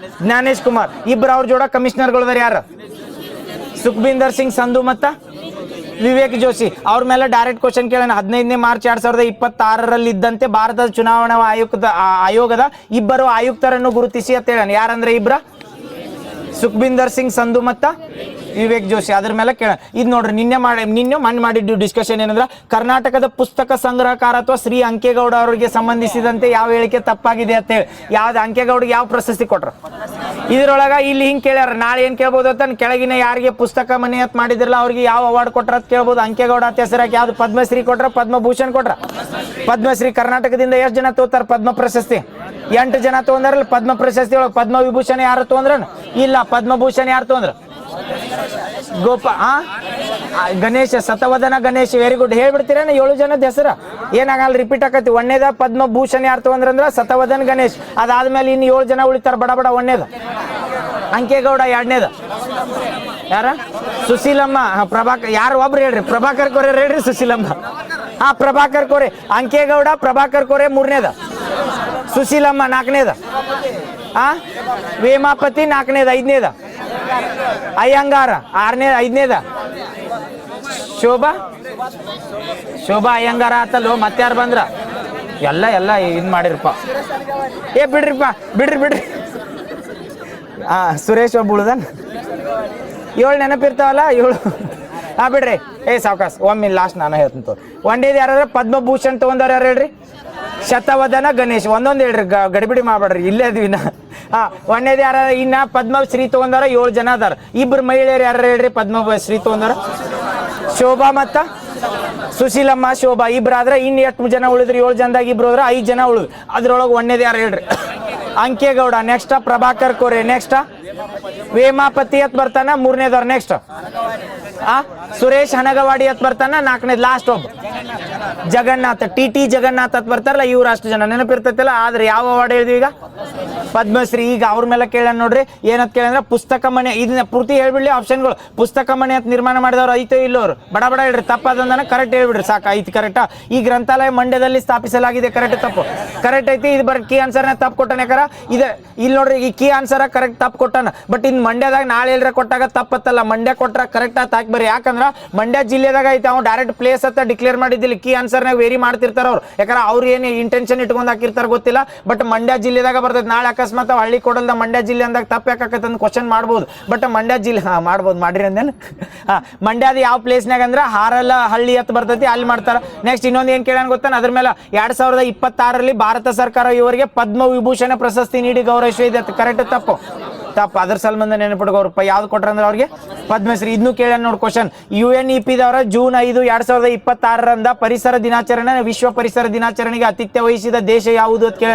ಜ್ಞಾನೇಶ್ ಕುಮಾರ್. ಇಬ್ರು ಅವ್ರ ಜೋಡ ಕಮಿಷನರ್ಗಳದಾರ. ಯಾರು? ಸುಖ್ಬೀಂದರ್ ಸಿಂಗ್ ಸಂಧು ಮತ್ತ ವಿವೇಕ್ ಜೋಶಿ. ಅವ್ರ ಮೇಲೆ ಡೈರೆಕ್ಟ್ ಕ್ವಶನ್ ಕೇಳೋಣ. 15ನೇ ಮಾರ್ಚ್ 2026 ಇದ್ದಂತೆ ಭಾರತದ ಚುನಾವಣಾ ಆಯೋಗದ ಇಬ್ಬರು ಆಯುಕ್ತರನ್ನು ಗುರುತಿಸಿ ಅಂತ ಹೇಳೋಣ. ಯಾರಂದ್ರೆ ಇಬ್ರ? ಸುಖ್ಬೀಂದರ್ ಸಿಂಗ್ ಸಂಧು ಮತ್ತ ವಿವೇಕ್ ಜೋಶಿ. ಅದ್ರ ಮೇಲೆ ಕೇಳ. ಇದು ನೋಡ್ರಿ, ನಿನ್ನೆ ಮಣ್ಣು ಮಾಡಿದ್ದು ಡಿಸ್ಕಷನ್ ಏನಂದ್ರೆ ಕರ್ನಾಟಕದ ಪುಸ್ತಕ ಸಂಗ್ರಹಕಾರ ಅಥವಾ ಶ್ರೀ ಅಂಕೇಗೌಡ ಅವರಿಗೆ ಸಂಬಂಧಿಸಿದಂತೆ ಯಾವ ಹೇಳಿಕೆ ತಪ್ಪಾಗಿದೆ ಅಂತ ಹೇಳಿ. ಯಾವ್ದು ಅಂಕೇಗೌಡಗೆ ಯಾವ ಪ್ರಶಸ್ತಿ ಕೊಟ್ರ? ಇದ್ರೊಳಗ ಇಲ್ಲಿ ಹಿಂಗೆ ಕೇಳ್ಯಾರ. ನಾಳೆ ಏನ್ ಕೇಳ್ಬೋದು ಅಂತ, ಕೆಳಗಿನ ಯಾರಿಗೆ ಪುಸ್ತಕ ಮನೆ ಅಂತ ಮಾಡಿದ್ರಲ್ಲ ಅವ್ರಿಗೆ ಯಾವ ಅವಾರ್ಡ್ ಕೊಟ್ರ ಅಂತ ಕೇಳ್ಬೋದು. ಅಂಕೇಗೌಡ ಅಂತ ಹೆಸರಾಗಿ ಯಾವ್ದು ಪದ್ಮಶ್ರೀ ಕೊಟ್ರ, ಪದ್ಮಭೂಷಣ್ ಕೊಟ್ರ? ಪದ್ಮಶ್ರೀ. ಕರ್ನಾಟಕದಿಂದ ಎಷ್ಟು ಜನ ತಗೋತಾರ ಪದ್ಮ ಪ್ರಶಸ್ತಿ? 8 ಜನ ತಗೊಂಡ್ರಲ್ಲ ಪದ್ಮ ಪ್ರಶಸ್ತಿ ಒಳಗೆ. ಪದ್ಮ ವಿಭೂಷಣ ಯಾರು ತಗೊಂಡ್ರ? ಇಲ್ಲ. ಪದ್ಮಭೂಷಣ ಯಾರು ತಗೊಂಡ್ರ? ಗಣೇಶ ಸತವದನ ಗಣೇಶ್. Very good. ಹೇಳ್ಬಿಡ್ತೀರೇನ 7 ಜನದ ಹೆಸರು? ಏನಾಗಲ್ಲ, ರಿಪೀಟ್ ಆಕತಿ. 1ನೇದ ಪದ್ಮಭೂಷಣ್ ಯಾರು ತಗೊಂಡ್ರಂದ್ರ ಸತವದನ್ ಗಣೇಶ್. ಅದಾದ್ಮೇಲೆ ಇನ್ನು 7 ಜನ ಉಳಿತಾರ ಬಡ 1ನೇದ ಅಂಕೇಗೌಡ. 2ನೇದ ಯಾರ? ಸುಶೀಲಮ್ಮ. ಪ್ರಭಾಕರ್. ಯಾರು ಒಬ್ರು ಹೇಳ್ರಿ? ಪ್ರಭಾಕರ್ ಕೋರೆ ಹೇಳ್ರಿ. ಸುಶೀಲಮ್ಮ. ಪ್ರಭಾಕರ್ ಕೋರೆ. ಅಂಕೇಗೌಡ, ಪ್ರಭಾಕರ್ ಕೋರೆ 3ನೇದ. ಸುಶೀಲಮ್ಮ 4ನೇದ. ವೇಮಾಪತಿ 4ನೇದ. 5ನೇದ ಅಯ್ಯಂಗಾರ. 5ನೇದ ಶೋಭಾ ಅಯ್ಯಂಗಾರ ಆತಲ್ಲೋ. ಮತ್ತೆ ಯಾರು ಬಂದ್ರ? ಎಲ್ಲ ಇದ್ ಮಾಡಿರಪ್ಪ. ಬಿಡ್ರಿ. ಸುರೇಶ್ ಒಬ್ಬ ಉಳ್ದನ್. 7 ನೆನಪಿರ್ತಾವಲ್ಲ 7. ಬಿಡ್ರಿ. ಸಾವಕಾಶ ಒಮ್ಮೆ ಲಾಸ್ಟ್ ನಾನು ಹೇಳ್ತೀನಿ ತೋರಿ. 1ನೇದು ಯಾರು? ಪದ್ಮಭೂಷಣ್ ತಗೊಂಡವ್ರು ಯಾರು ಹೇಳ್ರಿ? ಶತವದನ ಗಣೇಶ್. ಒಂದೊಂದು ಹೇಳ್ರಿ, ಗಡಿಬಿಡಿ ಮಾಡ್ಬೇಡ್ರಿ, ಇಲ್ಲೇ ಅದೀವಿನ. 1ನೇದು ಯಾರ? ಇನ್ನ ಪದ್ಮಶ್ರೀ ತಗೊಂಡಾರ 7 ಜನ ಅದಾರ. ಇಬ್ರು ಮಹಿಳೆಯರು ಯಾರು ಹೇಳ್ರಿ ಪದ್ಮಶ್ರೀ ತಗೊಂಡಾರ? ಶೋಭಾ ಮತ್ತ ಸುಶೀಲಮ್ಮ. ಶೋಭಾ ಇಬ್ರಾದ್ರೆ ಇನ್ನು ಎಷ್ಟು ಜನ ಉಳಿದ್ರಿ? 7 ಜನದಾಗ ಇಬ್ರು ಹೋದ್ರ 5 ಜನ ಉಳಿದ್ರು. ಅದ್ರೊಳಗೆ 1ನೇದು ಯಾರು ಹೇಳ್ರಿ? ಅಂಕೇಗೌಡ. ನೆಕ್ಸ್ಟ್ ಪ್ರಭಾಕರ್ ಕೋರೆ. ನೆಕ್ಸ್ಟ್ ವೇಮಾಪತಿ ಅಂತ ಬರ್ತಾನ 3ನೇದವ್ರ. ನೆಕ್ಸ್ಟ್ ಸುರೇಶ್ ಹನಗವಾಡಿ ಅಂತ ಬರ್ತಾನ 4ನೇದು. ಲಾಸ್ಟ್ ಒಬ್ಬ ಜಗನ್ನಾಥ್. TT ಜಗನ್ನಾಥ್ ಅಂತ ಬರ್ತಾರಲ್ಲ, ಇವ್ರು ಅಷ್ಟು ಜನ ನೆನಪಿರ್ತೈತಿಲ್ಲ. ಆದ್ರೆ ಯಾವ ಅವಾರ್ಡ್ ಹೇಳಿದ್ವಿ ಈಗ? ಪದ್ಮಶ್ರೀ. ಈಗ ಅವ್ರ ಮೇಲೆ ಕೇಳ ನೋಡ್ರಿ. ಏನಂತ ಕೇಳಂದ್ರೆ ಪುಸ್ತಕ ಮನೆ. ಇದನ್ನ ಪೂರ್ತಿ ಹೇಳ್ಬಿಡ್ಲಿ ಆಪ್ಷನ್ಗಳು. ಪುಸ್ತಕ ಮನೆ ಅಂತ ನಿರ್ಮಾಣ ಮಾಡಿದವ್ರು ಐತೋ ಇಲ್ಲೋ ಅವ್ರು? ಬಡ ಹೇಳ್ರಿ. ತಪ್ಪಾದಂದನ ಕರೆಕ್ಟ್ ಹೇಳ್ಬಿಡ್ರಿ ಸಾಕು. ಐತಿ ಕರೆಕ್ಟಾ? ಈ ಗ್ರಂಥಾಲಯ ಮಂಡ್ಯದಲ್ಲಿ ಸ್ಥಾಪಿಸಲಾಗಿದೆ. ಕರೆಕ್ಟ್ ತಪ್ಪು? ಕರೆಕ್ಟ್ ಐತಿ. ಇದು ಬರೀ ಕೀ ಆನ್ಸರ್ನ ತಪ್ಪು ಕೊಟ್ಟಾನ. ಯಾಕಾರ ಇಲ್ಲಿ ನೋಡ್ರಿ, ಈ ಕೀ ಆನ್ಸರ್ ಕರೆಕ್ಟ್ ತಪ್ಪು ಕೊಟ್ಟಾನ. ಬಟ್ ಇನ್ ಮಂಡ್ಯದಾಗ ನಾಳೆ ಎಲ್ಲರ ಕೊಟ್ಟಾಗ ತಪ್ಪತ್ತಲ್ಲ. ಮಂಡ್ಯ ಕೊಟ್ರ ಕರೆಕ್ಟ್ ಆತ ಹಾಕಿ ಬರೀ. ಯಾಕಂದ್ರ ಮಂಡ್ಯ ಜಿಲ್ಲೆದಾಗ ಐತೆ. ಅವ್ನು ಡೈರೆಕ್ಟ್ ಪ್ಲೇಸ್ ಅಂತ ಡಿಕ್ಲೇರ್ ಮಾಡಿದ್ದಿಲ್ಲ. ಕೀ ಆನ್ಸರ್ನಾಗ ವೇರಿ ಮಾಡ್ತಿರ್ತಾರ ಅವ್ರು. ಯಾಕಂದ್ರೆ ಅವ್ರು ಏನು ಇಂಟೆನ್ಷನ್ ಇಟ್ಕೊಂಡು ಹಾಕಿರ್ತಾರ ಗೊತ್ತಿಲ್ಲ. ಬಟ್ ಮಂಡ್ಯ ಜಿಲ್ಲೆದಾಗ ಬರ್ತೈತೆ. ನಾಳೆ ಅಕಸ್ಮಾತ್ ಹಳ್ಳಿ ಕೊಡಲ್ದ ಮಂಡ್ಯ ಜಿಲ್ಲೆ ಅಂದಾಗ ತಪ್ಪು ಯಾಕಂತ ಕ್ವಶನ್ ಮಾಡ್ಬೋದು. ಬಟ್ ಮಂಡ್ಯ ಜಿಲ್ಲೆ ಮಾಡ್ಬೋದು. ಮಾಡಿರಿ ಅಂದೇನು? ಮಂಡ್ಯದ ಯಾವ ಪ್ಲೇಸ್ನಾಗ ಅಂದ್ರೆ ಹಾರಲ್ಲ ಹಳ್ಳಿ ಅಂತ ಬರ್ತೈತಿ, ಅಲ್ಲಿ ಮಾಡ್ತಾರ. ನೆಕ್ಸ್ಟ್ ಇನ್ನೊಂದು ಏನ್ ಕೇಳೋಣ ಗೊತ್ತಾನ? ಅದ್ರ ಮೇಲೆ 2026 ಭಾರತ ಸರ್ಕಾರ ಇವರಿಗೆ ಪದ್ಮ ವಿಭೂಷಣ ಪ್ರಶಸ್ತಿ ನೀಡಿ ಗೌರವಿಸಿದೆ. ಕರೆಕ್ಟ್ ತಪ್ಪು? ಅದ್ರ ಸಲ್ಬಂಧ ನೆನಪಿಟ್ಕೋರಪ್ಪ. ಯಾವ್ದು ಕೊಟ್ರಂದ್ರೆ ಅವ್ರಿಗೆ ಪದ್ಮಶ್ರೀ. ಇದನ್ನು ಕೇಳ ನೋಡಿ ಕ್ವಶನ್. UNEP ದವರ ಜೂನ್ 5, 2026 ಪರಿಸರ ದಿನಾಚರಣೆ, ವಿಶ್ವ ಪರಿಸರ ದಿನಾಚರಣೆಗೆ ಆತಿಥ್ಯ ವಹಿಸಿದ ದೇಶ ಯಾವುದು ಅಂತ ಕೇಳ.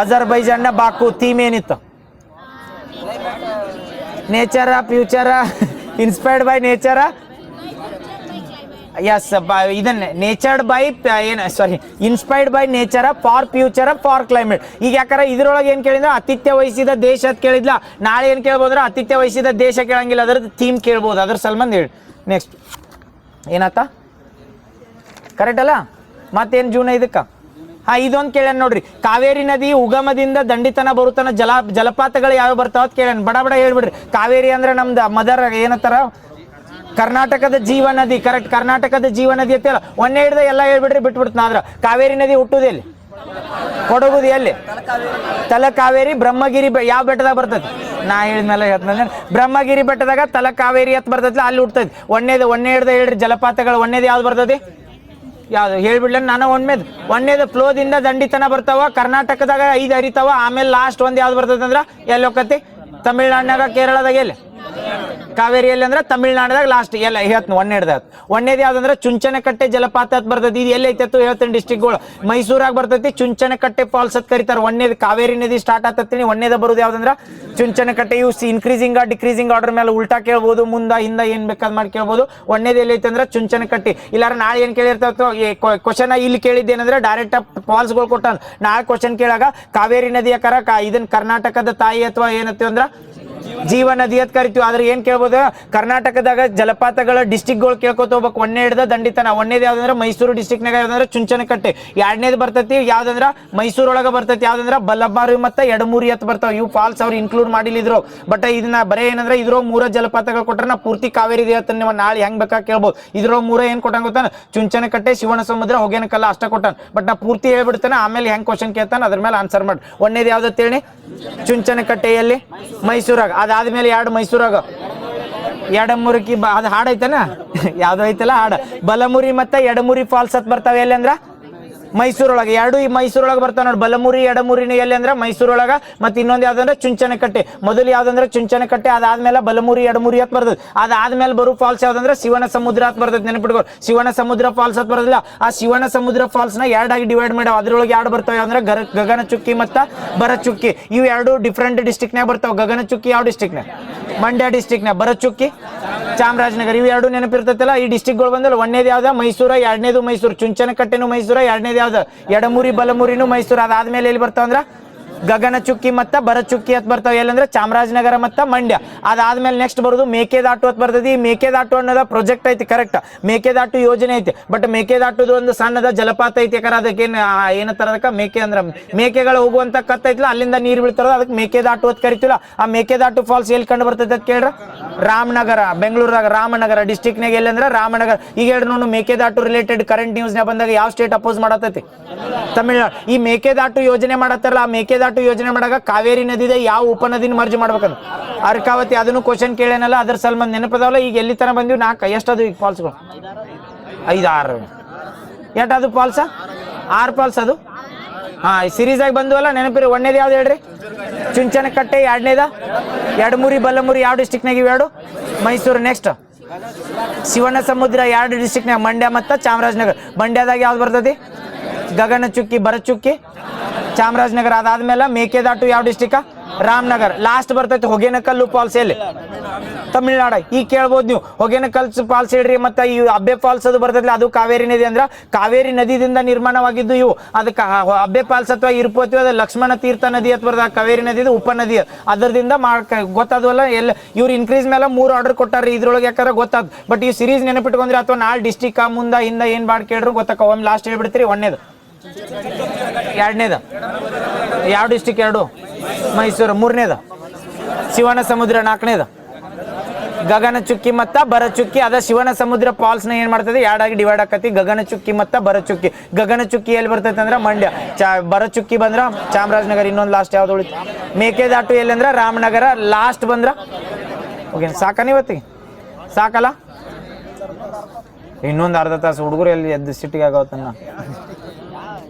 Azerbaijan, Baku. ಥೀಮ್ ಏನಿತ್ತು? Nature, future, inspired by nature? Yes ಇದನ್ನ ನೇಚರ್ಡ್ ಬೈ ಏನು sorry inspired by nature for future for climate. ಈಗ ಯಾಕಂದ್ರೆ ಇದ್ರೊಳಗೆ ಏನು ಕೇಳಿದ್ರೆ ಆತಿಥ್ಯ ವಹಿಸಿದ ದೇಶ ಅಂತ ಕೇಳಿದ್ಲ, ನಾಳೆ ಏನು ಕೇಳ್ಬೋದ್ರೆ ಆತಿಥ್ಯ ವಹಿಸಿದ ದೇಶ ಕೇಳಂಗಿಲ್ಲ, ಅದ್ರದ್ದು ಥೀಮ್ ಕೇಳ್ಬೋದು, ಅದ್ರ ಸಲ್ಮಂದ್ ಹೇಳಿ. ನೆಕ್ಸ್ಟ್ ಏನಾತ ಕರೆಕ್ಟ್ ಅಲ್ಲ? ಮತ್ತೇನು ಜೂನ್ 5ಕ್ಕೆ ಇದೊಂದು ಕೇಳ್ಯಾನ ನೋಡ್ರಿ. ಕಾವೇರಿ ನದಿ ಉಗಮದಿಂದ ದಂಡಿತನ ಬರುತ್ತನ ಜಲಪಾತಗಳು ಯಾವ ಬರ್ತಾವ ಅಂತ ಕೇಳ್ಯಾನ. ಬಡ ಬಡ ಹೇಳ್ಬಿಡ್ರಿ. ಕಾವೇರಿ ಅಂದ್ರೆ ನಮ್ದು ಮದರ್ ಏನತ್ತಾರ ಕರ್ನಾಟಕದ ಜೀವ ನದಿ. ಕರೆಕ್ಟ್, ಕರ್ನಾಟಕದ ಜೀವ ನದಿ ಅಂತೆಲ್ಲ ಒಂದೇ ಹಿಡ್ದ ಎಲ್ಲ ಹೇಳ್ಬಿಡ್ರಿ, ಬಿಟ್ಬಿಡ್ತಾನ. ಆದ್ರ ಕಾವೇರಿ ನದಿ ಹುಟ್ಟುದು ಎಲ್ಲಿ? ಕೊಡಗುದು ಎಲ್ಲಿ? ತಲಕಾವೇರಿ ಬ್ರಹ್ಮಗಿರಿ ಯಾವ ಬೆಟ್ಟದಾಗ ಬರ್ತೈತಿ? ನಾ ಹೇಳಿದ್ಮೇಲೆ ಹೇಳ್ತಾನೆ, ಬ್ರಹ್ಮಗಿರಿ ಬೆಟ್ಟದಾಗ ತಲಕಾವೇರಿ ಅಂತ ಬರ್ತೈತಿ, ಅಲ್ಲಿ ಹುಟ್ಟೈತಿ. ಒಂದೇ ಹಿಡ್ದ ಹೇಳ್ರಿ ಜಲಪಾತಗಳು. ಒಂದೇದು ಯಾವ್ದು ಬರ್ತೈತಿ? ಯಾವ್ದು ಹೇಳ್ಬಿಡ್ಲ ನಾನು? ಒಂದೇದು ಫ್ಲೋದಿಂದ ದಂಡಿತನ ಬರ್ತಾವ, ಕರ್ನಾಟಕದಾಗ 5 ಹರಿತಾವ. ಆಮೇಲೆ ಲಾಸ್ಟ್ ಒಂದ್ ಯಾವ್ದು ಬರ್ತೈತಿ ಅಂದ್ರ ಎಲ್ಲಿ ಹೋಗತಿ? ತಮಿಳ್ನಾಡಿನಾಗ, ಕೇರಳದಾಗ ಎಲ್ಲಿ? ಕಾವೇರಿಯಲ್ಲಿ ಅಂದ್ರೆ ತಮಿಳ್ನಾಡದಾಗ ಲಾಸ್ಟ್ ಎಲ್ಲ ಹೇಳ್ತೀನಿ. ಒಂದೇದು ಯಾವ್ದಂದ್ರೆ ಚುಂಚನಕಟ್ಟೆ ಜಲಪಾತ ಅಂತ ಬರ್ತೈತಿ. ಇದು ಎಲ್ಲಿ ಐತೆ ಹೇಳ್ತೀನಿ ಡಿಸ್ಟ್ರಿಕ್ಟ್ಗಳು. ಮೈಸೂರಾಗ ಬರ್ತೈತಿ, ಚುಂಚನಕಟ್ಟೆ ಫಾಲ್ಸ್ ಅಂತ ಕರೀತಾರೆ. ಒಂದೇದು ಕಾವೇರಿ ನದಿ ಸ್ಟಾರ್ಟ್ ಆಗ್ತೀನಿ. ಒಂದೇದ ಬರೋದು ಯಾವ್ದಂದ್ರ ಚುಂಚನಕಟ್ಟೆ. ಇವು ಇನ್ಕ್ರೀಸಿಂಗ್ ಡಿಕ್ರೀಸಿಂಗ್ ಆರ್ಡರ್ ಮೇಲೆ ಉಲ್ಟಾ ಕೇಳ್ಬೋದು, ಮುಂದ ಹಿಂದ ಏನ್ ಬೇಕಾದ್ ಮಾಡಿ ಕೇಳ್ಬೋದು. ಒಂದೇದು ಎಲ್ಲಿ ಐತೆ ಅಂದ್ರೆ ಚುಂಚನಕಟ್ಟೆ. ಇಲ್ಲಾರ ನಾಳೆ ಏನ್ ಕೇಳಿರ್ತಾವ ಕ್ವಶನ್ ಇಲ್ಲಿ ಕೇಳಿದ್ದೇನಂದ್ರೆ ಡೈರೆಕ್ಟ್ ಫಾಲ್ಸ್ಗಳು ಕೊಟ್ಟ. ನಾಳೆ ಕ್ವಶನ್ ಕೇಳಾಗ ಕಾವೇರಿ ನದಿ ಯಾಕಾರ ಇದನ್ನ ಕರ್ನಾಟಕದ ತಾಯಿ ಅಥವಾ ಏನತ್ತೀವಿ ಅಂದ್ರ ಜೀವ ನದಿ ಅಂತ ಕರಿತೀವಿ. ಆದ್ರೆ ಏನ್ ಕೇಳ್ಬೋದು? ಕರ್ನಾಟಕದಾಗ ಜಲಪಾತಗಳ ಡಿಸ್ಟಿಕ್ಗಳು ಕೇಳ್ಕೊತ ಹೋಗ್ಬೇಕು. ಒಂದೇ ಹಿಡ್ದ ದಂಡಿತನ. ಒಂದೇದು ಯಾವ್ದಂದ್ರೆ ಮೈಸೂರು ಡಿಸ್ಟಿಕ್ನಾಗ ಯಾವ್ದಂದ್ರೆ ಚುಂಚನಕಟ್ಟೆ. ಎರಡನೇದು ಬರ್ತೈತಿ ಯಾವ್ದಂದ್ರ ಮೈಸೂರೊಳಗ ಬರ್ತೈತಿ ಯಾವ್ದಂದ್ರ ಬಲ್ಲಮಾರಿ ಮತ್ತೆ ಎಡಮೂರಿ ಅಂತ ಬರ್ತಾವ. ಇವು ಫಾಲ್ಸ್ ಅವ್ರು ಇನ್ಕ್ಲೂಡ್ ಮಾಡಿಲಿದ್ರು. ಬಟ್ ಇದನ್ನ ಬರೇ ಏನಂದ್ರೆ ಇದ್ರೋ 3 ಜಲಪಾತಗಳು ಕೊಟ್ರೆ ನಾ ಪೂರ್ತಿ ಕಾವೇರಿ ಹೇಳ್ತಾನೆ. ನೀವು ನಾಳೆ ಹೆಂಗ್ ಬೇಕಾ ಕೇಳ್ಬೋದು. ಇದ್ರೋ 3 ಏನ್ ಕೊಟ್ಟಂಗ ಗೊತ್ತಾನ? ಚುಂಚನಕಟ್ಟೆ, ಶಿವನ ಸಮುದ್ರ, ಹೊಗೇನಕಲ್ಲ ಅಷ್ಟ ಕೊಟ್ಟಾನ. ಬಟ್ ನಾ ಪೂರ್ತಿ ಹೇಳ್ಬಿಡ್ತಾನೆ, ಆಮೇಲೆ ಹೆಂಗ್ ಕ್ವಶನ್ ಕೇಳ್ತಾನ ಅದ್ರ ಮೇಲೆ ಆನ್ಸರ್ ಮಾಡಿ. ಒಂದೇದು ಯಾವ್ದತ್ ಹೇಳಿ? ಚುಂಚನಕಟ್ಟೆಯಲ್ಲಿ ಮೈಸೂರಾಗ. ಅದಾದ್ಮೇಲೆ 2 ಮೈಸೂರಾಗ, ಎಡಮುರಿ ಅದು ಹಾಡು ಐತನ ಯಾವ್ದು ಐತಲ್ಲ ಹಾಡು. ಬಲಮುರಿ ಮತ್ತೆ ಎಡಮುರಿ ಫಾಲ್ಸ್ ಅಂತ ಬರ್ತಾವೆ. ಎಲ್ಲಿ ಅಂದ್ರ ಮೈಸೂರೊಳಗೆ. 2 ಈ ಮೈಸೂರೊಳಗೆ ಬರ್ತಾವ ನೋಡಿ. ಬಲಮುರಿ ಎಡಮುರಿನ ಎಲ್ಲಿ ಅಂದ್ರೆ ಮೈಸೂರೊಳಗ. ಮತ್ತೆ ಇನ್ನೊಂದು ಯಾವ್ದಂದ್ರೆ ಚುಂಚನಕಟ್ಟೆ. ಮೊದಲು ಯಾವ್ದಂದ್ರೆ ಚುಂಚನಕಟ್ಟೆ, ಅದಾದ್ಮೇಲೆ ಬಲಮುರಿ ಎಡಮುರಿ ಅಂತ ಬರ್ತದೆ. ಅದಾದ್ಮೇಲೆ ಬರೋ ಫಾಲ್ಸ್ ಯಾವ್ದಂದ್ರೆ ಶಿವನ ಸಮುದ್ರ ಅಂತ ಬರ್ತದೆ. ನೆನಪಿಟ್ಕೋ, ಶಿವನ ಸಮುದ್ರ ಫಾಲ್ಸ್ ಅಂತ ಬರೋದಿಲ್ಲ. ಆ ಶಿವನ ಸಮುದ್ರ ಫಾಲ್ಸ್ ನ 2 ಆಗಿ ಡಿವೈಡ್ ಮಾಡ್ಯಾವ. ಅದ್ರೊಳಗೆ 2 ಬರ್ತಾವೆ ಅಂದ್ರೆ ಗಗನ ಚುಕ್ಕಿ ಮತ್ತ ಭರಚುಕ್ಕಿ. ಇವು 2 ಡಿಫ್ರೆಂಟ್ ಡಿಸ್ಟ್ರಿಕ್ಟ್ನಾಗ ಬರ್ತಾವ. ಗಗನ ಚುಕ್ಕಿ ಯಾವ ಡಿಸ್ಟ್ರಿಕ್ಟ್ನಾಗ? ಮಂಡ್ಯ ಡಿಸ್ಟ್ರಿಕ್ಟ್ನಾಗ. ಭರಚುಕ್ಕಿ ಚಾಮರಾಜನಗರ. ಇವು 2 ನೆನಪಿರ್ತೈತಲ್ಲ. ಈ ಡಿಸ್ಟ್ರಿಕ್ಟ್ಗಳು ಬಂದಲ್ಲ. ಒಂದೇದು ಯಾವ್ದ? ಮೈಸೂರ. ಎರಡನೇದು ಮೈಸೂರು. ಚುಂಚನಕಟ್ಟೆನು ಮೈಸೂರ. ಎರಡನೇದು ಯಾವ್ದು? ಎಡಮುರಿ ಬಲಮುರಿನು ಮೈಸೂರು. ಅದಾದ್ಮೇಲೆ ಎಲ್ಲಿ ಬರ್ತಾವ ಅಂದ್ರ ಗಗನ ಚುಕ್ಕಿ ಮತ್ತ ಭರಚುಕ್ಕಿ ಅಂತ ಬರ್ತಾವ. ಎಲ್ಲಂದ್ರೆ ಚಾಮರಾಜನಗರ ಮತ್ತ ಮಂಡ್ಯ. ಅದಾದ್ಮೇಲೆ ನೆಕ್ಸ್ಟ್ ಬರೋದು ಮೇಕೆದಾಟು ಅಂತ ಬರ್ತೈತಿ. ಈ ಮೇಕೆದಾಟು ಅನ್ನೋದ ಪ್ರಾಜೆಕ್ಟ್ ಐತಿ. ಕರೆಕ್ಟ್, ಮೇಕೆದಾಟು ಯೋಜನೆ ಐತಿ. ಬಟ್ ಮೇಕೆದಾಟುದು ಒಂದು ಸಣ್ಣದ ಜಲಪಾತ ಐತಿ. ಯಾಕಂದ್ರೆ ಅದಕ್ಕೇನ್ ಏನತ್ತಾರ ಅದಕ್ಕ ಮೇಕೆ ಅಂದ್ರ ಮೇಕೆಗಳು ಹೋಗುವಂತ ಕತ್ತೈತಿಲ್ಲ, ಅಲ್ಲಿಂದ ನೀರು ಬೀಳ್ತಾರ. ಅದಕ್ಕೆ ಮೇಕೆದಾಟು ಅಂತ ಕರಿತಿಲ್ಲ. ಆ ಮೇಕೆದಾಟು ಫಾಲ್ಸ್ ಎಲ್ಲಿ ಕಂಡು ಬರ್ತೈತಿ ಅಂತ ಕೇಳ್ರ? ರಾಮನಗರ, ಬೆಂಗಳೂರಾಗ ರಾಮನಗರ ಡಿಸ್ಟ್ರಿಕ್ಟ್ನಾಗ. ಎಲ್ಲಂದ್ರೆ ರಾಮನಗರ. ಈಗ ಹೇಳ್ರಿ ನೋಡು, ಮೇಕೆದಾಟು ರಿಲೇಟೆಡ್ ಕರೆಂಟ್ ನ್ಯೂಸ್ನಾಗ ಬಂದಾಗ ಯಾವ ಸ್ಟೇಟ್ ಅಪೋಸ್ ಮಾಡತೈತಿ? ತಮಿಳ್ನಾಡು. ಈ ಮೇಕೆದಾಟು ಯೋಜನೆ ಮಾಡತ್ತಾರಲ್ಲ, ಆ ಮೇಕೆದಾಟು ಯೋಜನೆ ಮಾಡಾಗ ಕಾವೇರಿ ನದಿದ ಯಾವ ಉಪನದಿನ ಮರ್ಜ್ ಮಾಡ್ಬೇಕಂತ ಅರ್ಕಾವತಿ. ಅದನ್ನು ಕ್ವಶನ್ ಕೇಳೇನಲ್ಲ, ಅದ್ರ ಸಲ್ಮಂದ್ ನೆನಪದವಲ್ಲ. ಈಗ ಎಲ್ಲಿ ತನ ಬಂದಿವಿ? 4 ಎಷ್ಟದು ಈಗ ಫಾಲ್ಸ್ಗಳು? 5 6 ಎಷ್ಟದು ಫಾಲ್ಸ? 6 ಫಾಲ್ಸ್ ಅದು. ಸಿರೀಸ್ ಆಗಿ ಬಂದುವಲ್ಲ, ನೆನಪಿರಿ. ಒಂದೇದು ಯಾವ್ದು ಹೇಳ್ರಿ? ಚುಂಚನಕಟ್ಟೆ. ಎರಡನೇದ ಎಡಮುರಿ ಬಲಮುರಿ. ಯಾವ ಡಿಸ್ಟ್ರಿಕ್ಟ್ನಾಗ ಇವು 2? ಮೈಸೂರು. ನೆಕ್ಸ್ಟ್ ಶಿವನ ಸಮುದ್ರ 2 ಡಿಸ್ಟ್ರಿಕ್ಟ್ನಾಗ, ಮಂಡ್ಯ ಮತ್ತು ಚಾಮರಾಜನಗರ. ಮಂಡ್ಯದಾಗ ಯಾವ್ದು ಬರ್ತೈತಿ? ಗಗನ ಚುಕ್ಕಿ ಭರಚುಕ್ಕಿ ಚಾಮರಾಜನಗರ. ಅದಾದ್ಮೇಲೆ ಮೇಕೆದಾಟು ಯಾವ ಡಿಸ್ಟ್ರಿಕ್? ರಾಮನಗರ. ಲಾಸ್ಟ್ ಬರ್ತೈತಿ ಹೊಗೇನಕಲ್ಲು ಫಾಲ್ಸ್. ಎಲ್ಲಿ? ತಮಿಳ್ನಾಡ. ಈಗ ಕೇಳ್ಬೋದು ನೀವು, ಹೊಗೇನಕಲ್ ಫಾಲ್ಸ್ ಹೇಳ್ರಿ. ಮತ್ತೆ ಈ ಅಬ್ಬೆ ಫಾಲ್ಸ್ ಅದು ಬರ್ತೈತಿ, ಅದು ಕಾವೇರಿ ನದಿ. ಅಂದ್ರ ಕಾವೇರಿ ನದಿದಿಂದ ನಿರ್ಮಾಣವಾಗಿದ್ದು ಇವು. ಅದಕ್ಕೆ ಅಬ್ಬೆ ಫಾಲ್ಸ್ ಅಥವಾ ಇರ್ಪೋತಿ ಅದು ಲಕ್ಷ್ಮಣ ತೀರ್ಥ ನದಿ ಅಂತ ಬರ್ತದೆ. ಕಾವೇರಿ ನದಿದು ಉಪನದಿ. ಅದರದಿಂದ ಗೊತ್ತಾದವಲ್ಲ. ಎಲ್ಲ ಇವ್ರು ಇನ್ಕ್ರೀಸ್ ಮೇಲೆ 3 ಆರ್ಡರ್ ಕೊಟ್ಟಾರ್ರಿ. ಇದ್ರೊಳಗೆ ಯಾಕಾರ ಗೊತ್ತಾದ. ಬಟ್ ಈ ಸಿರೀಸ್ ನೆನಪಿಟ್ಕೊಂಡ್ರೆ ಅಥವಾ ನಾಳೆ ಡಿಸ್ಟ್ರಿಕ್ ಮುಂದ ಹಿಂದ ಏನ್ ಬಾಡ್ ಕೇಳ್ರು ಗೊತ್ತಾಕ. ಒಮ್ಮೆ ಲಾಸ್ಟ್ ಹೇಳ್ಬಿಡ್ತೀರಿ. ಒಂದೇದು ಎರಡನೇದ ಯಾವ ಡಿಸ್ಟ್ರಿಕ್? 2 ಮೈಸೂರು. ಮೂರನೇದ ಶಿವನ ಸಮುದ್ರ. 4ನೇದ ಗಗನ ಚುಕ್ಕಿ ಮತ್ತ ಭರಚುಕ್ಕಿ. ಅದ ಶಿವನ ಸಮುದ್ರ ಫಾಲ್ಸ್ ನ ಏನ್ ಮಾಡ್ತದೆ? 2 ಆಗಿ ಡಿವೈಡ್ ಆಕತಿ. ಗಗನ ಚುಕ್ಕಿ ಮತ್ತ ಭರಚುಕ್ಕಿ. ಗಗನ ಚುಕ್ಕಿ ಎಲ್ಲಿ ಬರ್ತೈತೆ ಅಂದ್ರೆ ಮಂಡ್ಯ. ಭರಚುಕ್ಕಿ ಬಂದ್ರ ಚಾಮರಾಜನಗರ. ಇನ್ನೊಂದು ಲಾಸ್ಟ್ ಯಾವ್ದು ಉಳಿತು? ಮೇಕೆದಾಟು ಎಲ್ಲಿ ಅಂದ್ರೆ ರಾಮನಗರ. ಲಾಸ್ಟ್ ಬಂದ್ರ ಓಕೆ. ಸಾಕನ ಇವತ್ತಿಗೆ? ಸಾಕಲ್ಲ? ಇನ್ನೊಂದು ಅರ್ಧ ತಾಸು ಹುಡುಗರು ಎಲ್ಲಿ ಎದ್ದು ಸಿಟ್ಟಿಗೆ ಆಗೋತನ್ನ.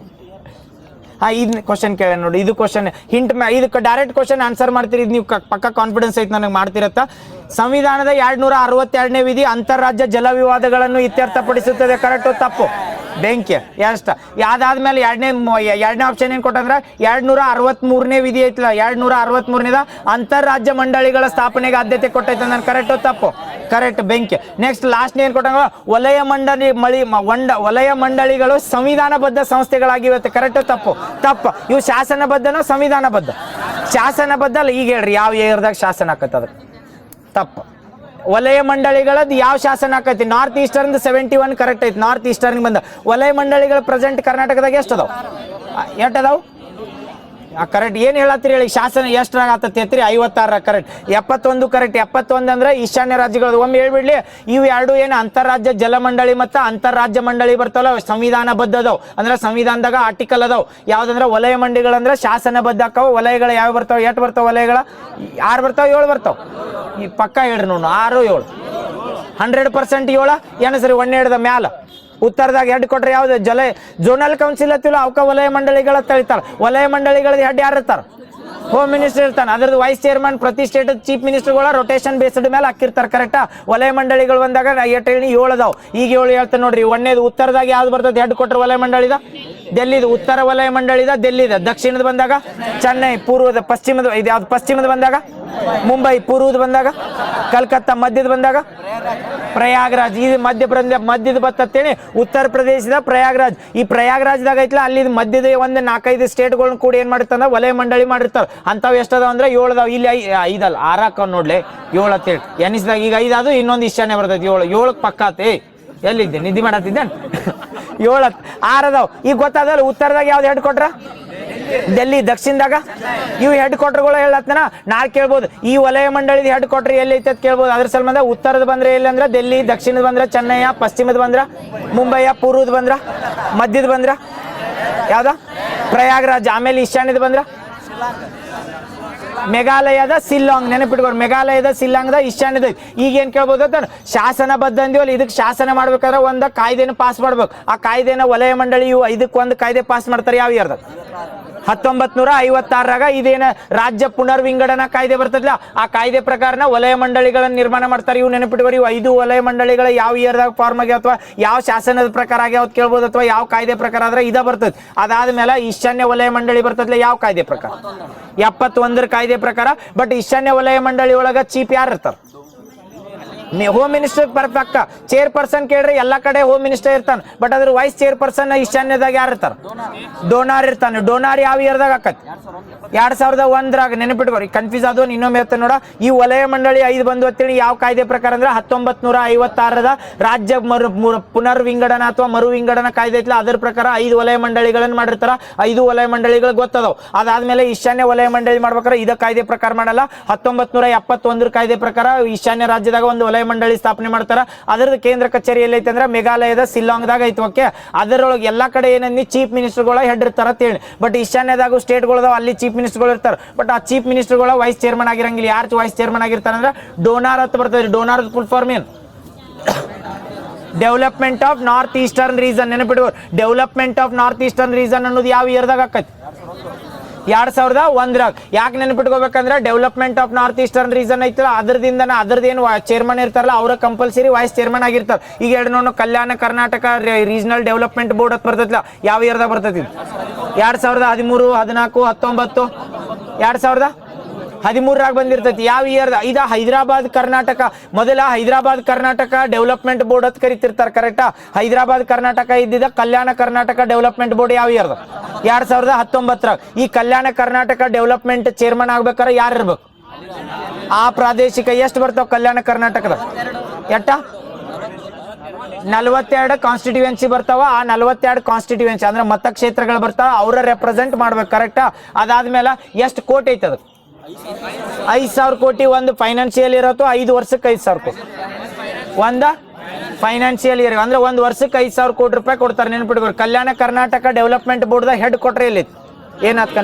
ಇದು ಕ್ವಶನ್ ಕೇಳ ನೋಡಿ. ಇದು ಕ್ವಶನ್ ಹಿಂಟ್ ಇದಕ್ಕೆ ಡೈರೆಕ್ಟ್ ಕ್ವಶನ್ ಆನ್ಸರ್ ಮಾಡ್ತೀರಿ. ಇದು ನೀವು ಪಕ್ಕ ಕಾನ್ಫಿಡೆನ್ಸ್ ಐತೆ ನನಗೆ ಮಾಡ್ತಿರತ್ತ. ಸಂವಿಧಾನದ 262ನೇ ವಿಧಿ ಅಂತಾರಾಜ್ಯ ಜಲ ವಿವಾದಗಳನ್ನು ಇತ್ಯರ್ಥಪಡಿಸುತ್ತದೆ. ಕರೆಕ್ಟು ತಪ್ಪು? ಬೆಂಕಿ ಎಷ್ಟು ಯಾವ್ದಾದ್ಮೇಲೆ ಎರಡನೇ ಆಪ್ಷನ್ ಏನು ಕೊಟ್ಟಂದ್ರೆ 263ನೇ ವಿಧಿ ಐತಿಲ್ಲ 263ನೇದ ಅಂತಾರಾಜ್ಯ ಮಂಡಳಿಗಳ ಸ್ಥಾಪನೆಗೆ ಆದ್ಯತೆ ಕೊಟ್ಟೈತೆ ನಾನು ಕರೆಕ್ಟು ತಪ್ಪು ಕರೆಕ್ಟ್ ಬೆಂಕಿ ನೆಕ್ಸ್ಟ್ ಲಾಸ್ಟ್ನೇ ಏನು ಕೊಟ್ಟಂಗ ವಲಯ ಮಂಡಳಿಗಳು ಸಂವಿಧಾನಬದ್ಧ ಸಂಸ್ಥೆಗಳಾಗಿರುತ್ತೆ ಕರೆಕ್ಟು ತಪ್ಪು ಇವು ಶಾಸನಬದ್ಧನೋ ಸಂವಿಧಾನಬದ್ಧ ಶಾಸನಬದ್ಧ ಅಲ್ಲ ಈಗ ಹೇಳ್ರಿ ಯಾವ ಏರಿಯಾದಾಗ ಶಾಸನ ಆಕತ್ತೆ ಅದಕ್ಕೆ ತಪ್ಪು ವಲಯ ಮಂಡಳಿಗಳದ್ದು ಯಾವ ಶಾಸನ ಆಕೈತಿ ನಾರ್ತ್ ಈಸ್ಟರ್ನ್ 71 ಕರೆಕ್ಟ್ ಐತಿ ನಾರ್ತ್ ಈಸ್ಟರ್ನ್ ಬಂದ ವಲಯ ಮಂಡಳಿಗಳು ಪ್ರೆಸೆಂಟ್ ಕರ್ನಾಟಕದಾಗ ಎಷ್ಟು ಅದಾವ ಅದಾವು ಕರೆಕ್ಟ್ ಏನು ಹೇಳತ್ತೀರಿ ಹೇಳಿ ಶಾಸನ ಎಷ್ಟ್ರಾಗ ಆತೈತಿ 56 ಕರೆಕ್ಟ್ 71 ಕರೆಕ್ಟ್ 71 ಅಂದ್ರೆ ಈಶಾನ್ಯ ರಾಜ್ಯಗಳು ಒಮ್ಮೆ ಹೇಳ್ಬಿಡ್ಲಿ ಇವು ಎರಡು ಏನು ಅಂತಾರಾಜ್ಯ ಜಲಮಂಡಳಿ ಮತ್ತು ಅಂತಾರಾಜ್ಯ ಮಂಡಳಿ ಬರ್ತಾವಲ್ಲ ಸಂವಿಧಾನಬದ್ಧ ಅದಾವ ಅಂದ್ರೆ ಸಂವಿಧಾನದಾಗ ಆರ್ಟಿಕಲ್ ಅದಾವ ಯಾವ್ದಂದ್ರೆ ವಲಯ ಮಂಡಳಿಗಳಂದ್ರೆ ಶಾಸನಬದ್ಧ ಆಕಾವ ವಲಯಗಳು ಯಾವ ಬರ್ತಾವ ಎಷ್ಟು ಬರ್ತಾವ ವಲಯಗಳ 6 ಬರ್ತಾವ 7 ಬರ್ತಾವ ಈ ಪಕ್ಕ ಹೇಳ್ರಿ ನೋಡು 6 7 100% 7 ಏನು ಸರಿ 1 ಮ್ಯಾಲ ಉತ್ತರದಾಗ ಹೆಡ್ ಕೊಟ್ರೆ ಯಾವ್ದು ಝೋನಲ್ ಕೌನ್ಸಿಲ್ ಹತ್ತಿಲ್ಲ ಅವಕ್ಕ ವಲಯ ಮಂಡಳಿಗಳ ತಳಿತಾರ ವಲಯ ಮಂಡಳಿಗಳದ್ದು ಹೆಡ್ ಯಾರು ಇರ್ತಾರ ಹೋಮ್ ಮಿನಿಸ್ಟರ್ ಇರ್ತಾನೆ ಅದ್ರದ್ದು ವೈಸ್ ಚೇರ್ಮನ್ ಪ್ರತಿ ಸ್ಟೇಟ್ ಚೀಫ್ ಮಿನಿಸ್ಟರ್ಗಳ ರೊಟೇಷನ್ ಬೇಸ್ಡ್ ಮೇಲೆ ಹಾಕಿರ್ತಾರೆ ಕರೆಕ್ಟಾ ವಲಯ ಮಂಡಳಿಗಳು ಬಂದಾಗ 7 ಅದಾವ ಈಗ 7 ಹೇಳ್ತಾನೆ ನೋಡ್ರಿ ಒಂದೇದು ಉತ್ತರದಾಗ ಯಾವ್ದು ಬರ್ತದೆ ಹೆಡ್ ಕೊಟ್ರೆ ವಲಯ ಮಂಡಳಿದ ಡೆಲ್ಲಿದು ಉತ್ತರ ವಲಯ ಮಂಡಳಿದ ಡೆಲ್ಲಿದ ದಕ್ಷಿಣದ ಬಂದಾಗ ಚೆನ್ನೈ ಪೂರ್ವದ ಪಶ್ಚಿಮದ ಇದು ಯಾವ್ದು ಪಶ್ಚಿಮದ ಬಂದಾಗ ಮುಂಬೈ ಪೂರ್ವದ ಬಂದಾಗ ಕಲ್ಕತ್ತಾ ಮಧ್ಯದ ಬಂದಾಗ ಪ್ರಯಾಗ್ರಾಜ್ ಇದು ಮಧ್ಯದ ಬರ್ತೇನೆ ಉತ್ತರ ಪ್ರದೇಶದ ಪ್ರಯಾಗ್ರಾಜ್ ಈ ಪ್ರಯಾಗ್ರಾಜ್ದಾಗ ಐತ್ಲ ಅಲ್ಲಿ ಮಧ್ಯದ ಒಂದು 4-5 ಸ್ಟೇಟ್ಗಳನ್ನ ಕೂಡ ಏನ್ ಮಾಡಿರ್ತಾರ ವಲಯ ಮಂಡಳಿ ಮಾಡಿರ್ತಾರ ಅಂತಾವ್ ಎಷ್ಟದಾವ ಅಂದ್ರೆ 7 ಅದಾವ ಇಲ್ಲಿ 5 ಅಲ್ಲ 6 ಹಾಕ ನೋಡ್ಲಿ 7 ಅಂತೇಳಿ ಎನಿಸಿದಾಗ ಈಗ 5 ಅದು ಇನ್ನೊಂದು ಈಶಾನ್ಯ ಬರ್ತೈತಿ 7 ಪಕ್ಕ ಆತಿ ಎಲ್ಲಿದ್ದೆ ನಿದ್ದೆ ಮಾಡತ್ತಿದ್ದೆ 7 6 ಅದಾವ ಈಗ ಗೊತ್ತಾದಲ್ಲ ಉತ್ತರದಾಗ ಯಾವ್ದು ಹೆಡ್ ಕೊಟ್ರ ಡೆಲ್ಲಿ ದಕ್ಷಿಣದಾಗ ಇವು ಹೆಡ್ ಕ್ವಾರ್ಟರ್ಗಳು ಹೇಳತ್ತನ ನಾಳೆ ಕೇಳ್ಬೋದು ಈ ವಲಯ ಮಂಡಳಿದ ಹೆಡ್ ಕ್ವಾರ್ಟರ್ ಎಲ್ಲಿ ಐತೆ ಅಂತ ಕೇಳ್ಬೋದು ಅದ್ರ ಸಂಬಂಧ ಉತ್ತರದ ಬಂದ್ರೆ ಎಲ್ಲಿ ಅಂದ್ರೆ ಡೆಲ್ಲಿ ದಕ್ಷಿಣದ ಬಂದ್ರೆ ಚೆನ್ನೈಯ ಪಶ್ಚಿಮದ ಬಂದ್ರ ಮುಂಬೈಯ ಪೂರ್ವದ ಬಂದ್ರ ಮಧ್ಯದ ಬಂದ್ರ ಯಾವ್ದ ಪ್ರಯಾಗ್ರಾಜ್ ಆಮೇಲೆ ಈಶಾನ್ಯದ ಬಂದ್ರ ಮೇಘಾಲಯದ ಶಿಲ್ಲಾಂಗ್ ನೆನಪಿಟ್ಕೋರಿ ಮೇಘಾಲಯದ ಶಿಲ್ಲಾಂಗ್ದ ಈಶಾನ್ಯದ ಈಗ ಏನ್ ಕೇಳ್ಬೋದು ಅಂತ ಶಾಸನಬದ್ಧ ಅಂದಿವಲ್ಲ ಇದಕ್ಕೆ ಶಾಸನ ಮಾಡ್ಬೇಕಾದ್ರೆ ಒಂದು ಕಾಯ್ದೆನ ಪಾಸ್ ಮಾಡ್ಬೇಕು ಆ ಕಾಯ್ದೆನ ವಲಯ ಮಂಡಳಿ ಇವು ಇದಕ್ಕೊಂದು ಕಾಯ್ದೆ ಪಾಸ್ ಮಾಡ್ತಾರೆ ಯಾವ ಇಯರ್ದಾಗ 1956ರಾಗ ಇದೇನ ರಾಜ್ಯ ಪುನರ್ವಿಂಗಡಣಾ ಕಾಯ್ದೆ ಬರ್ತದಲ್ಲ ಆ ಕಾಯ್ದೆ ಪ್ರಕಾರನ ವಲಯ ಮಂಡಳಿಗಳನ್ನ ನಿರ್ಮಾಣ ಮಾಡ್ತಾರೆ ಇವು ನೆನಪಿಟ್ಕೋರಿ ಇವು 5 ವಲಯ ಮಂಡಳಿಗಳ ಯಾವ ಇಯರ್ದಾಗ ಫಾರ್ಮ್ ಆಗ್ಯಾವ ಅಥವಾ ಯಾವ ಶಾಸನದ ಪ್ರಕಾರ ಆಗ್ಯಾವ ಕೇಳ್ಬೋದು ಅಥವಾ ಯಾವ ಕಾಯ್ದೆ ಪ್ರಕಾರ ಆದ್ರೆ ಇದ ಬರ್ತದೆ ಅದಾದ್ಮೇಲೆ ಈಶಾನ್ಯ ವಲಯ ಮಂಡಳಿ ಬರ್ತದಲ್ಲ ಯಾವ ಕಾಯ್ದೆ ಪ್ರಕಾರ 71ರ ಕಾಯ್ದೆ ಪ್ರಕಾರ ಬಟ್ ಈಶಾನ್ಯ ವಲಯ ಮಂಡಳಿ ಒಳಗ ಚೀಫ್ ಯಾರು ಇರ್ತಾರೆ ಹೋಮ್ ಮಿನಿಸ್ಟರ್ ಪಕ್ಕ ಚೇರ್ಪರ್ಸನ್ ಕೇಳ್ರಿ ಎಲ್ಲಾ ಕಡೆ ಹೋಮ್ ಮಿನಿಸ್ಟರ್ ಇರ್ತಾನೆ ಬಟ್ ಅದ್ರ ವೈಸ್ ಚೇರ್ಪರ್ಸನ್ ಈಶಾನ್ಯದಾಗ ಯಾರು ಇರ್ತಾರ ಡೋನಾರ್ ಇರ್ತಾನೆ ಡೋನಾರ್ ಯಾವ ಇಯರ್ದಾಗ ಆಕತಿ 2001ರಾಗ ನೆನಪಿಟ್ಕೋರಿ ಕನ್ಫ್ಯೂಸ್ ಆದೋ ಇನ್ನೊಮ್ಮೆ ಹೇಳ್ತಾನೆ ನೋಡ ಈ ವಲಯ ಮಂಡಳಿ 5 ಬಂದು ಅಂತೇಳಿ ಯಾವ ಕಾಯ್ದೆ ಪ್ರಕಾರ ಅಂದ್ರೆ 1956ರ ರಾಜ್ಯ ಪುನರ್ವಿಂಗಡಣಾ ಅಥವಾ ಮರು ವಿಂಗಡಣಾ ಕಾಯ್ದೆ ಐತ್ಲ ಅದ್ರ ಪ್ರಕಾರ 5 ವಲಯ ಮಂಡಳಿಗಳನ್ನ ಮಾಡಿರ್ತಾರ 5 ವಲಯ ಮಂಡಳಿಗಳು ಗೊತ್ತದಾವ್ ಅದಾದ್ಮೇಲೆ ಈಶಾನ್ಯ ವಲಯ ಮಂಡಳಿ ಮಾಡ್ಬೇಕಾರೆ ಇದ ಕಾಯ್ದೆ ಪ್ರಕಾರ ಮಾಡಲ್ಲ 1971ರ ಕಾಯ್ದೆ ಪ್ರಕಾರ ಈಶಾನ್ಯ ರಾಜ್ಯದಾಗ ಒಂದು ವಲಯ ಮಂಡಳಿ ಸ್ಥಾಪನೆ ಮಾಡ್ತಾರ ಅದರದ ಕೇಂದ್ರ ಕಚೇರಿ ಎಲ್ಲೈತೆ ಅಂದ್ರೆ ಮೇಘಾಲಯದ ಶಿಲ್ಲಾಂಗ್ದಾಗ ಐತಿ ಓಕೆ ಅದರೊಳಗೆ ಎಲ್ಲಾ ಕಡೆ ಏನಂದಿ ಚೀಫ್ ಮಿನಿಸ್ಟರ್ಗಳ ಹೆಡ್ ಇರ್ತಾರ ಅಂತ ಹೇಳಿ ಬಟ್ ಈಶಾನ್ಯದಾಗ ಸ್ಟೇಟ್ಗಳದಾವ ಅಲ್ಲಿ ಚೀಫ್ ಮಿನಿಸ್ಟರ್ಗಳು ಇರ್ತಾರೆ ಬಟ್ ಆ ಚೀಫ್ ಮಿನಿಸ್ಟರ್ಗಳ ವೈಸ್ ಚೇರ್ಮನ್ ಆಗಿರಂಗಿಲ್ಲ ಯಾರು ವೈಸ್ ಚೇರ್ಮನ್ ಆಗಿರ್ತಾರ ಅಂದ್ರೆ ಡೋನಾರ್ ಅಂತ ಬರ್ತದೆ ಡೋನಾರ್ ಫುಲ್ ಫಾರ್ಮ್ ಏನು development of north eastern region ನೆನಪಿಡುವ development of north eastern region ಅನ್ನೋದು ಯಾವ ಇಯರ್ದಾಗ ಆಕೈತಿ 2001ರಾಗ ಯಾಕೆ ನೆನಪಿಟ್ಕೋಬೇಕಂದ್ರೆ development of north eastern region ಐತಲ್ಲ ಅದ್ರದ್ದೇನು ಚೇರ್ಮನ್ ಇರ್ತಾರಲ್ಲ ಅವ್ರ ಕಂಪಲ್ಸರಿ ವೈಸ್ ಚೇರ್ಮನ್ ಆಗಿರ್ತಾರೆ ಈಗ ಎರಡು ನೋಡು Kalyana Karnataka regional development board ಅಂತ ಬರ್ತೈತಿಲ್ಲ ಯಾವ ಇಯರ್ದಾಗ ಬರ್ತೈತಿ 2013 14 19 2013ರಾಗ ಬಂದಿರ್ತೈತಿ ಯಾವ ಇಯರ್ದ ಇದ ಹೈದರಾಬಾದ್ ಕರ್ನಾಟಕ ಮೊದಲ ಹೈದರಾಬಾದ್ ಕರ್ನಾಟಕ ಡೆವಲಪ್ಮೆಂಟ್ ಬೋರ್ಡ್ ಅಂತ ಕರಿತಿರ್ತಾರೆ ಕರೆಕ್ಟಾ ಹೈದರಾಬಾದ್ ಕರ್ನಾಟಕ ಇದ್ದಿದ್ದ ಕಲ್ಯಾಣ ಕರ್ನಾಟಕ ಡೆವಲಪ್ಮೆಂಟ್ ಬೋರ್ಡ್ ಯಾವ ಇಯರ್ದ 2019ರಾಗ ಈ ಕಲ್ಯಾಣ ಕರ್ನಾಟಕ ಡೆವಲಪ್ಮೆಂಟ್ ಚೇರ್ಮನ್ ಆಗ್ಬೇಕಾದ್ರೆ ಯಾರು ಇರ್ಬೇಕು ಆ ಪ್ರಾದೇಶಿಕ ಎಷ್ಟು ಬರ್ತಾವ ಕಲ್ಯಾಣ ಕರ್ನಾಟಕದ ಎಟ್ಟ 42 ಕಾನ್ಸ್ಟಿಟ್ಯೂಯೆನ್ಸಿ ಬರ್ತಾವ ಆ 42 ಕಾನ್ಸ್ಟಿಟ್ಯೂಯೆನ್ಸಿ ಅಂದ್ರೆ ಮತಕ್ಷೇತ್ರಗಳು ಬರ್ತಾವ ಅವ್ರ ರೆಪ್ರೆಸೆಂಟ್ ಮಾಡ್ಬೇಕು ಕರೆಕ್ಟಾ ಅದಾದ್ಮೇಲೆ ಎಷ್ಟು ಕೋಟಿ ಐತದ 5,000 ಕೋಟಿ ಒಂದು ಫೈನಾನ್ಷಿಯಲ್ ಇರತ್ತೋ 5 ವರ್ಷಕ್ಕೆ 5,000 ಕೋಟಿ ಒಂದ ಫೈನಾನ್ಷಿಯಲ್ ಇಯರ್ ಅಂದ್ರೆ ಒಂದು ವರ್ಷಕ್ಕೆ 5,000 ಕೋಟಿ ರೂಪಾಯಿ ಕೊಡ್ತಾರೆ ನೆನ್ಪಿಟ್ಕೋರಿ ಕಲ್ಯಾಣ ಕರ್ನಾಟಕ ಡೆವಲಪ್ಮೆಂಟ್ ಬೋರ್ಡ್ದಾಗ ಹೆಡ್ ಕ್ವಾರ್ಟರ್ ಎಲ್ಲೈತಿ ಏನಾತ್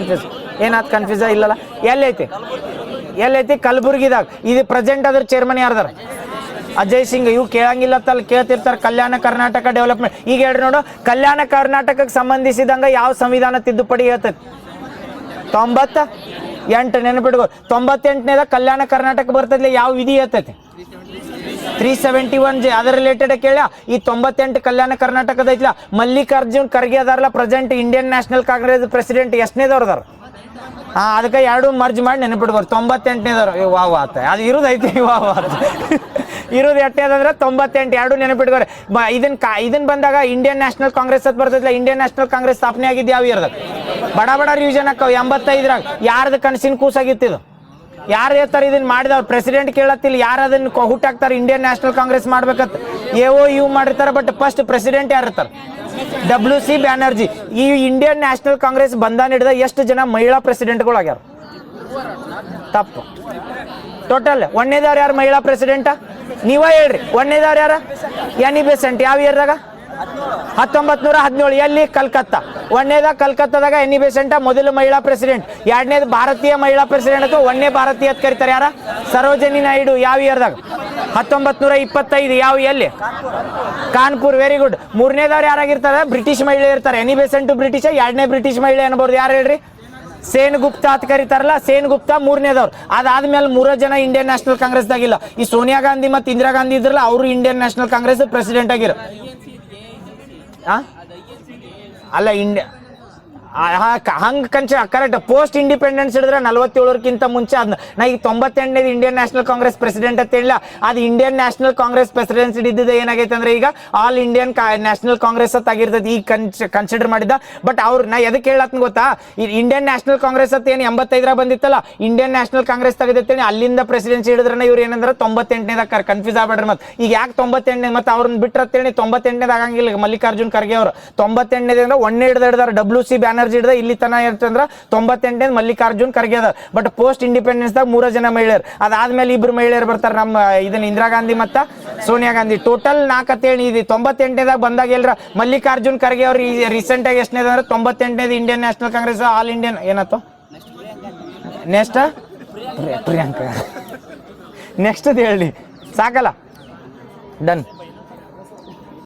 ಕನ್ಫ್ಯೂಸ್ ಇಲ್ಲಲ್ಲ ಎಲ್ಲೈತಿ ಕಲಬುರ್ಗಿದಾಗ ಇದು ಪ್ರೆಸೆಂಟ್ ಅದ್ರ ಚೇರ್ಮನ್ ಯಾರ್ದಾರ ಅಜಯ್ ಸಿಂಗ್ ಇವು ಕೇಳಂಗಿಲ್ಲ ತಲ್ಲ ಕೇಳ್ತಿರ್ತಾರೆ ಕಲ್ಯಾಣ ಕರ್ನಾಟಕ ಡೆವಲಪ್ಮೆಂಟ್ ಈಗ ಹೇಳ್ರಿ ನೋಡು ಕಲ್ಯಾಣ ಕರ್ನಾಟಕಕ್ಕೆ ಸಂಬಂಧಿಸಿದಂಗ ಯಾವ ಸಂವಿಧಾನ ತಿದ್ದುಪಡಿ ಹೇಳ್ತೈತಿ 98 ನೆನಪಿಟ್ಕೋ 98ನೇದ ಕಲ್ಯಾಣ ಕರ್ನಾಟಕ ಬರ್ತೈತಿ ಯಾವ ವಿಧಿ ಹೇಳ್ತೈತಿ 371 ಅದರ ರಿಲೇಟೆಡ್ ಕೇಳ. ಈ 98 ಕಲ್ಯಾಣ ಕರ್ನಾಟಕದ ಐತ್ಲ ಮಲ್ಲಿಕಾರ್ಜುನ್ ಖರ್ಗೆ ಅದಾರಲ್ಲ present Indian National Congress president ಎಷ್ಟನೇದವ್ರು ಅದಾರ? ಅದಕ್ಕೆ ಎರಡು ಮರ್ಜ್ ಮಾಡಿ ನೆನಪಿಡ್ಬಾರ್ದು. 98ನೇದವ್ರು ವಾವ್ ಆತ ಅದು ಇರೋದು ಐತಿ ವಾವ್ ಆತ ಇರೋದು ಎಟ್ಟೇದಂದ್ರೆ 98 ಎರಡು ನೆನಪಿಟ್ಕೋರಿ. ಇದನ್ನ ಬಂದಾಗ ಇಂಡಿಯನ್ ನ್ಯಾಷನಲ್ ಕಾಂಗ್ರೆಸ್ ಅಂತ ಬರ್ತೈತಿಲ್ಲ, ಇಂಡಿಯನ್ ನ್ಯಾಷನಲ್ ಕಾಂಗ್ರೆಸ್ ಸ್ಥಾಪನೆ ಆಗಿದ್ದು ಯಾವ ಇಯರ್ದಾಗ? ಬಡ ರಿವಿಷನ್ ಹಾಕವ್ 85ರಾಗ. ಯಾರ್ದು ಕನಸಿನ ಕೂಸಾಗಿತ್ತಿದು? ಯಾರು ಹೇಳ್ತಾರೆ ಇದನ್ನ ಮಾಡಿದವ್ರು? ಪ್ರೆಸಿಡೆಂಟ್ ಕೇಳತ್ತಿಲ್ಲ, ಯಾರು ಅದನ್ನ ಹುಟ್ಟಾಕ್ತಾರೆ ಇಂಡಿಯನ್ ನ್ಯಾಷನಲ್ ಕಾಂಗ್ರೆಸ್ ಮಾಡ್ಬೇಕಂತ? ಇವು ಮಾಡಿರ್ತಾರೆ, ಬಟ್ ಫಸ್ಟ್ ಪ್ರೆಸಿಡೆಂಟ್ ಯಾರು ಇರ್ತಾರೆ? WC ಬ್ಯಾನರ್ಜಿ. ಈ ಇಂಡಿಯನ್ ನ್ಯಾಷನಲ್ ಕಾಂಗ್ರೆಸ್ ಬಂದಾನ ಹಿಡಿದ ಎಷ್ಟು ಜನ ಮಹಿಳಾ ಪ್ರೆಸಿಡೆಂಟ್ಗಳು ಆಗ್ಯಾರ? ತಪ್ಪು. ಟೋಟಲ್ ಒಂದನೇದವ್ರು ಯಾರು ಮಹಿಳಾ ಪ್ರೆಸಿಡೆಂಟ? ನೀವ ಹೇಳ್ರಿ. ಒಂದನೇದವ್ರು ಯಾರ? Any Besant. ಯಾವ ಇಯರ್ದಾಗ? 1917. ಎಲ್ಲಿ? ಕಲ್ಕತ್ತಾ. ಒಂದನೇದಾಗ ಕಲ್ಕತ್ತಾದಾಗ ಎನಿ ಬೆಸೆಂಟ ಮೊದಲು ಮಹಿಳಾ ಪ್ರೆಸಿಡೆಂಟ್. ಎರಡನೇದು ಭಾರತೀಯ ಮಹಿಳಾ ಪ್ರೆಸಿಡೆಂಟ್ ಅಥವಾ ಒಂದೇ ಭಾರತೀಯ ಅಂತ ಕರೀತಾರೆ. ಯಾರ? ಸರೋಜಿನಿ ನಾಯ್ಡು. ಯಾವ ಇಯರ್ದಾಗ? 1925. ಯಾವ? ಎಲ್ಲಿ? ಕಾನ್ಪುರ್. Very good. ಮೂರನೇದವ್ರು ಯಾರಾಗಿರ್ತಾರೆ? ಬ್ರಿಟಿಷ್ ಮಹಿಳೆ ಇರ್ತಾರೆ. Annie Besant British. ಎರಡನೇ ಬ್ರಿಟಿಷ್ ಮಹಿಳೆ ಅನ್ಬೋದು. ಯಾರು ಹೇಳ್ರಿ? ಸೇನ್ ಗುಪ್ತಾ ಅಂತ ಕರೀತಾರಲ್ಲ, ಸೇನ್ ಗುಪ್ತಾ ಮೂರನೇದವ್ರು. ಅದಾದ್ಮೇಲೆ 3 ಜನ ಇಂಡಿಯನ್ ನ್ಯಾಷನಲ್ ಕಾಂಗ್ರೆಸ್ದಾಗಿಲ್ಲ. ಈ ಸೋನಿಯಾ ಗಾಂಧಿ ಮತ್ತು ಇಂದಿರಾ ಗಾಂಧಿ ಇದ್ರಲ್ಲ, ಅವರು ಇಂಡಿಯನ್ ನ್ಯಾಷನಲ್ ಕಾಂಗ್ರೆಸ್ ಪ್ರೆಸಿಡೆಂಟ್ ಆಗಿರ. ಅಲ್ಲ ಹಂಗೆ ಕರೆಕ್ಟ್. ಪೋಸ್ಟ್ ಇಂಡಿಪೆಂಡೆನ್ಸ್ ಹಿಡಿದ್ರೆ 47ಕ್ಕಿಂತ ಮುಂಚೆ ಅದನ್ನ ನಾ ಈಗ 98ನೇದು ಇಂಡಿಯನ್ ನ್ಯಾಷನಲ್ ಕಾಂಗ್ರೆಸ್ ಪ್ರೆಸಿಡೆಂಟ್ ಅಂತ ಹೇಳಿಲ್ಲ. ಅದು ಇಂಡಿಯನ್ ನ್ಯಾಷನಲ್ ಕಾಂಗ್ರೆಸ್ ಪ್ರೆಸಿಡೆನ್ಸಿ ಇದ್ದಿದ್ದು ಏನಾಗೈತೆ ಅಂದ್ರೆ ಈಗ ಆಲ್ ಇಂಡಿಯನ್ ನ್ಯಾಷನಲ್ ಕಾಂಗ್ರೆಸ್ ಅಂತ ಆಗಿರ್ತದೆ ಈಗ ಕನ್ಸಿಡರ್ ಮಾಡಿದ್ದ. ಬಟ್ ನಾ ಎದಕ್ಕೆ ಹೇಳತ್ನ ಗೊತ್ತಾ? ಈ ಇಂಡಿಯನ್ ನ್ಯಾಷನಲ್ ಕಾಂಗ್ರೆಸ್ ಅಂತ ಏನು 85ರ ಬಂದಿತ್ತಲ್ಲ, ಇಂಡಿಯನ್ ನ್ಯಾಷನಲ್ ಕಾಂಗ್ರೆಸ್ ತೆಗೆದಿತ್ತೇನೆ ಅಲ್ಲಿಂದ ಪ್ರೆಸಿಡೆನ್ಸಿ ಹಿಡಿದ್ರೆ ಇವ್ರು ಏನಂದ್ರೆ 98ನೇದಾಗ ಕನ್ಫ್ಯೂಸ್ ಆಗ್ಬೇಡ್ರಿ. ಮತ್ತೆ ಈಗ ಯಾಕೆ 98ನೇ ಮತ್ತೆ ಅವ್ರನ್ನ ಬಿಟ್ಟರತ್ತೇಳಿ 98ನೇದು ಆಗಂಗಿಲ್ಲ. ಮಲ್ಲಿಕಾರ್ಜುನ್ ಖರ್ಗೆ ಅವರು 98ನೇದು ಅಂದ್ರೆ ಒಂದೇ ಹಿಡಿದಾರೆ. WC ಬ್ಯಾನರ್ಜಿ ಹಿಡಿದ ಇಲ್ಲಿ ತನ ಇರ್ತಂದ್ರ 98ನೇದು ಮಲ್ಲಿಕಾರ್ಜುನ್ ಖರ್ಗೆ ಅದ. ಬಟ್ ಪೋಸ್ಟ್ ಇಂಡಿಪೆಂಡೆನ್ಸ್ ದಾಗ 3 ಜನ ಮಹಿಳೆಯರು. ಅದಾದ್ಮೇಲೆ 2 ಮಹಿಳೆಯರು ಬರ್ತಾರೆ. ನಮ್ಮ ಇದನ್ನ ಇಂದಿರಾ ಗಾಂಧಿ ಮತ್ತ ಸೋನಿಯಾ ಗಾಂಧಿ. ಟೋಟಲ್ 4 ಅಂತ ಹೇಳಿ ಇದು 98ನೇದಾಗ ಬಂದಾಗ ಎಲ್ರ ಮಲ್ಲಿಕಾರ್ಜುನ್ ಖರ್ಗೆ ಅವ್ರು ರೀಸೆಂಟ್ ಆಗಿ ಎಷ್ಟನೇದ ಅಂದ್ರೆ 98ನೇದು Indian National Congress all Indian ಏನಾಯ್ತು ನೆಕ್ಸ್ಟ್ ಪ್ರಿಯಾಂಕಾ ನೆಕ್ಸ್ಟ್ ಹೇಳಿ ಸಾಕಲ್ಲ. ಡನ್.